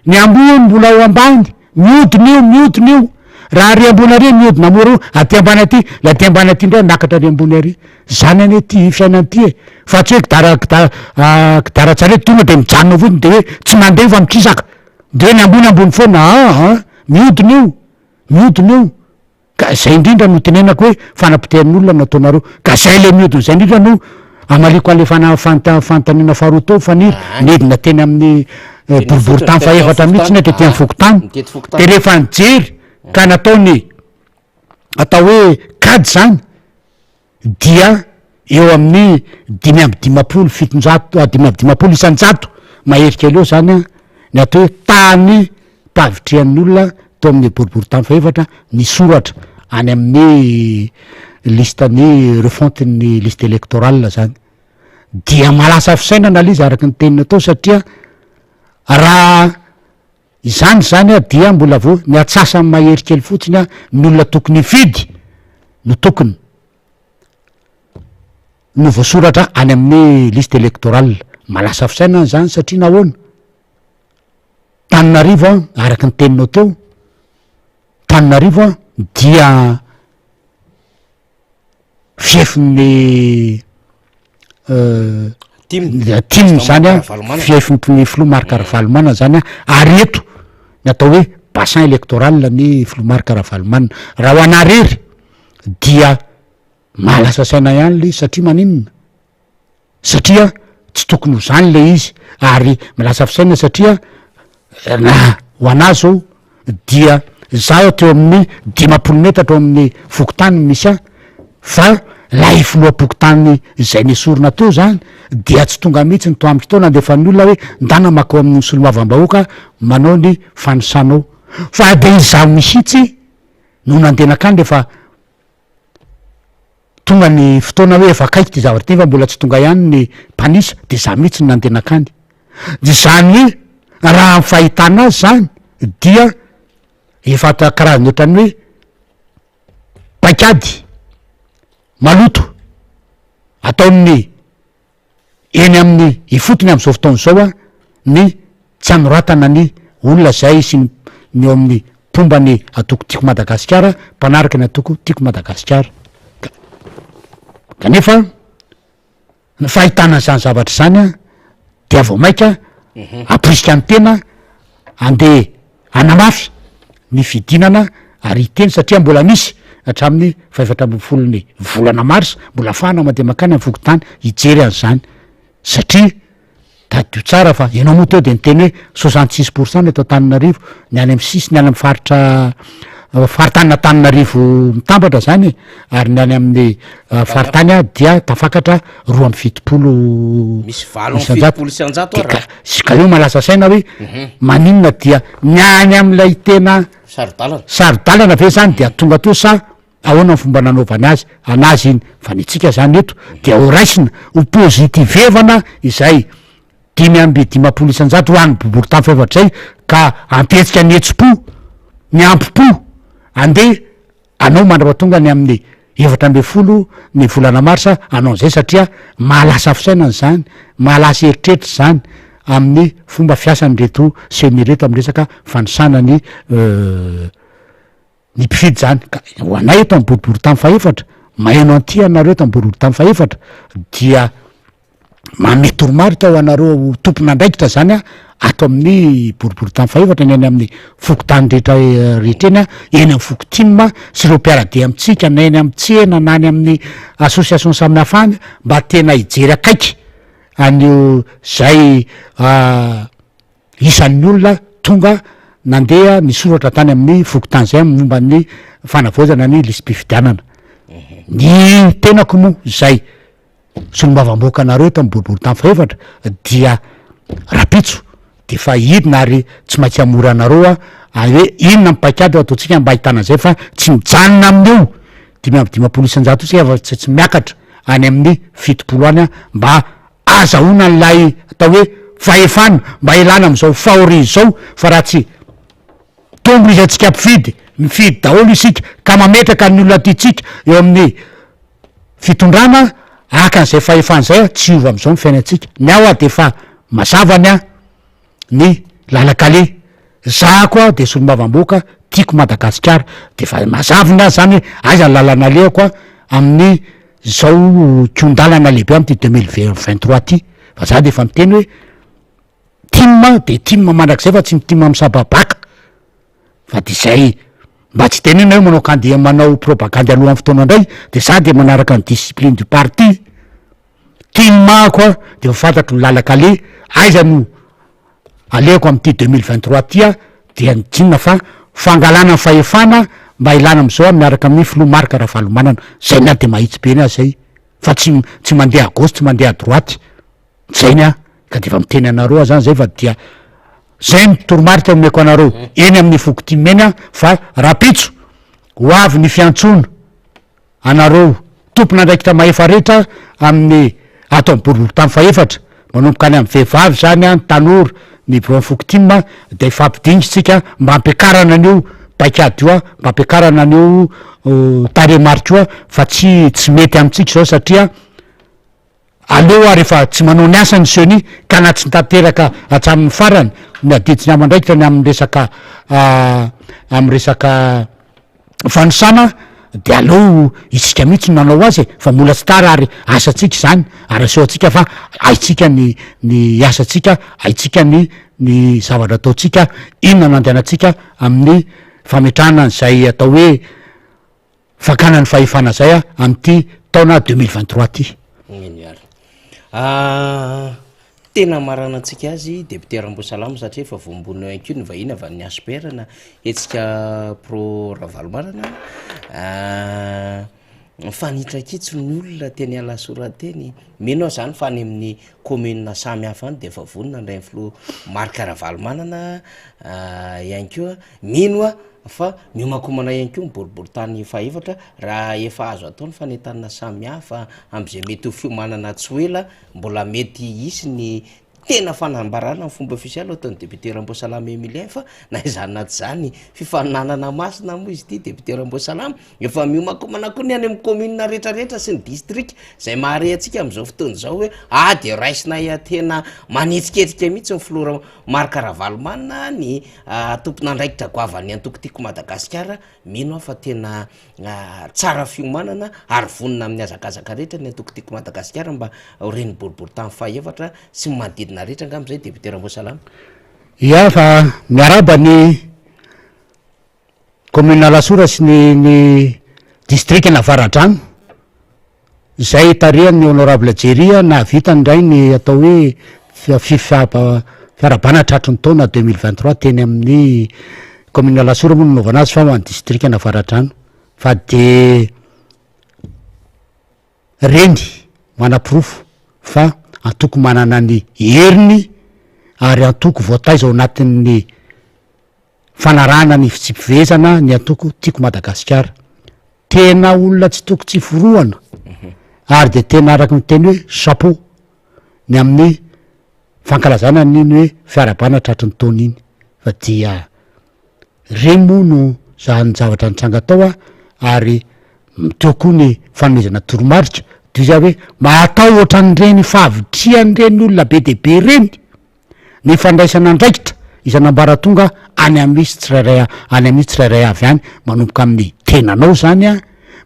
S3: ny ambo mbola ao ambany miodina io raha ary ambony ary miodina moreo aty ambany aty la aty ambany aty ndray nakatra ary ambony ary zany any ty fiainan'ity e fa tsy hoe kidara-tsareta tonga de mijanona avotiny de hoe tsy mandeha fa mikisaka de hoe ny ambony foana miodina io ka zay indrindra no tenenako hoe fanapitehan'olona nataonareo ka zay le miodina zay indrindra no amaliko an'le fantanina faharoa tao faniry nidina teny amin'ny boribory tany faefatra mihitsy ny tetỳ am'ny fokotany de rehefa nijery ka nataony atao hoe kady zany dia eo amin'ny 5 fitonjato 5 isanjato maherika elo zany a ny atao hoe tany mpavitrihan'olona tao amin'ny boribory tany faefatra ny soratra any amin'ny listany refontin'ny liste électorale zany dia malasa fisainana le izy araky ny tenina atao satria raha zany a dia mbola vo ny atsasany maherikely fotsiny a ny olona tokony fidy no tokony no voasoratra any amin'ny liste électorale malasa fisainana zany satria nahoana Tananarivo a araky ny teninao teo Tananarivo a dia fiefin'ny tim zany a fiefin'ny filomarika Ravalomanana zany a ary eto ny atao hoe bassin électoral ny filomarika Ravalomanana raha ho anarery dia malasa saina ihany le satria maninona satria tsy tokony ho zany le izy ary malasa fisaina satria na ho anazy zao dia zaho teo amin'ny 50 metatra ao amin'ny fokotany misy a fa lay filoha-pokotany zay nesorona teo zany dia tsy tonga mihitsy ny toamiko tao nandefa ny olona hoe ndana mako amin'ny solomavam-bahoaka manao ny fanosanao fa de izaho misitsy no nandenakany rehefa tonga ny fotoana hoe efa kaiky ty zavatra ty fa mbola tsy tonga ihany ny mpanisa de za mihitsy ny nandenakany de zany raha ny fahitana azy zany dia efa ta karazany ohatrany hoe paikady maloto ataon'ny eny amin'ny ifotony am'izao fotaona zao a ny tsy anoratana ny olona zay sy ny eo amin'ny pombany atoko tiako Madagasikara mpanaraka ny atoko tiako Madagasikara kanefa ny fahitana zany zavatra zany a dia vao maika aporisika ny tena andeha anamafy ny fidinana ary iteny satria mbola misy hatramin'ny 7 volana mars mbola afahana mandeha makany amin'ny fokotany hijery an'zany satria tadio tsara fa ianao moa teo de nyteny hoe 66% ny atao Tananarivo ny any amin'ny sisy ny any amin'ny faritany Tananarivo mitambatra zany ary ny any amin'ny faritany a dia tafakatra 2.70
S2: misy 7
S3: ka io malasa saina hoe maninona dia ny any am'ilay tena sarodalana ve zany dia tonga teo sa ahoana ny fomba nanaovany azy anazy iny fa nitsika zany eto dia ho raisina ho pozitivevana izay 5 isanjato hoany boribory tamy faefatra zay ka ampetsika ny etsi-po ny ampi-po andeha anao mandrapatonga ny amin'ny 7 ny volana marsa anao zay satria mahalasa fisainany zany mahalasa eritreritra zany amin'ny fomba fiasany reto semireto am resaka fanisana ny mpifidy zany ka hoanay eto am boribory tamy faefatra mahaino anty anareo eto am boribory tamy faefatra dia mame toromarika ho anareo tompona andraikitra zany a ato amin'ny boribory tamy faefatra ny any amin'ny fokotany rehetra eny a eny am fokotima sy reo mpiarade amitsika na eny am tsena na any amin'ny association samy hafany mba tena hijery akaiky an'io zay isan'ny olona tonga nandeha nisoratra tany amin'ny fokotany zay momba ny fanavaozana ny lisym-pifidianana ny tenako moa zay solombavam-boaka anareo eto am boribory tamy faefatra dia rapitso de fa idina ary tsy maintsy amora anareo a hoe inona mipaikady ataotsika mba ahitana zay fa tsy mijanona amin'io 5 isanjato sika fa tsy miakatra any amin'ny 7 any a mba azahoana n'lay atao hoe fahefana mba ilana am'izao fahory zao fa raha tsy tombo izy atsika mpifidy mifidy daholo isika ka mametraka ny olona tytsika eo amin'ny fitondrana akan'izay fahefana zay a tsy ova am'izao ny fiainatsika ny ao a de fa mazavany a ny lalakale za koa de solombavam-boaka tiako Madagasikara de fa mazavina zany hoe aiza ny lalana alehako a amin'ny zao kiondalana lehibe amty 2023 ty fa za de fa miteny hoe tima de tima mandrak'zay fa tsy mitima amy sababaka fa de zay mba tsy tenena hoe manao kandeha manao propagandy alohan'ny fotoana indray de za de manaraka ny discipline du parti timako a de fantatro ny lalakale aiza no alehako am'ty 2023 ty a dia nijinona fa fangalana ny fahefana mba ilana am'izao miaraka amin'ny filomarika raha falomanana zay ny a de mahitsy be ny a zay fa tsy mandeha à gauche tsy mandeha à droite zay ny a ka de fa miteny anareo a zany zay fa dia zay mitoromarika omeko anareo eny amin'ny fokotimeny a fa rapitso ho avy ny fiantsona anareo tompona andraikitra mahefa rehetra amin'ny ato am boribory tamy faefatra manomboka any amy vehivavy zany a ny tanora ny bro fokotima de efa ampidinitsika mba ampiakarana an'io paikady io a mba ampiakarana an'io taremarika io a fa tsy mety amitsika zao satria aleo a rehefa tsy manao ny asany seny ka na tsy ntateraka atramin'ny farany ny adiditsiny amandraikitra ny amy resaka fanosana de aleo isika mihitsy nanao azy fa mbola tsy tara ary asatsika zany ary aseo atsika fa aitsika ny asatsika aitsika ny zavatra ataotsika inona nandeanatsika amin'ny fametrahana zay atao hoe fakana ny fahefana zay a am'ty taona 2023 ty
S2: tena marana antsika azy deputé Rambosalamo satria efa voambonina anko ny vahiny avy ny asperana etsika pro Ravalomanana fanitra kitso ny olona teny alasorateny menao zany fa any amin'ny commune samy hafa any de efa vonina ndray filo marika Ravalomanana ihany koa mino a fa miomakomana ihany koa miboribory tany faefatra raha efa azo ataony fanentanana samy hafa am'izay mety ho fiomanana tsy hoela mbola mety isy ny tena fanambarana ny fomba ofisialy ataony député Rambosalamo Emilien fa na izanaty zany fifaninanana masina moa izy ty député Rambosalamo efa miomakomana koa ny any amin'ny commune rehetrarehetra sy ny district zay mahare atsika am'izao fotoana zao hoe de raisina tena manetsiketsika mihitsy ny flora marika Ravalomanana ny tompona andraikitra goavany antoko tiako Madagasikara mino aho fa tena tsara fiomanana ary vonina amin'ny azakazaka rehetra ny antoko tiako Madagasikara mba reny boribory tamy faefatra sy manodidina rehetra ngam'izay député Rambosalamo
S3: ia fa miaraba ny commune Lasora sy ny district na Faradrano zay tarehan'ny honorable Jeria na vitany ndray ny atao hoe fiarabana tratron'ny taona 2023 teny amin'ny commune Lasora moa nanaovana azy fa ho an'ny district na Faradrano fa de reny manapirofo fa antoko manana ny heriny ary antoko voataiza ao anatin'ny fanarahana ny fitsipivezana ny antoko tiako Madagasikara tena olona tsy toko tsy forohana ary de tena araky ny teny hoe chapeau ny amin'ny fankalazana n'iny hoe fiarabana tratry ny taona iny fa dia reny moa no zany zavatra nitranga tao a ary miteo koa ny fanomezana toromaritra de za hoe mahatao ohatran'reny fahavitrian'reny olona be dehibe reny ny fandraisana andraikitra izanambara tonga any amisy tsirairay any amisy tsirairay avy any manomboka amin'ny tenanao zany a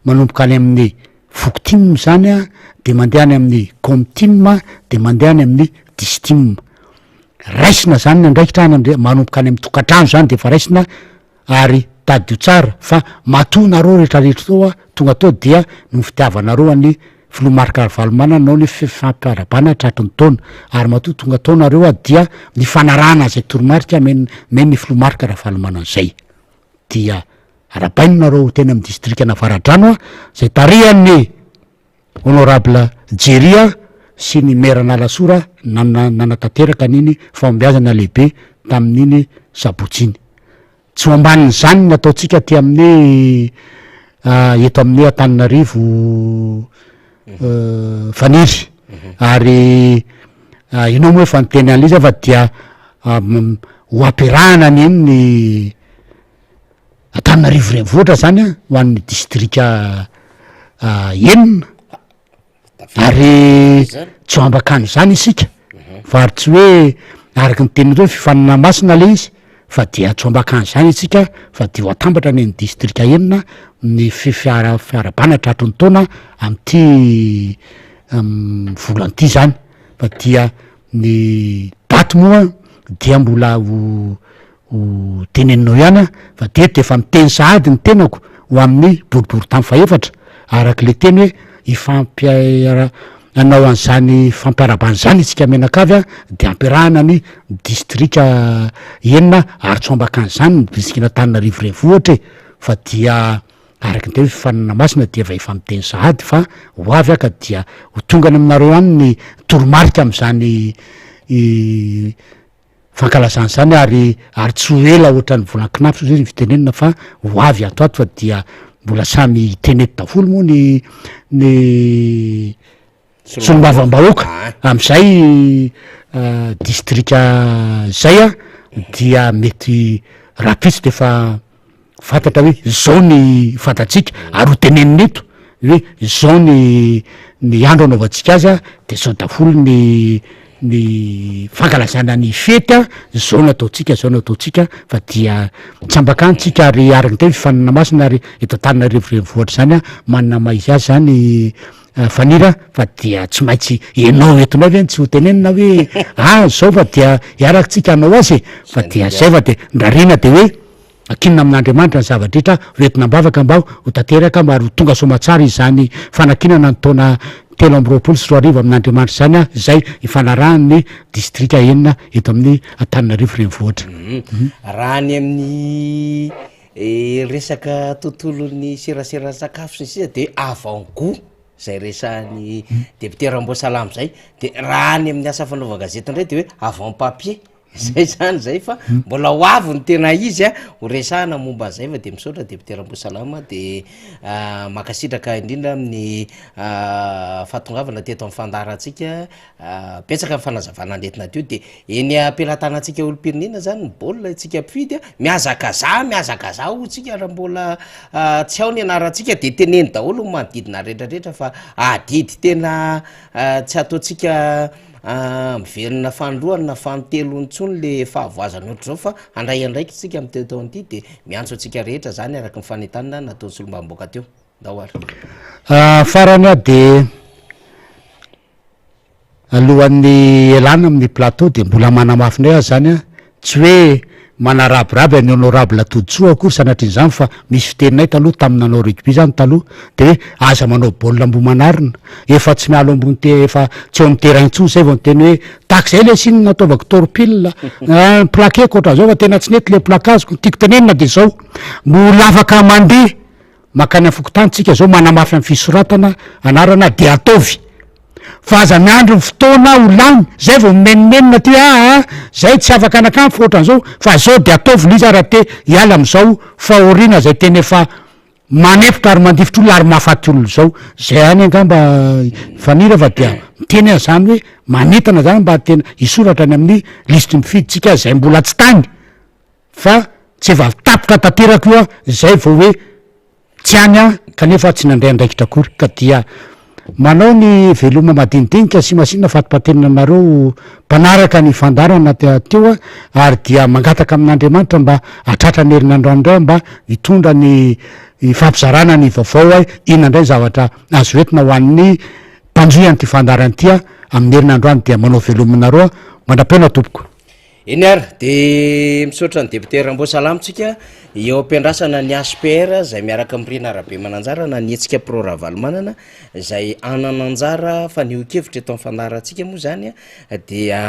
S3: manomboka any amin'ny fokotim zany a de mandeha any amin'ny comtim de mandeha any amin'ny distim raisina zany ny andraikitra any am're manomboka any amin'ny tokatrano zany de fa raisina ary tadio tsara fa matonareo rehetrarehetra tao a tonga tao dia no fitiavanareo any filomarika valomana nao ny fifampiarabana tratry ny taona ary matoa tonga taonareo a dia ny fanarahana zay toromarika men ny filomarika ravalomana an'izay dia arabainonareo tena amin'ny distrika Navaradrano a zay tarihan'ny honorable Jeria sy ny maire-na Lasora nanatanteraka an'iny fahombiazana lehibe tamin'iny sabotsiny tsy ho ambanin'izany nataotsika ty amin'ny eto amin'ny Antananarivo faniry ary inao moa efa niteny an'izy fa dia ho ampiarahana an'iny ny Antananarivo renivohitra zany a ho an'ny distrika enina ary tsy ho ambakany zany isika fa ary tsy hoe araky ny teniny hoe fifanana masina le izy fa dia tsy ho ambakany zany isika fa dia ho atambatra ny distrika enina ny fiarabana tratry ny taona am'ty volan'ity zany fa dia ny daty moa dia mbola ho teneninao ihany a fa de efa miteny sahady ny tenako ho amin'ny boribory tamy faefatra araky le teny hoe ifampiara anao an'izany fampiarabany zany itsika menakavy a de ampiarahana ny distrika enina ary tsy ho ambakan'izany ny distrika Antananarivo renivohitra fa dia araky ny teny fifanana masina dia efa miteny sahady fa ho avy aka dia ho tongany aminareo any ny toromarika am'izany fankalazany zany ary tsy ho ela ohatran'ny volan-kinafy zay ny fitenenina fa ho avy ato fa dia mbola samy tenety daholo moa ny solombavambahoaka am'izay distrika zay a dia mety rapitsy defa fantatra hoe zao ny fantatsika ary ho tenenina eto hoe zao ny andro anaovantsika azy a de zao daholo ny fankalazana ny fety a zao nataotsika fa dia tsy ambakanytsika ary araky ny teny fifanana masina ary eto Antananarivo renivohitra zany a manana maizy azy zany fanira fa dia tsy maintsy enao etonao ve tsy ho tenenina hoe zao fa dia iaraky tsika anao azy fa dia zay fa de ndrarina de hoe akinina amin'Andriamanitra ny zavadrehetra hoentinambavaka mba ho tanteraka mba ary ho tonga somatsara izany fanakinana ny taona 324 amin'Andriamanitra zany a zay ifanarahan'ny distrika enina eto amin'ny Antananarivo renivohitra
S2: raha ny amin'ny resaka tontolon'ny serasera sakafo sy sisa de avant-goût zay resan'ny député Ramboasalamy zay de raha ny amin'ny asa fanaova gazety indray de hoe avant papier zay zany zay fa mbola ho avy ny tena izy a ho resahana momba zay fa de misaotra député Ramboasalama de makasitraka indrindra amin'ny fahatongavana teto amin'ny fandarantsika betsaka amin'ny fanazavana anretina teo de eny ampelantanantsika olo-pirenena zany baolina tsika mpifidy a miazakaza ho tsika raha mbola tsy ao ny anarantsika de teneny daholo manodidina rehetrarehetra fa adidy tena tsy ataotsika miverina fandroany na fantelo ntsony le fahavoazany ohatra zao fa andray andraiky tsika amy teo taon'ity de miantso atsika rehetra zany araky ny fanetanana nataony solombamboaka teo dahoary
S3: farany a de alohan'ny elana amin'ny plateau de mbola manamafy ndray azy zany a tsy hoe manarabiraby any honorable Toditsoa akory sanatr'izany fa misy fiteninay taloha taminanao rugby zany taloha de hoe aza manao baolina ambomanarina efa tsy mialo ambony efa tsy eo amin'ny terrain intsony zay vao niteny hoe taky zay le siny nataovako torpille plaqueko ohatran zao fa tena tsy nety le placazoko tiako tenenina de zao mbola afaka mandeha makany afokotany tsika zao manamafy amin'ny fisoratana anarana de ataovy fa aza miandro ny fotoana ho lany zay vao mimenimenina ty zay tsy afaka anakamy fa ohatran'izao fa zao de ataovy liza raha te hiala am'izao fahoriana zay teny efa manefitra ary mandifitra olo ary mahafaty olona zao zay any angamba fanira fa dia miteny azany hoe manetana zany mba tena isoratra any amin'ny listy mifiditsika zay mbola tsy tany fa tsy efa tapotra tanteraka io a zay vao hoe tsy any a kanefa tsy nandray andraikitra akory ka dia manao ny veloma madinidinika sy masinina fatipatenina anareo mpanaraka ny fandarana teo a ary dia mangataka amin'andriamanitra mba atratra ny herinandro andray mba hitondra ny fampizarana ny vaovao a inona indray zavatra azo entina ho an'ny mpanjoany ty fandarany ty a amin'ny herinandro any dia manao velominareo a mandra-peona tompoko
S2: eny ary de misaotra ny deputé Ramboasalamtsika eo ampiandrasana ny ASPR zay miaraka am'rina arabe mananjara na nietsika pro Ravalomanana zay anananjara fa niokevitra eto amin'ny fandarantsika moa zany a dia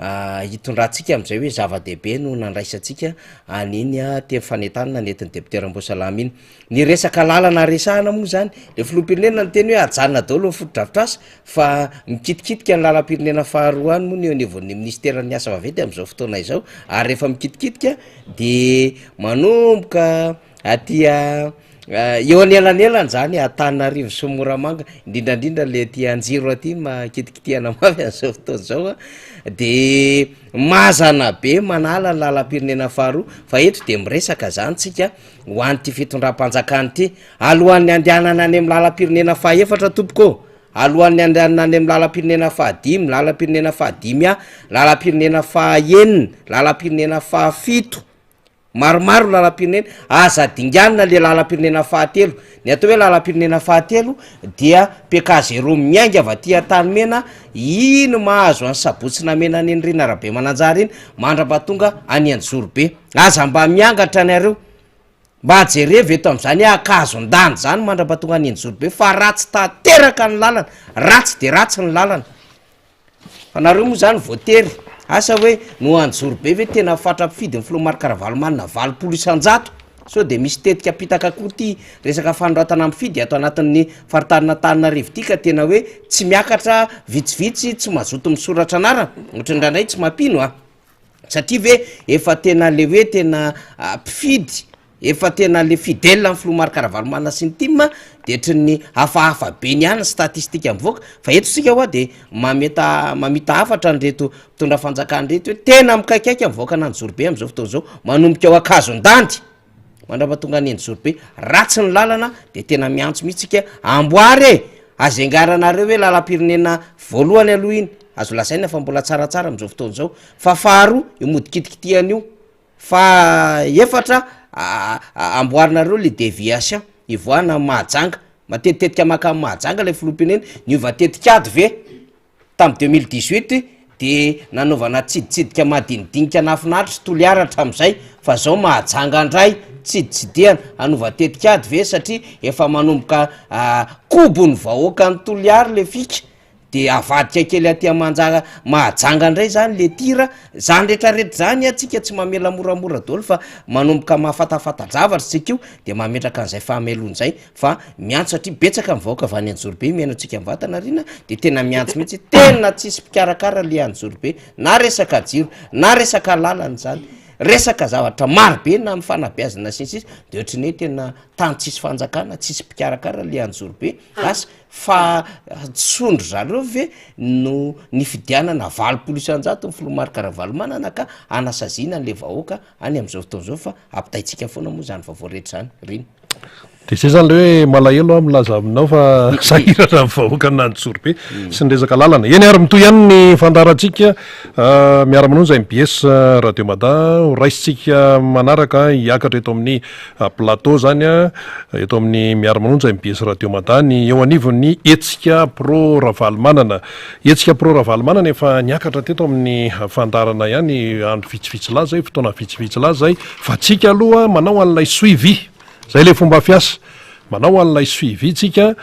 S2: hitondrantsika am'izay hoe zava-dehibe no nandraisantsika aniny a teny fanentanana nentin'ny deputé Ramboasalama iny ny resaka lalana resahana moa zany le filoham-pirenena ny teny hoe ajanona daholo ny fotodrafitrasa fa mikitikitika ny lalam-pirenena faharoa any moa ny eo anivon'ny ministeran'ny asa vaventy am'izao fotoana izao ary rehefa mikitikitika de manomboka atya eo anelanelany zany Antananarivo sy Moramanga indrindrandrindra le ty Anjiro aty makitikitiana mafy an'izao fotoana zao a de mazana be manala ny lalam-pirenena faharoa fa eto de miresaka zany tsika ho an'ty fitondram-panjakany ty alohan'ny andehanana any amin'ny lalam-pirenena fahaefatra tompoko alohan'ny andehanana any amin'ny lalam-pirenena fahadimy lalam-pirenena fahadimy a lalam-pirenena fahaenina lalam-pirenena fahafito maromaro lalam-pirenena aza dinganina le lalam-pirenena fahatelo ny atao hoe lalam-pirenena fahatelo dia pekazero miainga avy aty Antanimena ino mahazo any sabotsina mena any Rina Rabe Mananjara iny mandra-pahatonga any Anjorobe aza mba miangatra nareo mba jereva eto am'izany akazondany zany mandra-pahatonga any Anjorobe fa ratsy tanteraka ny lalana ratsy de ratsy ny lalana fa nareo moa zany voatery asa hoe no Anjorobe ve tena fatrapifidy ny filomarika Ravalomanana 800 so de misy tetika pitaka koa ty resaka fanoratana mifidy ato anatin'ny faritanina Antananarivo ty ka tena hoe tsy miakatra vitsivitsy tsy mazoto misoratra anarana ohatrandray tsy mampino a satria ve efa tena le hoe tena mpifidy efa tena le fidèle amin'ny filomarika Ravalomanana sy ny team de triny hafahafa be ny any statistika mivoaka fa eto sika hoa de mamita hafatra nyreto mpitondra fanjakany reto hoe tena mikaikaiky mivoaka ny Anjorobe am'izao fotoana zao manomboka eo akazondandy mandra-pahatonga ny Anjorobe ratsy ny lalana de tena miantso mihitsika amboary azengaranareo hoe lalam-pirenena voalohany aloha iny azo lasaina fa mbola tsaratsara am'izao fotoana zao fa faharoa io modikitikitiany io fa efatra amboarinareo le déviation ivoana mahajanga matetitetika maka mahajanga le filoham-pirenena niova tetikady ve tam 2018 de nanaovana tsiditsidika madinidinika nafinaritra sy toliaratra am'izay fa zao mahajanga andray tsiditsidiana anova tetikady ve satria efa manomboka kobony vahoaka ny toliary le fika de avadika kely aty amanjaka mahajanga indray zany le tira zany rehetrarehetra zany atsika tsy mamela moramora daholo fa manomboka mahafatafata-javatra tsika io de mametraka an'izay fahamelony zay fa miantso satria betsaka mivaoaka avy any Anjorobe miaino antsika mivatana rina de tena miantso mihitsy tena tsisy mpikarakara le Anjorobe na resaka jiro na resaka lalany zany resaka zavatra marobe na amin'ny fanabeazana sisy de ohatrany hoe tena tany tsisy fanjakana tsisy mpikarakara le Anjorobe asa fa tsondro zareo ve no ny fidianana 800 ny filomarika Ravalomanana ka anasazina le vahoaka any am'izao fotoana zao fa ampitaitsika foana moa zany vaovao rehetra zany riny
S1: de zay zany le hoe malahelo a milaza aminao fa sahirana vahoaka ny Anjorobe sy ny resaka lalana eny ary mitoy ihany ny fandarantsika miara-manonja MBS Radio Mada raisitsika manaraka hiakatra eto amin'ny plateau zany a eto amin'ny miara-manonja MBS Radio Mada ny eo anivon'ny etsika pro Ravalomanana etsika pro Ravalomanana efa niakatra teto amin'ny fandarana ihany andro vitsivitsy lazay fotoana vitsivitsy lazay fa tsika aloha manao an'ilay suivi zay le fomba fiasa manao an'lay suivitsika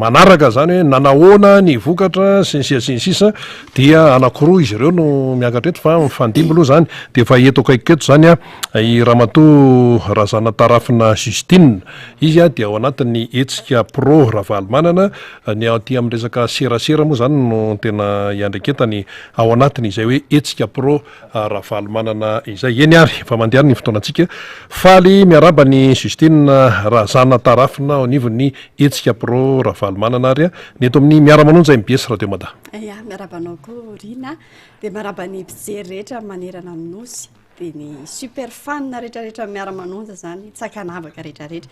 S1: manaraka zany hoe nanahoana ny vokatra sy ny sisa dia anakiroa izy ireo no miakatra eto fa mifandimby aloha zany de efa eto akaikiketo zany i ramatoa razana tarafina Justine izy dia ao anatin'ny hetsika pro Ravalomanana ny aty amin'ny resaka serasera moa zany no tena iandraiketany ao anatiny izay hoe hetsika pro Ravalomanana izay eny ary efa mandeha ny fotoanantsika faly miaraba ny Justine razana tarafina ao anivon'ny hetsika pro Ravalomanana ary ny eto amin'ny miara-manonja MBS Radio Mada.
S4: Ya miarabanao koa Rina de maraba ny mpijery rehetra manerana aminosy de ny super fan rehetrarehetra miara-manonja zany tsakanavaka rehetrarehetra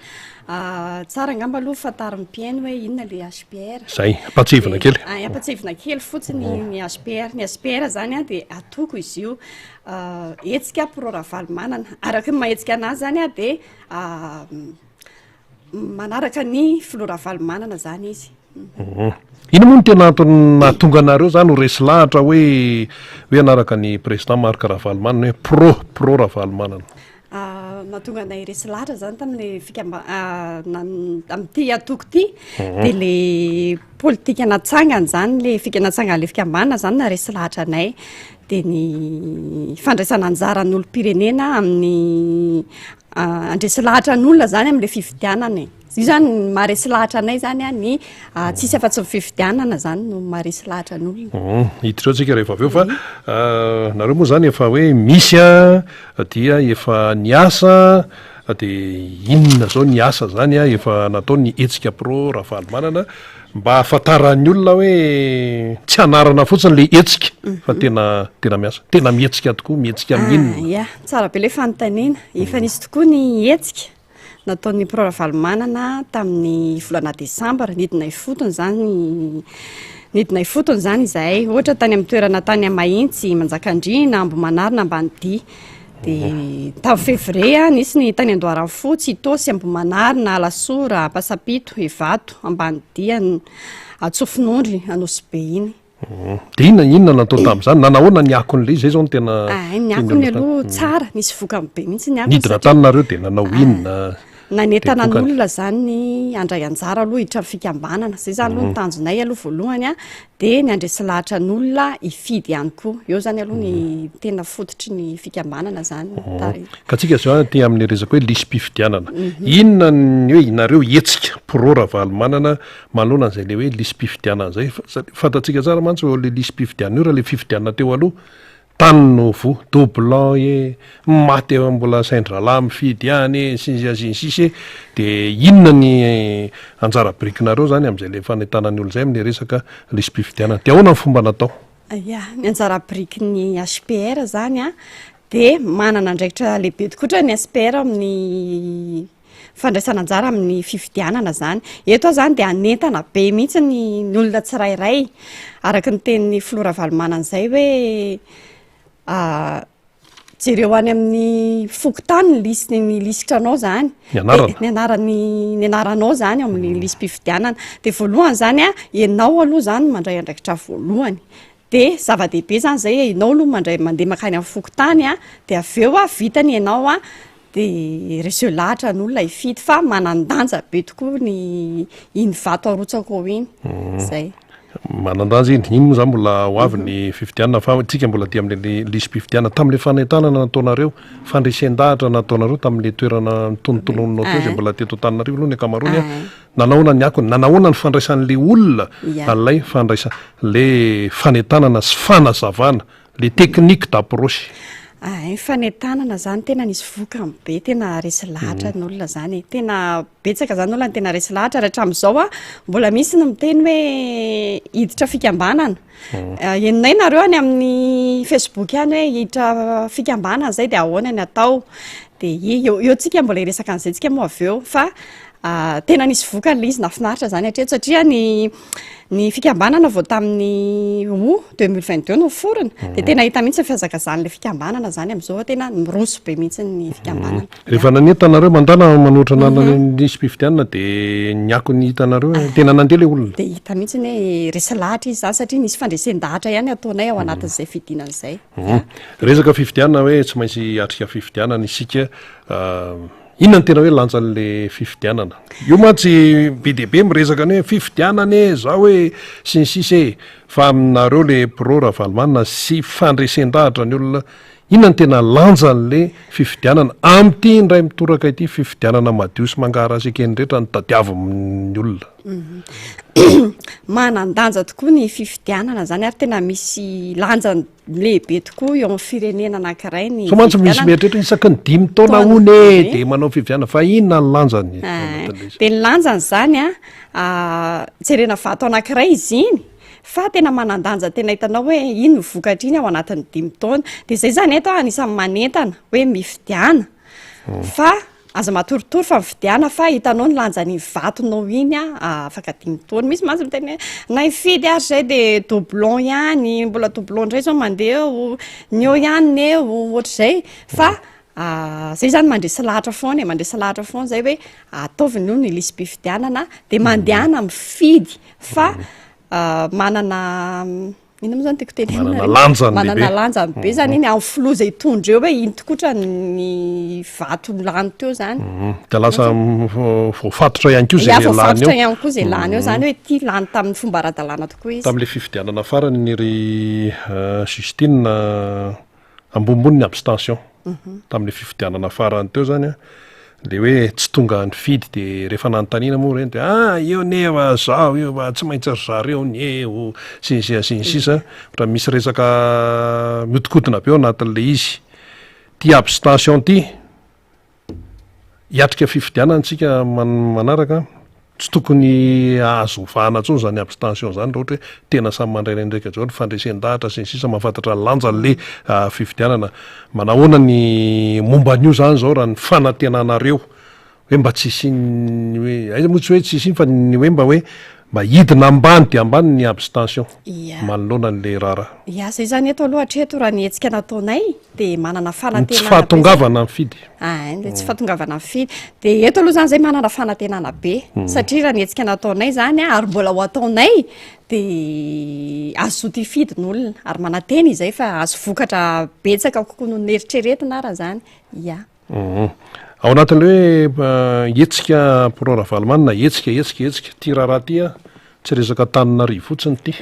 S4: tsara angamba aloha fatarim-piaino hoe inona le HPR
S1: zay apatsivina kely
S4: apatsivina kely fotsiny ny HPR zany de atoko izy io hetsika pro Ravalomanana araka ny mahetsika anazy zany de manaraka ny filo Ravalomanana zany izy.
S1: Ino moa no tena nahatonga anareo zany ho resy lahatra hoe anaraka ny président Marc Ravalomanana hoe pro Ravalomanana?
S4: Nahatonga anay resy lahatra zany tamin'le am'ty atoko ty de le politika natsangany zany le natsangany le fikambanana zany na resy lahatra anay de ny fandraisana anjaran'olom-pirenena amin'ny andresy lahatra n'olona zany am'le fifidianana io zany maharesy lahatra anay zany ny tsisy afa-tsy mififidianana zany no maharesy lahatra n'olona.
S1: Hitreo tsika rehefa aveo fa nareo moa zany efa hoe misy dia efa niasa de inona zao ny asa zany efa natao ny hetsika pro Ravalomanana mba ahafantaran'ny olona hoe tsy anarana fotsiny le hetsika fa tena miasa tena mihetsika tokoa mihetsika amin'inona.
S4: Ya tsara be le fanontaniana efa nisy tokoa ny hetsika nataon'ny pro Ravalomanana tamin'ny volana Desambra nidina ifotony zany izahay ohatra tany amin'ny toerana tany Mahitsy Manjakandriana Ambomanarina Ambanidia de tamin'ny février nisy ny tany Andoharamfotsy Itosy Ambomanarina Alasora Pasapito Evato Ambanidia Atsofinondry Anosy be iny.
S1: De inona natao tamin'izany nanahoana ny akon'le zay zao no tena
S4: ny akony aloha tsara nisy vokany be mihitsy ny akony
S1: nidina tanynareo de nanao inona
S4: nanentana n'olona zany ny andray anjara aloha hiditra amin'ny fikambanana zay zany aloha ny tanjonay aloha voalohany de ny andresy lahatra n'olona ifidy ihany koa eo zany aloha ny tena fototry ny fikambanana zany
S1: ka tsika zao ty amin'ny resaka hoe lisy-pifidianana inona ny hoe nareo hetsika pro Ravalomanana manoloana an'izay le hoe lisy-pifidianana zay fantatsika tsara mantsy le lisy-pifidianana io raha le fifidianana teo aloha tany novo doublon maty mbola saindralahy mifidy any sinsy de inona ny anjara brikinareo zany am'izay le fanentanany olo zay amin'ny resaka lisy-pifidianana de ahoana ny fomba natao?
S4: Ny anjara brikin'ny HPR zany de manana andraikitra lehibe tokoa ny HPR amin'ny fandraisana anjara amin'ny fifidianana zany eto zany de anentana be mihitsy ny olona tsirairay araka ny tenin'ny filo Ravalomanana zay hoe jereo any amin'ny fokotany ny lisitranao zany ny anaranao zany amin'ny lisy-pifidianana de voalohany zany ianao aloha zany mandray andraikitra voalohany de zava-dehibe zany zay ianao aloha mandeha makany amin'ny fokotany de aveo vitany ianao de reseo lahatra n'olona ifidy fa manandanja be tokoa iny vato arotsako ao iny zay
S1: manandanja iny moa zany mbola ho avy ny fifidianana fa tsika mbola dia amin'ny lisy-pifidianana tamin'le fanentanana nataonareo fandresen-dahatra nataonareo tamin'le toerana tonontonononao teo zay mbola teto Antananarivo aloha ny akamarony nanahoana ny akony nanahoana ny fandraisan'le olona alay le fanentanana sy fanazavana le teknika d'approche.
S4: Fanentanana zany tena nisy vokany be tena resy lahatra n'olona zany tena betsaka zany olona tena resy lahatra raha hatramin'izao mbola misy ny miteny hoe hiditra fikambanana eninay nareo any amin'ny Facebook any hoe hiditra fikambanana zay de ahoana ny atao de eo tsika mbola iresaka an'izay tsika moa aveo fa tena nisy vokany le izy nafinaritra zany hatreto satria ny fikambanana vao tamin'ny 2022 no forona de tena hita mihitsy fiazakazan'le fikambanana zany am'izao tena miroso be mihitsy ny fikambanana.
S1: Rehefa nanentanareo mandana manoatra lisy-pifidianana de ny akony hitanareo tena nandeha le olona
S4: de hita mihitsy hoe resy lahatra izy zany satria nisy fandresen-dahatra ihany ataonay ao anatin'izay fidinan'izay.
S1: Resaka fifidianana hoe tsy maintsy atrika fifidianana isika inona ny tena hoe lanjan'le fifidianana io mantsy be deaibe miresaka ny hoe fifidianana e za hoe sy ny sisa e fa aminareo le pro Ravalomanana sy fandresen-drahatra ny olona inona ny tena lanjan'le fifidianana am'ty ndray mitoraka ity fifidianana madio sy mangara asikeny rehetra ny tadiavo ny olona
S4: manandanja tokoa ny fifidianana zany ary tena misy lanjany lehibe tokoa eo amin'ny firenena anankiray ny
S1: so mantsy misy mieritrehitra isaky ny 5 taona hony de manao fifidianana fa inona ny lanjany
S4: de ny lanjany zany jerena vato anankiray izy iny fa tena manandanja tena hitanao hoe iny vokatra iny ao anatin'ny 5 taona de zay zany eto anisan'ny manentana hoe mifidiana fa aza matoritory fa mifidiana fa hitanao ny lanjany vatonao iny afaka 5 taona misy mantsy miteny na ifidy ary zay de doublon ihany mbola doublon ndray zao mandeha ny eo ihany eo ohatr'izay fa zay zany mandresy lahatra foana mandresy lahatra foana zay hoe ataoviny io ny lisy-pifidianana de mandehana mifidy fa manana ino moa zany tiako tenemanana lanjany be zany iny amin'ny filoha zay tondra eo hoe iny tokotra ny vato lany teo zany
S1: de lasa voafatotra ihany ko zay
S4: voafatotra ihany koa zay lany eo zany hoe ty lany tamin'ny fomba ara-dalàna tokoa izy
S1: tam'le fifidianana farany ny Justine ambombony ny abstention tam'le fifidianana farany teo zany le hoe tsy tonga ny fidy de rehefa nanontaniana moa reny de eo neva zao eo tsy maintsy ry zareo ny eo sy ny sisa raha misy resaka mihodikodina be eo anatin'le izy ty abstention ty hiatrika fifidianana tsika manaraka tsy tokony ahazovahana tsony zany abstention zany raha ohatra hoe tena samy mandray ndraika zao ny fandresen-dahatra sy ny sisa mahafantatra ny lanjan'le fifidianana manahoana ny momba an'io zany zao raha ny fanantenanareo hoe mba tsisy ny hoe aiza moa tsy hoe tsisy iny fa ny hoe mba hoe mba hidina ambany de ambany ny abstention manoloana n'le raharaha
S4: zay zany eto aloha hatreto raha ny hetsika nataonay de manana fanantenana
S1: tsy fahatongavana ny fidy
S4: de tsy fahatongavana ny fidy de eto aloha zany zay manana fanantenana be satria raha ny hetsika nataonay zany ary mbola ho ataonay de azo soty fidy ny olona ary manantena izay fa azo vokatra betsaka kokoa no neritreretina raha zany
S1: ao anatin'le hoe hetsika pro Ravalomanana hetsika ty raharaha ty tsy resaka Antananarivo fotsiny ty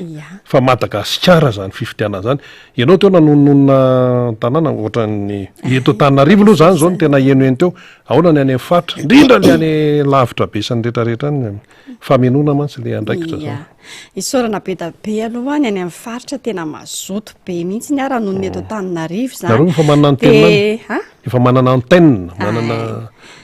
S1: fa Madagasikara zany fifidianana zany ianao teo nanonona tanàna ohatra ny eto Antananarivo aloha zany zao no tena eno teo ahoana ny any fatra indrindra le any lavitra be san'ny rehetrarehetra ny famenona mantsy le andraikitra zao
S4: isorana be da be aloha any amin'ny faritra tena mazoto be mihitsy ny raha noho ny eto Antananarivo zany
S1: nareo efa manana antenne efa manana antenne manana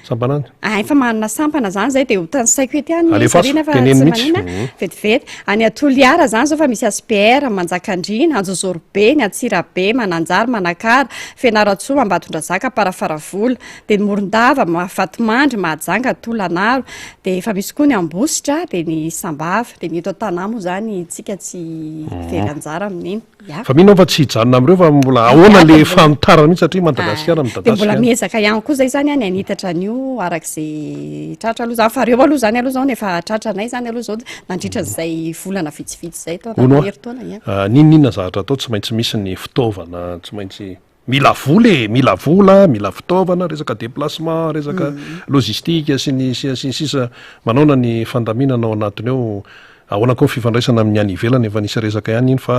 S1: sampanany
S4: efa manana sampana zany zay de hotany saiko ety any sarina fa tsy manina vetivety any Toliara zany zao fa misy ASPR Manjakandrina Anjozorobe ny Atsirabe Mananjary Manakara Fianaratsoa Ambatondrazaka Parafaravola de ny Morondava Vatomandry Mahajanga Tolanaro de efa misy koa ny Ambositra de ny Sambava de ny eto Tanamo zany tsika tsy very anjara amin'iny
S1: fa mino fa tsy hijanona amreo fa mbola ahoana le fanotarana mihitsy satria Madagasikara
S4: de mbola miezaka ihany koa zay zany any anitatra an'io arak'izay tratra aloha zany fa reo aloha zany aloha zao nefa tratranay zany aloha zao nandritra zay volana vitsivitsy zay taona
S1: ninona zavatra atao tsy maintsy misy ny fitaovana tsy maintsy mila vola mila fitaovana resaka déplacement resaka logistika sy ny sisa manaona ny fandaminana ao anatiny eo ahoana koa fifandraisana amin'ny any ivelany efa nisy resaka ihany iny fa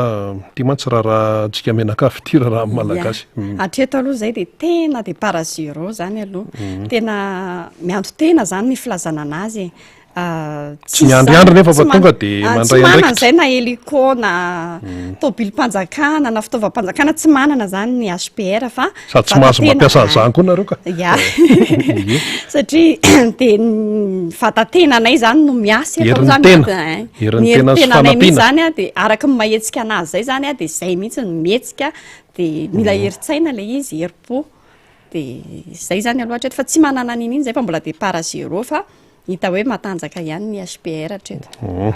S1: ty mantsy raha tsika menakafy ty raha malagasy
S4: hatreto aloha zay de tena de para zéro zany aloha tena mianto tena zany ny filazana anazy
S1: tsy miandriandry nefa fa tonga de mandray
S4: manana zay na hélico na tôbilim-panjakana na fitaovam-panjakana tsy manana zany ny ASPR fa
S1: sady tsy mahazo mampiasa an'izany koa nareo ka
S4: satria de vatatenanay zany no miasa
S1: herintenanay
S4: mihitsy zany de araka ny mahetsika anazy zay zany de zay mihitsy ny mihetsika de mila heritsaina le izy heripo de zay zany aloha hatreto fa tsy manana an'iny zay fa mbola de para zéro fa hita hoe matanjaka ihany ny ASPR hatreto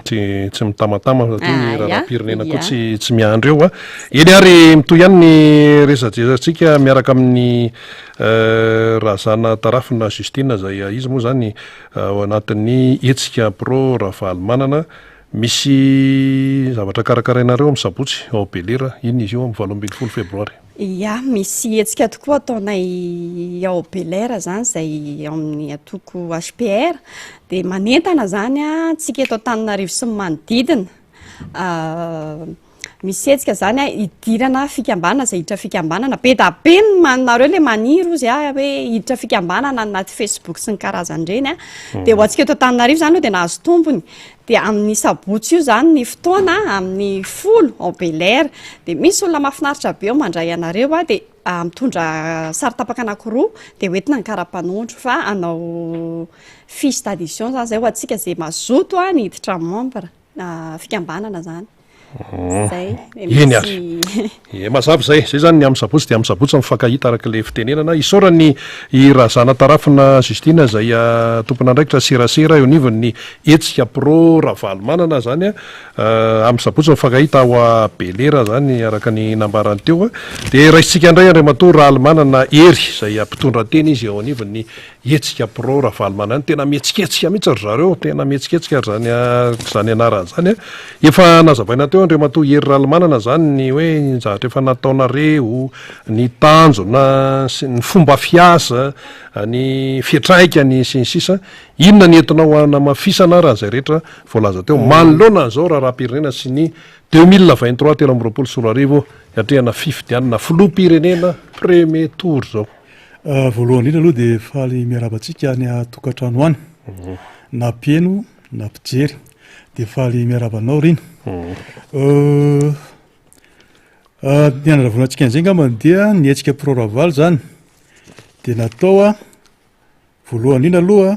S1: tsy mitamatama satria rahapirenena koa tsy miandro eo eny ary mitoy ihany ny resajesantsika miaraka amin'ny razana tarafina Justine zay izy moa zany ao anatin'ny hetsika pro Ravalomanana misy zavatra karakarainareo amin'ny sabotsy ao Belera, inona izy io amin'ny 8 febroary?
S4: Ya, misy hetsika tokoa ataonay ao Belera zany zay amin'ny atoko HPR de manentana zany a tsika eto Antananarivo sy ny manodidina. Misy hetsika zany a idirana fikambanana zay hiditra fikambanana be da be ny manareo le maniry ozy hoe hiditra fikambanana anaty Facebook sy ny karazan'ireny a de ho antsika eto Antananarivo zany de nahazo tombony de amin'ny sabotsy io zany ny fotoana amin'ny 10 ao Belera de misy olona mahafinaritra be eo mandray anareo a de mitondra sary tapaka anankiroa de hoentina ny karapanondro fa anao fiche d'addition zany zay ho antsika zay mazoto a ny hiditra membre fikambanana zany.
S1: Eny ary mazava zay zany ny amin'ny sabotsy de amin'ny sabotsy mifankahita araka le fitenenana isaorany irazana tarafina Justina zay tompon'andraikitra serasera eo anivon'ny hetsika pro Ravalomanana zany amin'ny sabotsy mifankahita ao a Belera zany araka ny nambarany teo de raisitsika indray Andriamatoa Ralomanana ery zay mpitondra teny izy eo anivon'ny hetsika pro Ravalomanana tena mihetsiketsika mihitsy ry zareo tena mihetsiketsika zany anarany zany efa nazavaina teo Andriamatoa Ery Ralomanana zany ny hoe zavatra efa nataonareo ny tanjona ny fomba fiasa ny fiatraikany sy ny sisa inona ny entinao namafisana raha zay rehetra voalaza teo manoloana zao raha-pirenena sy ny 2023 telo amby roapolo sy roa arivo hatrehana fifidianana filoham-pirenena premier tour zao.
S5: Voalohany indrindra aloha de faly miarabantsika ny atokantrano any na mpieno na mpijery de faly miarabanao riny. Ny anaravoanantsika an'izay ngambany dia ny hetsika pro Ravalo zany de natao voalohany iny aloha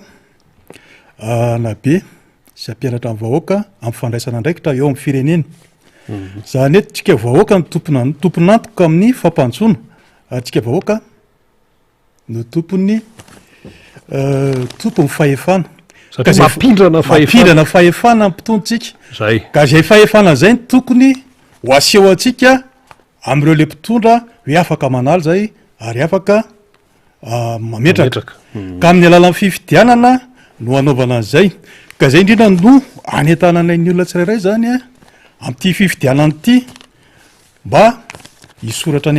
S5: nabe sy ampianatra amin'ny vahoaka amin'ny fandraisana andraikitra eo amin'ny firenena. Zany hoe tsika vahoaka ny tompon'antoka amin'ny fampantsoana tsika vahoaka no tompon'ny tompon'ny fahefana.
S1: Mampindrana
S5: fahefana mpitontsika
S1: zay
S5: ka zay fahefana zay tokony ho aseho atsika am'ireo le mpitondra hoe afaka manaly zay ary afaka mametraka ka amin'ny alalan'ny fifidianana no anaovana an'izay ka zay indrindra no anentananay ny olona tsirairay zany amin'ity fifidianana ity mba hisoratra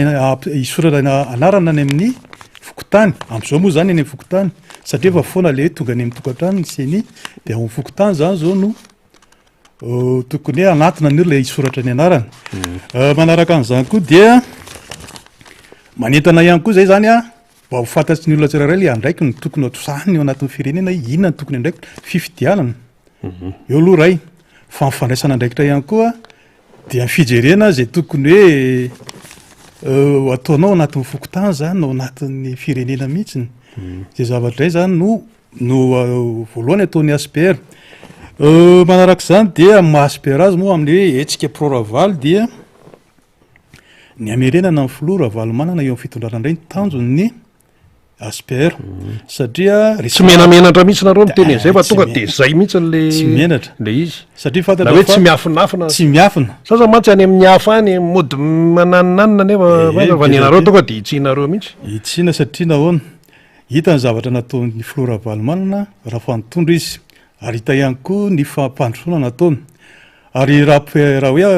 S5: anarana any amin'ny fokotany am'izao moa zany any amin'ny fokotany satria efa foana le tonga any amin'ny tokantrano ny seny de ao amin'ny fokotany zany zao no tokony hoe anatina ny olona hisoratra ny anarana. Manaraka an'izany koa dia manentana ihany koa zay zany mba ho fantatsy ny olona tsirairay le andraiky ny tokony atosahany eo anatin'ny firenena inona ny tokony andraikitra fifidianana eo aloha ray fa mifandraisana andraikitra ihany koa dia ny fijerena zay tokony hoe ataonao anatin'ny fokotany zany no anatin'ny firenena mihitsiny zay zavatra izay zany no voalohany ataon'ny HPR. Manaraka izany dia ma-HPR azy moa amin'ny hetsika pro Ravalo dia ny amerenana amin'ny filoha Ravalomanana eo amin'ny fitondrana indray ny tanjon'ny HPR satria
S1: tsy menamenatra mihitsy nareo miteny zay fa tonga de zay mihitsy le izy
S5: satria
S1: fantatra hoe tsy miafinafina
S5: tsy miafina
S1: sasa mantsy any amin'ny hafa any mody mananonanina nefa vaninareo tonga de hitsinareo mihitsy
S5: hitsina satria nahoana hita ny zavatra nataon'ny filoha Ravalomanana raha fanotondra izy ary hita ihany koa ny fampandrosoana nataony ary raha hoe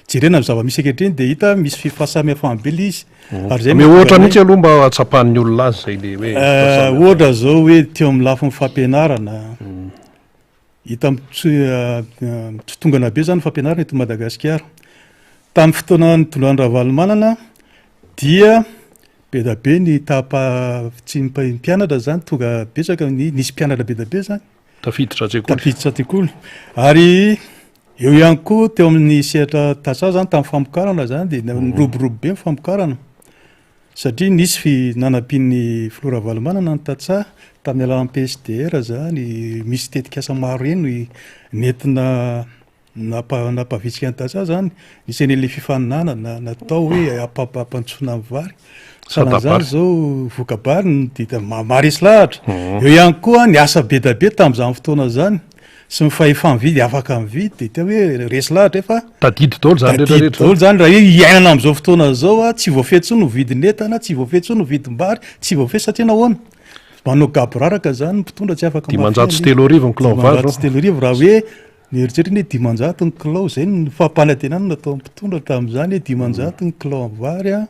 S5: jerena ny zava-misy ankehitriny de hita misy fahasamihafa be le izy ary zay
S1: ohatra mihitsy aloha mba atsapahan'ny olona azy zay le hoe
S5: ohatra zao hoe teo amin'ny lafin'ny fampianarana hita tsy tongana be zany fampianarana eto Madagasikara tamin'ny fotoana nitondran'ny Ravalomanana dia be da be ny tsy mpianatra zany tonga betsaka nisy mpianatra be da be zany
S1: tafiditra
S5: an-tsekoly ary eo ihany koa teo amin'ny sehatra tasa zany tamin'ny famokarana zany de niroborobo be ny famokarana satria nisy nanampian'ny filoha Ravalomanana ny tatsa tamin'ny alalan'ny PSDR zany misy tetikasa maro reny nentina napavitsika ny tatsa zany nisy an'le fifaninana natao hoe ampantsoana amin'ny vary sanan'izany zao vokabary dita maresy lahatra eo ihany koa ny asa be da be tamin'izany fotoana zany sy ny fahefa-mividy afaka mividy de tena hoe resy lahatra efa
S1: tadidy daholo
S5: zany raha hoe iainana amin'izao fotoana zao tsy voafetsy no vidin'entana tsy voafetsy no vidim-bary tsy voafetsy satria nahoana manao gaboraraka zany mpitondra tsy afaka
S1: dimanjato sy telo arivo ny kilao vary
S5: sy telo arivo raha hoe nieritreritra ny hoe dimanjato ny kilao zay ny fampanantenana natao mpitondra tamin'izany hoe dimanjato ny kilao vary a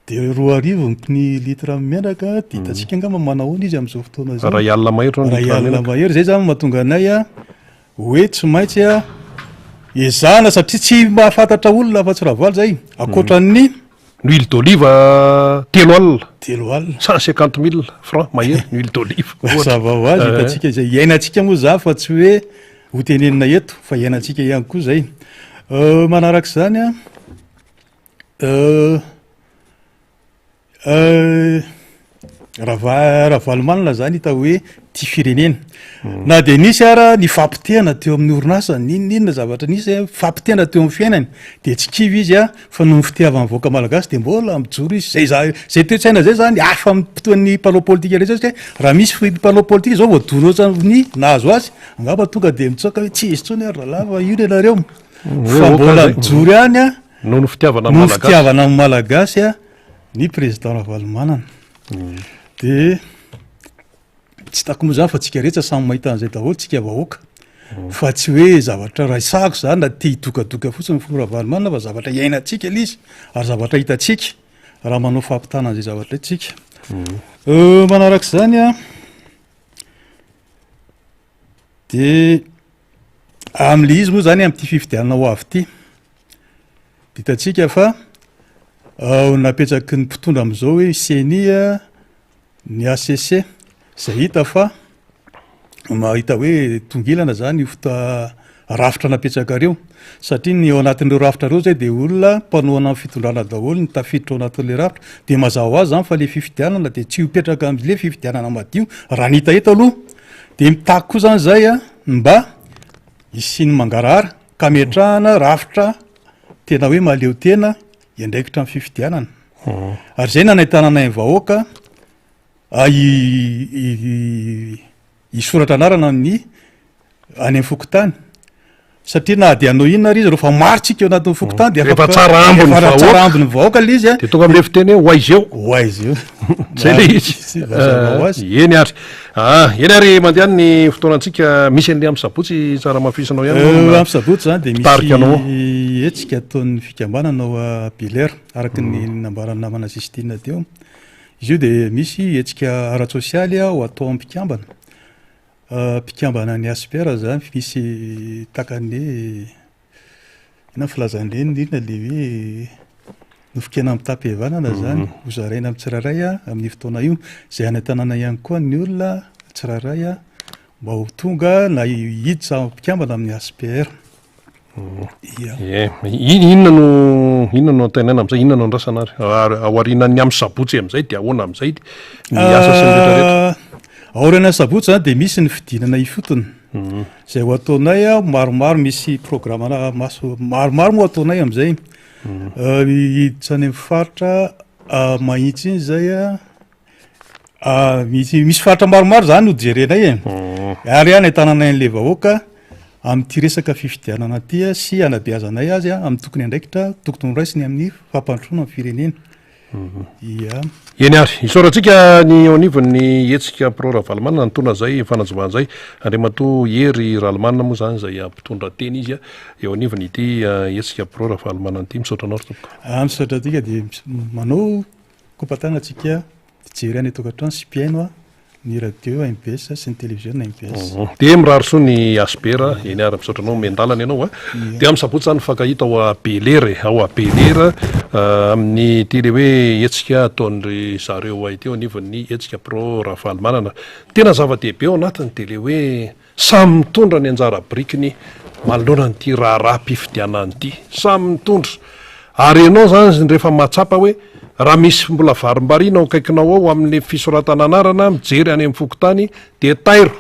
S5: de 2 ny litra menaka de hitatsika angamba manahoana izy am'izao fotoana zay
S1: raha ialina mahery
S5: raha ialina mahery zay zany mahatonga anay a hoe tsy maintsy a ezahana satria tsy mahafantatra olona fa tsy raha valy zay akoatran'ny
S1: huile d'olive telo alina
S5: 150,000
S1: francs mahery ny huile d'olive
S5: mazava ho azy hitatsika izay iainantsika moa za fa tsy hoe ho tenenina eto fa iainantsika ihany koa zay manarak'izany a raha valomanina zany hita hoe ty firenena na de nisy ara ny fampitehana teo amin'ny orinasa ninninona zavatra nisy fampitehana teo amin'ny fiainany de tsy kivy izy a fa no fitiavan'ny voaka malagasy de mbola mijoro izy zay toetsaina zay zany afa mitoan'ny palao politika rehetra satria raha misy palao politika zao voadorotsany nahazo azy angamba tonga de mitsoka hoe tsy izy tsony ary ralava io nenareo fa mbola mijoro ihany a
S1: no fitiavana
S5: amin'ny malagasy a ny président Ravalomanana de tsy tako moa zany fa tsika rehetra samy mahita an'izay daholo tsika vahoaka fa tsy hoe zavatra raha isahako zany na te hidokadoka fotsiny fo Ravalomanana fa zavatra iainantsika ilay izy ary zavatra hitatsika raha manao fampitana an'izay zavatra itsika manarak'izany a de am'le izy moa zany am'ty fifidianana ho avy ty de hitatsika fa napetraky ny mpitondra am'izao hoe CNI ny ACC zay hita fa mahita hoe tongilana zany fota rafitra napetraka reo satria ny ao anatin'ireo rafitra reo zay de olona mpanoana amin'ny fitondrana daholo ny tafiditra ao anatin'le rafitra de mazava ho azy zany fa le fifidianana de tsy hipetraka am'le fifidianana madio raha ny hita eto aloha de mitaky koa zany zay a mba isiny mangarahara ka metrahana rafitra tena hoe maleo tena iandraikitra amin'ny fifidianana ary zay nanaitananay ny vahoaka isoratra anarana ny any amin'ny fokotany satria na de anao inona ry izy rehefa marotsika eo anatin'ny fokotany de
S1: rehefa tsara
S5: ambiny vahoaka le izy a
S1: de tonga am'le fiteny hoe oaizy eo zay le izy eny ary eny ary mandeha ny fotoanantsika misy an'le amin'ny sabotsy tsara mafisinao ihany
S5: amin'ny sabotsy zany de misy etsika ataon'ny fikambanana ao a Belair araky ny nambarany namana Sistina teo izy io de misy etsika ara-tsosialy ho atao am-pikambana mpikambana ny aspera zany misy takany ina filazan'ireny indrindra le hoe nofikena amin'ny tapevanana zany hozaraina amin'ny tsiraray amin'ny fotoana io zay anaitanana ihany koa ny olona tsiraray mba ho tonga na hiditra mpikambana amin'ny aspr
S1: inona no antenaina am'izay inona no andrasana ary aorinany amin'ny sabotsy am'izay de ahoana am'izay ny asa sy rehetrarehetra
S5: aorana sabotsy zany de misy ny fidinana ifotony zay ho ataonay maromaro misy programmana maso maromaro moa ataonay am'izay hiditra any amin'ny faritra mahitsy iny zay misy faritra maromaro zany no jerenay ary anaitananay an'le vahoaka am'ty resaka fifidianana ty sy anabeazanay azy amin'ny tokony andraikitra tokony raisiny amin'ny fampandrosoana amin'ny firenena
S1: eny ary isaorantsika ny eo anivon'ny etsika pro Ravalomanana nytona zay fanajovan'zay andriamato hery Ralomanana moa zany zay mpitondra teny izy eo anivony ity etsika pro Ravalomanana ty misaotranao ry tompoko
S5: misaotra atika de manao kompatanantsika jery any atokantrano sy mpiaino ny radio MBS sy ny télévision MBS
S1: de mirariso ny aspera eny ary misaotranao mendalana ianao de amin'ny sabotsy zany fakahita ao a Belair ao a Belair amin'ny tele hoe etsika ataon'ry zareo ahiteo anivon'ny etsika pro Ravalomanana tena zava-dehibe ao anatin'ny tele hoe samy mitondra ny anjara brikiny manoloana nyity raharaham-pifidianany ity samy mitondra ary ianao zany rehefa mahatsapa hoe raha misy mbola varimbarina ao akaikinao ao amin'ny fisoratana anarana mijery any amin'ny fokotany de tairo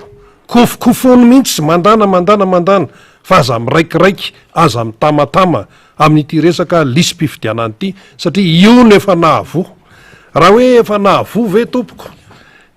S1: kofokofony mihitsy sy mandana fa aza miraikiraiky aza mitamatama amin'ity resaka lisy-pifidianany ity satria io no efa nahavo raha hoe efa nahavo ve tompoko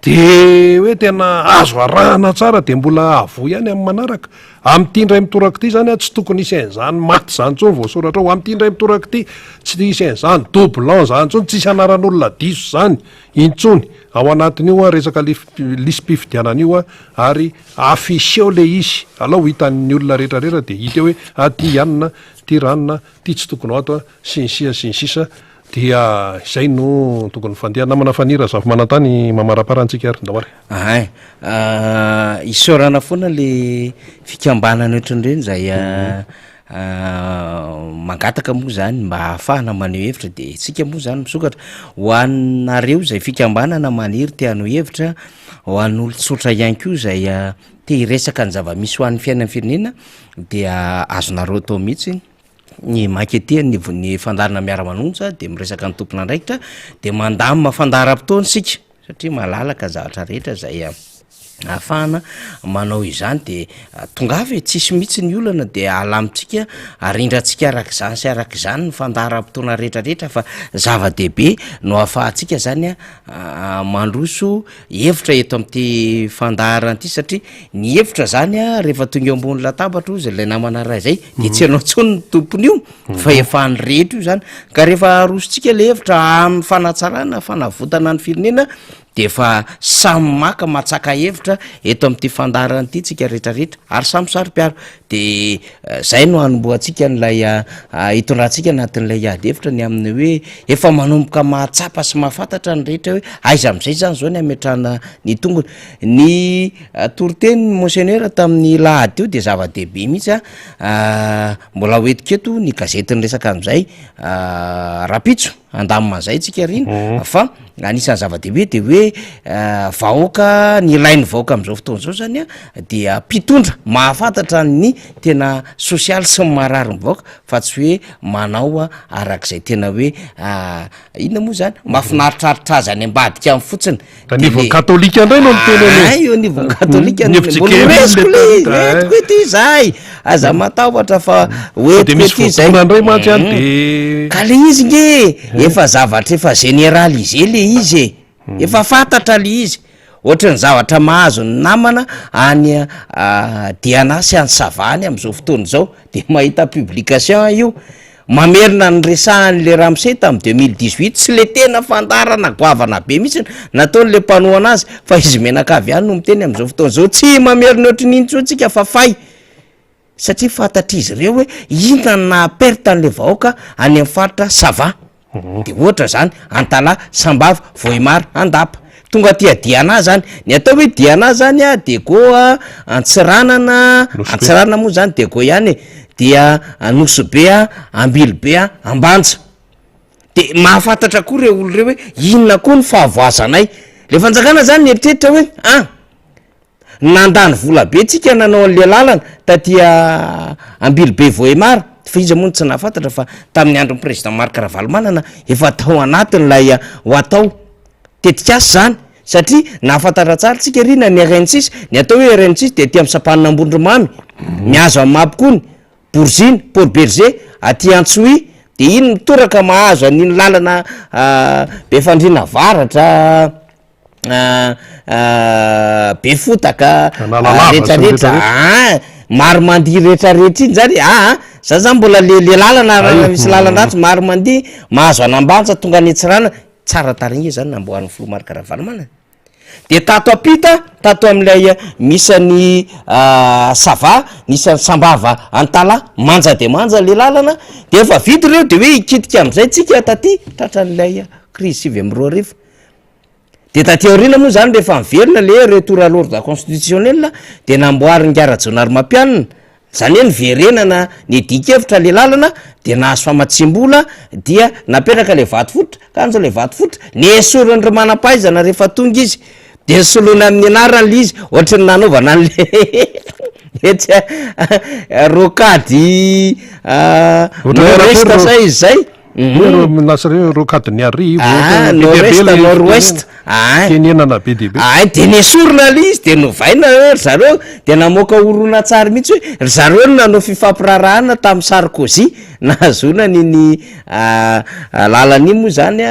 S1: de hoe tena azo arahana tsara de mbola avo ihany amin'ny manaraka am'ity ndray mitoraka ity zany a tsy tokony isan'izany maty zany tsony voasoratra ao am'ity ndray mitoraka ity tsy isan'izany doublan zany tsony tsisy anaran'olona diso zany intsony ao anatin'io a resaka lisy-pifidianana io a ary afiseo le izy alao hitan'ny olona rehetrarehetra de hita hoe aty ianina ty ranona ty tsy tokony ao ato a sinsisa sinsisa dia izay no tokony fandeha namana fanira zavy manantany mamaraparantsika ary ndao ary
S2: isorana foana le fikambanana ohatran'ireny zay mangataka moa zany mba ahafahana maneho hevitra de tsika moa zany misokatra ho anareo zay fikambanana maniry te hanao hevitra ho an'olo tsotra ihany ko zay te hiresaka ny zava-misy ho an'ny fiainan'ny firenena dia azonareo atao mihitsy ny maketea ny fandarana miara-manonja de miresaka ny tompona andraikitra de mandamina fandaram-potoana sika satria malalaka zavatra rehetra zay ahafahana manao izany de tongavy tsisy mihitsy ny olana de alamitsika arindrantsika arak'izany sy arak'izany ny fandaram-potoana rehetrarehetra fa zava-dehibe no ahafahantsika zany mandroso hevitra eto am'ty fandaharana ty satria ny hevitra zany rehefa tonga eo ambony latabatra ozy lay namana ray zay de tsy anao tsony ny tompony io fa efa ny rehetra io zany ka rehefa arosontsika le hevitra amin'ny fanatsarana fanavotana ny firenena de fa samy maka matsaka hevitra eto am'ty fandaharana ty tsika rehetrarehetra ary samy saro-piaro de zay no anomboantsika n'lay hitondrantsika anatin'lay ady hevitra ny amin'ny hoe efa manomboka mahatsapa sy mahafantatra ny rehetra hoe aiza am'izay zany zao ny ametrahana ny tongony ny toroteny monseigneur tamin'ny lahady teo de zava-dehibe mihitsy mbola hoetiketo ny gazetiny resaka am'izay rapitso andamimazay tsika riny fa anisan'ny zava-dehibe de hoe vahoaka ny ilain'ny vahoaka am'izao fotoana zao zany dia mpitondra mahafantatra ny tena sosialy sy marary ny vahoaka fa tsy hoe manao arak'izay tena hoe inona moa zany mafinaritraritra azy any ambadika amin'ny fotsiny
S1: niveau katolika indray no niteneny
S2: io niveau katolika resiko le ty zay aza matahotra fa
S1: de misy fotona indray mantsy any de
S2: ka le izy nge efa zavatra efa généralisé le izy efa fantatra le izy ohatrany zavatra mahazo ny namana any diana sy any savany am'izao fotoana zao de mahita publication io mamerina ny resahan'le ramse tamy 2018 tsy le tena fandarana goavana be mihitsy nataon'le mpanoa anazy fa izy menakavy any no miteny am'izao fotoana zao tsy mamerina ohatrin'iny tsotsika fa fay satria fantatra izy reo hoe ina na perte an'le vahoaka any amin'ny faritra sava de ohatra zany antala sambava voimary andapa tonga ty diana zany ny atao hoe diana zany de goa antsiranana moa zany de go ihany dia nosobe ambilobe ambanja de mahafantatra koa reo olo reo hoe inona koa ny fahavoazanay le fanjakana zany nyeritreritra hoe nandany vola be tsika nanao an'le lalana tatia ambilobe voimary fa izy moa tsy nahafantatra fa tamin'ny andron'ny président Marc Ravalomanana efa tao anatin'lay ho atao tetikasy zany satria nahafantatra tsara tsika rina ny RN6 ny atao hoe RN6 de ty amin'ny sapanina ambondromamy miazo amin'ny mapikony Bourgine Port Berger aty Antsoui de iny mitoraka mahazo an'iny lalana be fandrina varatra be fotaka rehetrarehetra maro mandihy rehetrarehetra iny zany za zany mbola le lalana misy lalan-dratsy maro mandihy mahazo anambanja tonga ny Antsirana tsara tarigny zany namboariny filo Marc Ravalomanana de tato apita tato am'lay misany sava nisany sambava antala manja de manja le lalana de efa vity reo de hoe ikitika am'izay tsika taty tratran'lay crise 2022 de taty aorina moa zany rehefa miverina le retour à l'ordre constitutionnel de namboary ny gara-jonary mampianina zany hoe ny verenana ny dikevitra le lalana de nahazo famatsimbola dia napetraka le vato fototra ka anjao le vato fototra ny esorany ry manam-pahaizana rehefa tonga izy de soloina amin'ny anarany le izy ohatra ny nanaovana an'le etsy rokady nord-est zay izy zay
S1: nasareo rokady ny arivo
S2: nord-est nord-ouest
S1: tenenana be dehibe
S2: de nesorona le izy de novaina ry zareo de namoaka orona tsara mihitsy hoe ry zareo no nanao fifampirarahana tamin'ny Sarkozy nahazona niny lalany moa zany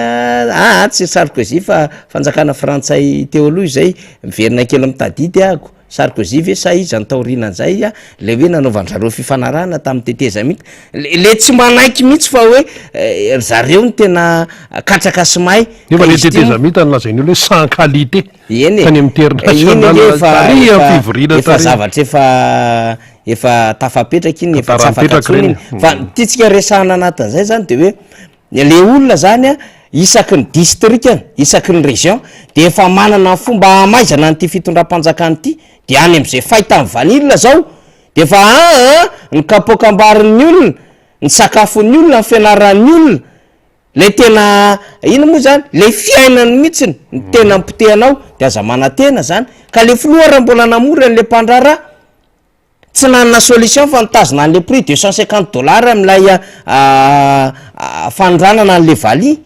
S2: tsy Sarkozy fa fanjakana frantsay teo aloha izay miverina kely mitadidy ako Sarkozy ve sa izy antaorinan'izay le hoe nanaovan'zareo fifanarahana tamin'ny teteza mihitsy le tsy manaiky mihitsy fa hoe zareo no tena katraka sy may
S1: nefa le teteza mihita nolazainy olo hoe sans qualité
S2: eny
S1: tany amin'ny international fivoriana
S2: efa zavatra efa tafapetraka iny efa tsy afaka tsony iny fa titsika resahana anatin'izay zany de hoe le olona zany isaky ny districta isaky ny région de efa manana fomba maizana n'ity fitondram-panjakany ity de any am'izay fahita amin'ny vanila zao de fa ny kapoakambarin'ny olona ny sakafon'ny olona ny fianaran'ny olona le tena ino moa zany le fiainany mihitsiny ny tena mpitehanao de aza manantena zany ka le filohara mbola namora n'le mpandrara tsy nanana solution fa nitazona an'le prix $250 am'lay fanondranana an'le valy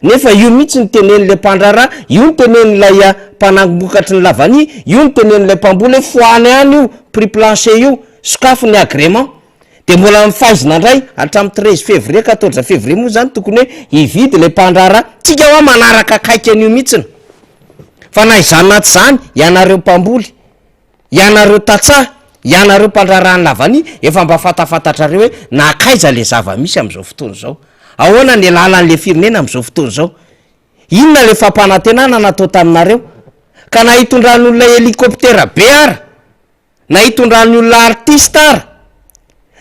S2: nefa io mihitsy ny tenen'le mpandrara io ny tenen'lay mpanangomokatry ny lavany io ny tenen'lay mpamboly foany any io prix plancher io sokafo ny agrément de mbola mifaizina indray hatramin'ny 13 février 14 février moa zany tokony hoe hividy le mpandrara tsika hoa manaraka akaiky an'io mihitsiny fa na izany naty zany ianareo mpamboly ianareo tatsah ianareo mpandrarany lavany efa mba fatafantatrareo hoe nakaiza le zava-misy am'izao fotoana zao ahoana ny lalan'le firenena am'izao fotoana zao inona le fampanantenana natao taminareo ka na hitondran'olona helicoptera be ara na hitondran'ny olona artiste ara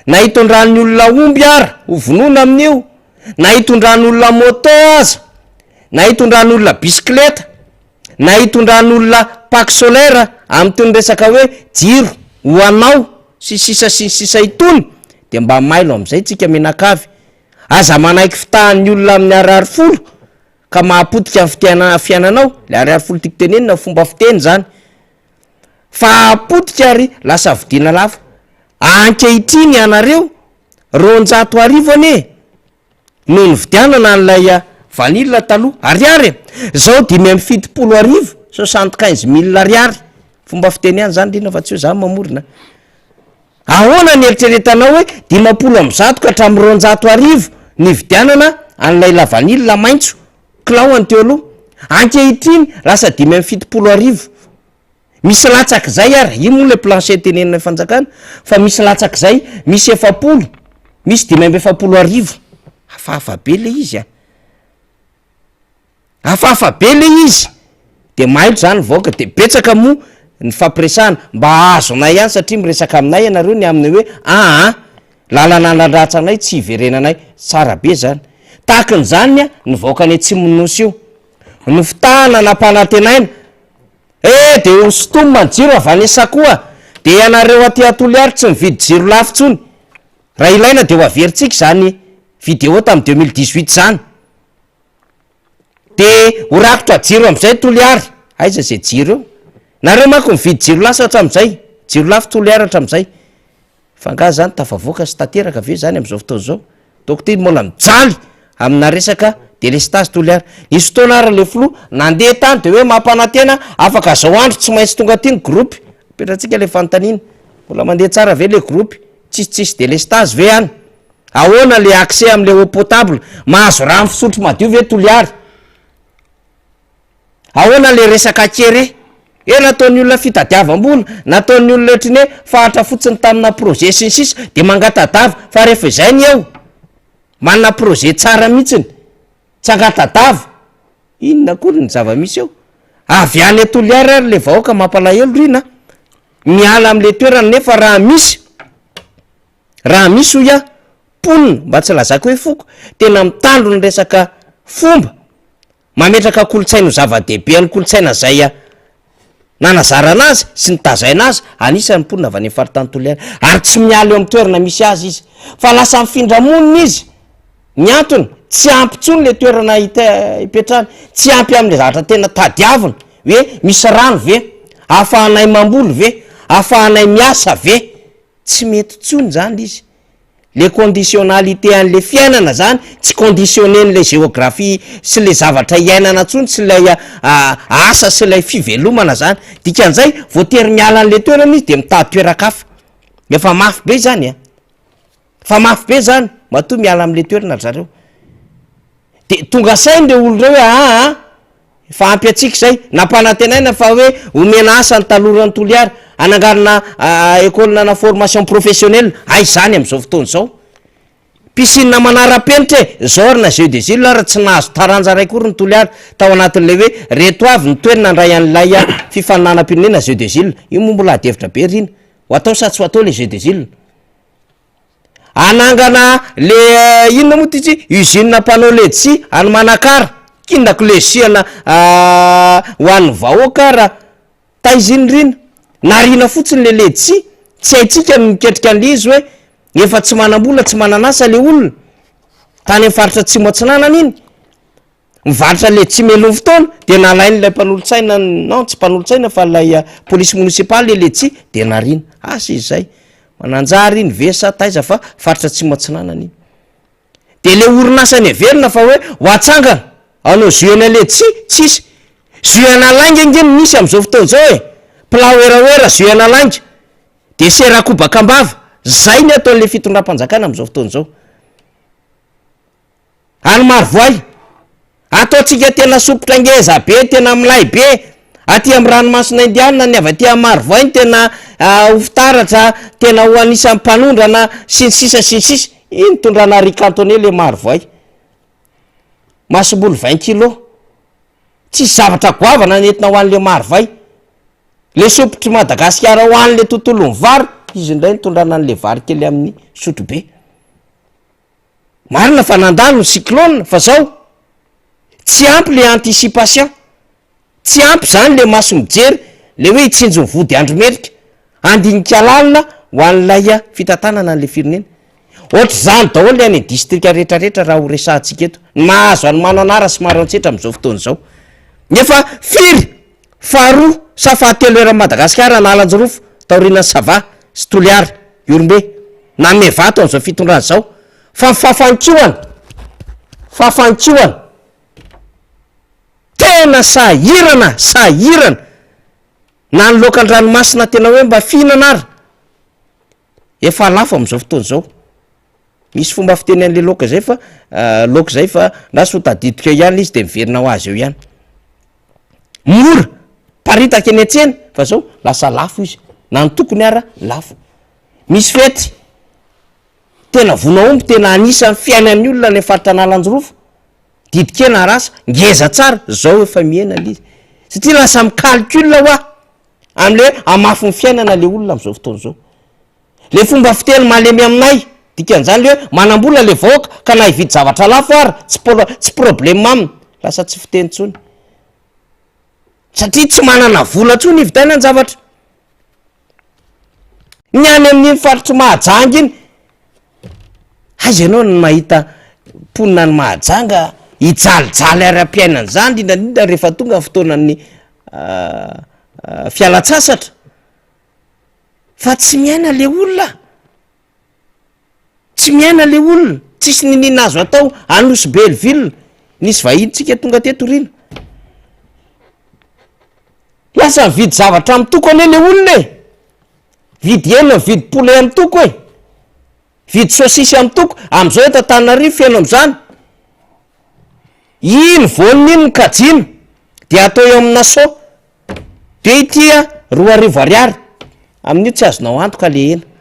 S2: na hitondran'ny olona omby ara ho vonoina amin'io na hitondran'olona moto aza na hitondran'olona bisikleta na hitondran'olona paque solaire am'tony resaka hoe jiro ho anao sy sisa itony de mba mailo am'izay tsika menakavy aza manaiky fitahan'ny olona amin'ny ariary folo ka mahapotika ny fiainanao le ariary folo tiako tenenina fomba fiteny zany fa apotika ary lasa vidina lafo ankehitriny ianareo 200 ane noho ny vidianana an'lay vanila taloha ariary zao 570 75,000 ariary fomba fiteny any zany rina fa tsy hoe zany mamorina ahoana ny eritreretanao hoe 50 ka hatramin'ny 200 ny vidianana an'lay la vanila maintso klaoany teo aloha ankehitriny lasa 570 misy latsaky zay ary ino moa le plancher tenenina fanjakana fa misy latsaky zay misy 70 misy 570 hafahafa be le izy hafahafa be le izy de mailo zany vaoka de betsaka moa ny fampiresahana mba ahazonay ihany satria miresaka aminay ianareo ny amin'ny hoe lalana nandrantsanay tsy hiverenanay tsara be zany tahaka n'zany ny vaoka ny tsy monosy io ny fitahana nampanantenaina de ostom manjiro avanesa koa de ianareo aty atoliary tsy mividy jiro lafitsony raha ilaina de ho averintsika zany vidéo tamy 2018 zany de ho rakotra jiro am'izay toliary aiza zay jiro eo nareo manko mividy jiro lasa hatram'izay jiro lafy toliary hatram'izay fanga zany tafavoaka sy tateraka ve zany am'izao fotoana zao dokotera mola mijaly amina resaka delestage toliary nisy fotoana ara le flo nandeha tany de hoe mampanantena afaka zao andro tsy maintsy tonga ty ny groupe petratsika le fantanina mbola mandeha tsara ve le groupe tsisy delestage ve any ahoana le accès am'le eau potable mahazo rano fisotro madio ve toliary ahoana le resaka kere nataon'ny olona fitadiavam-bola nataon'ny olona ohatriny hoe fahatra fotsiny tamina projet sinsisa de mangatadava fa rehefa izay ny eo manana projet tsara mihitsiny tsy angatadava inona kory ny zava-misy eo avy any atoliary ary le vahoaka mampalahelo rina miala am'le toerana nefa raha misy hoy ponina mba tsy lazako hoe foko tena mitandro ny resaka fomba mametraka kolotsaina ho zava-dehibe any kolotsaina zay nanazarana azy sy nitazaina azy anisan'ny mponina avy any faritany toliary ary tsy miala eo amin'ny toerana misy azy izy fa lasa mifindramonina izy ny antony tsy ampy tsony le toerana hipetrahany tsy ampy am'le zavatra tena tadiavina hoe misy rano ve ahafahanay mamboly ve ahafahanay miasa ve tsy mety tsony zany izy le conditionnalité an'le fiainana zany tsy conditionnen'le géographie sy le zavatra iainana ntsony sy lay asa sy lay fivelomana zany dikan'izay voatery miala an'le toerana izy de mitady toerakafa efa mafy be zany fa mafy be zany matoa miala am'le toerana zareo de tonga sainy le olo reo hoe fa ampy atsika zay nampanantenaina fa hoe omena asa ny talorany toliary ananganana école na formation professionnelle ay zany am'izao fotoana zao piscine manara-penitra zorina jeu des îles raha tsy nahazo taranja ray kory ny toliary tao anatin'le hoe reto avy ny toerina ndray an'lay fifaninanam-pirenena jeu des îles io moa mbola adevitra be rina ho atao sa tsy ho atao le jeu des îles anangana le inona moa ty tsy usine mpanao ledsi any manakara kinako le siana ho an'ny vahoaka raha taiziny rina narina fotsiny le ledsi tsy haitsika miketrika an'le izy hoe efa tsy manam-bola tsy mananasa le olona tany amin'ny faritra tsy moatsinanana iny mivarotra le tsy melony fotoana de nalain'lay mpanolotsaina non tsy mpanolotsaina fa lay polisy municipaly le ledsi de narina asa izy zay mananjary iny vesa taiza fa faritra tsy moatsinanana iny de le orinasany everina fa hoe ho atsangana anao juena ledsi tsisy juena langa ingeny misy am'izao fotoana zao hoe pla oeraoera juena langa de serakobakambava zay ny ataon'le fitondram-panjakana am'izao fotoana zao any marovoay ataotsika tena sopotra ngeza be tena milay be aty am' ranomasina indiana ny avy aty marovoay ny tena hofitaratra tena ho anisan'ny mpanondrana sinsisa sinsisa iny tondrana ricantonné le marovoay masobolo 20 kilo tsy zavatra goavana nentina ho an'le marovay le sopotry madagasikara ho an'le tontolo ny vary izy indray nitondrana an'le vary kely amin'ny sotro be marina fa nandalo ny cyclone fa zao tsy ampy le anticipation tsy ampy zany le maso mijery le hoe hitsinjo ny vody andro merika andinika-lalina ho an'lay fitantanana an'le firenena ohatra zany daholo any distrika rehetrarehetra raha ho resahantsika eto mahazo any mananara sy maro antsetra am'izao fotoana zao nefa firy faharoa sa fahatelo era madagasikara nalanjyrofo taorianany sava sy toliary iorombe na mevato am'izao fitondrany zao fa fafankihoana tena sahirana na ny lokan-dranomasina tena hoe mba fihinanara efa lafo am'izao fotoana zao misy fomba fiteny an'le loka zay fa loka zay fa na so tadidika ihany izy de miverina ho azy eo ihany mora paritaka eny an-tsena fa zao lasa lafo izy na ny tokony ara lafo misy fety tena vonaomby tena anisan'ny fiainan'ny olona ny faritra analanjyrofo didikena rasa ngeza tsara zao efa miaina l'izy satria lasa micalcule hoa am'le amafy ny fiainana le olona am'izao fotoana zao le fomba fiteny malemy aminay dikan'izany le hoe manam-bola le vahoaka ka na hividy zavatra lafo ara tsy problème aminy lasa tsy fiteny tsony satria tsy manana vola tsony ivitana ny zavatra ny any amin'iny faritry mahajanga iny azy ianao ny mahita mponina ny mahajanga hijalijaly ara-piainany zany indrindra rehefa tonga fotoanany fialatsasatra fa tsy miaina le olona tsy miaina le olona tsisy ninina azo atao anosy Belleville nisy vahintsika tonga teto rina lasa mividy zavatra amy toko ane le olona e vidy enina mividy poulet amy toko e vidy saosisy amy toko am'izao etantanarivo feno am'zany iny voniny iny nikajina de atao eo amina so de itya 2,000 amin'io tsy azonao antoka le ena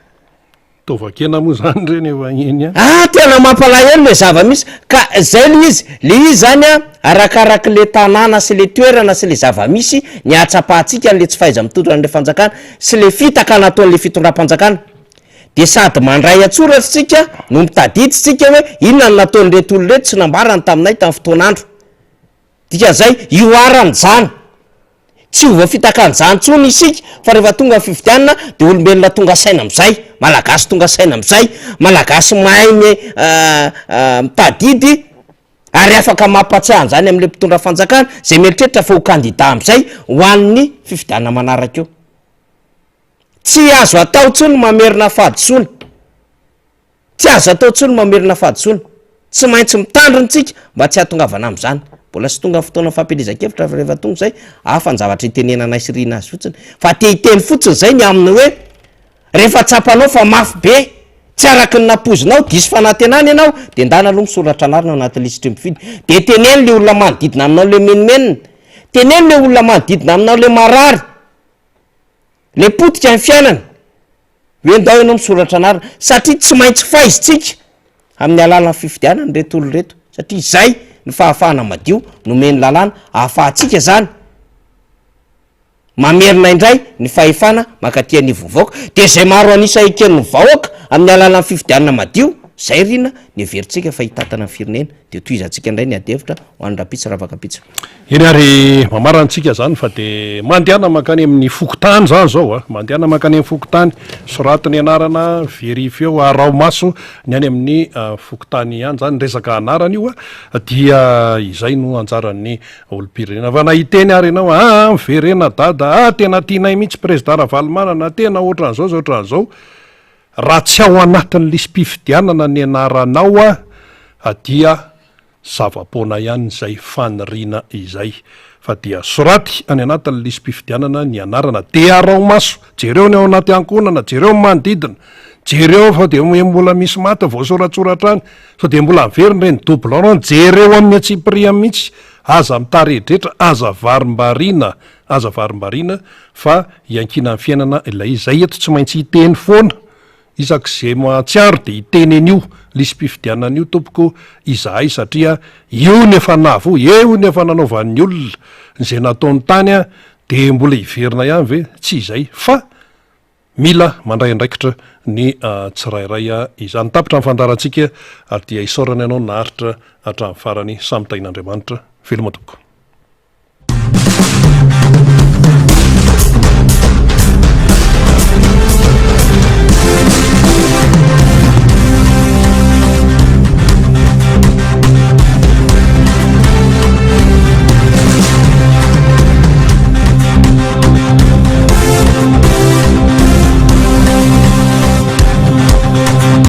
S1: tovakena moa zany reny efa iny
S2: tena mampalahelo le zava-misy ka zay le izy zany arakaraky le tanàna sy le toerana sy le zava-misy ny atsapahatsika n'le tsy faiza mitondran'le fanjakana sy le fitaka nataon'le fitondram-panjakana de sady mandray atsoratsika no mitadiditsika hoe inona ny nataon'reto olo reto tsy nambarany taminay tamin'ny fotoan'andro dikan'izay ioarany zany tsy ova fitakan'izany tsony isika fa rehefa tonga fividianana de olombelona tonga saina am'izay malagasy tonga saina am'izay malagasy mahay ny mitadidy ary afaka mampatsiahany zany am'le mpitondra fanjakana zay mieritreritra fa ho kandida am'izay ho an'ny fividianana manaraka eo tsy azo atao tsony mamerina fadisony tsy azo atao tsony mamerina fahadsony tsy maintsy mitandronytsika mba tsy ahatongavana am'zany mbola sy tonga fotoana fampielezakevitra rehefa tonga zay afany zavatra itenenana isirina azy fotsiny fa te hiteny fotsiny zay ny aminy hoe rehefa tsapanao fa mafy be tsy araky ny napozinao disy fanantenany ianao de ndana aloha misoratra anarina ao anaty lisitry mifidy de teneny le olona manodidina aminao le menimenina teneny le olona manodidina aminao le marary le potika ny fiainana hoe ndao ianao misoratra anarina satria tsy maintsy faizitsika amin'ny alalany fifidianany reto olo reto satria zay ny fahafahana madio nomeny lalàna ahafahatsika zany mamerina indray ny fahefana makatia ny vovoaka de zay maro anisa eken'ny vahoaka amin'ny alalany fifidianana madio zay rina ny everitsika fa hitatana ny firenena de toizantsika indray ny adevitra ho any rapitsa ravakapitsa
S1: eny ary mamarantsika zany fa de mandehana makany amin'ny fokotany zany zao mandehana makany amin'ny fokotany soratiny anarana verifeo arao maso ny any amin'ny fokotany ihany zany resaka anarana io dia izay no anjaran'ny olo-pirenena fa nahiteny ary ianao miverena dada tena tianay mihitsy président Ravalomanana tena ohatran'zao zao ohatran'zao raha tsy ao anatin'ny lisym-pifidianana ny anaranao dia zavapoana ihany zay fanirina izay fa dia soraty any anatin'ny lisym-pifidianana ny anarana de arao maso jereo ny ao anaty ankonana jereo manodidina jereo fa de mbola misy maty voasoratsoratra any so de mbola miveriny reny doublon jereo amin'ny atsipria mihitsy aza mitaredretra aza varimbarina fa iankina ny fiainana ilay izay eto tsy maintsy hiteny foana isak'zay mahatsiaro de hiteny an'io lisym-pifidianana io tompoko izahay satria io nefa navo eo nefa nanaovan'ny olona zay nataony tany de mbola hiverina ihany ve tsy izay fa mila mandray andraikitra ny tsirairay izany tapitra nyfandarantsika ary dia isaorana ianao naharitra hatramin'ny farany samy tain'Andriamanitra veloma tompoko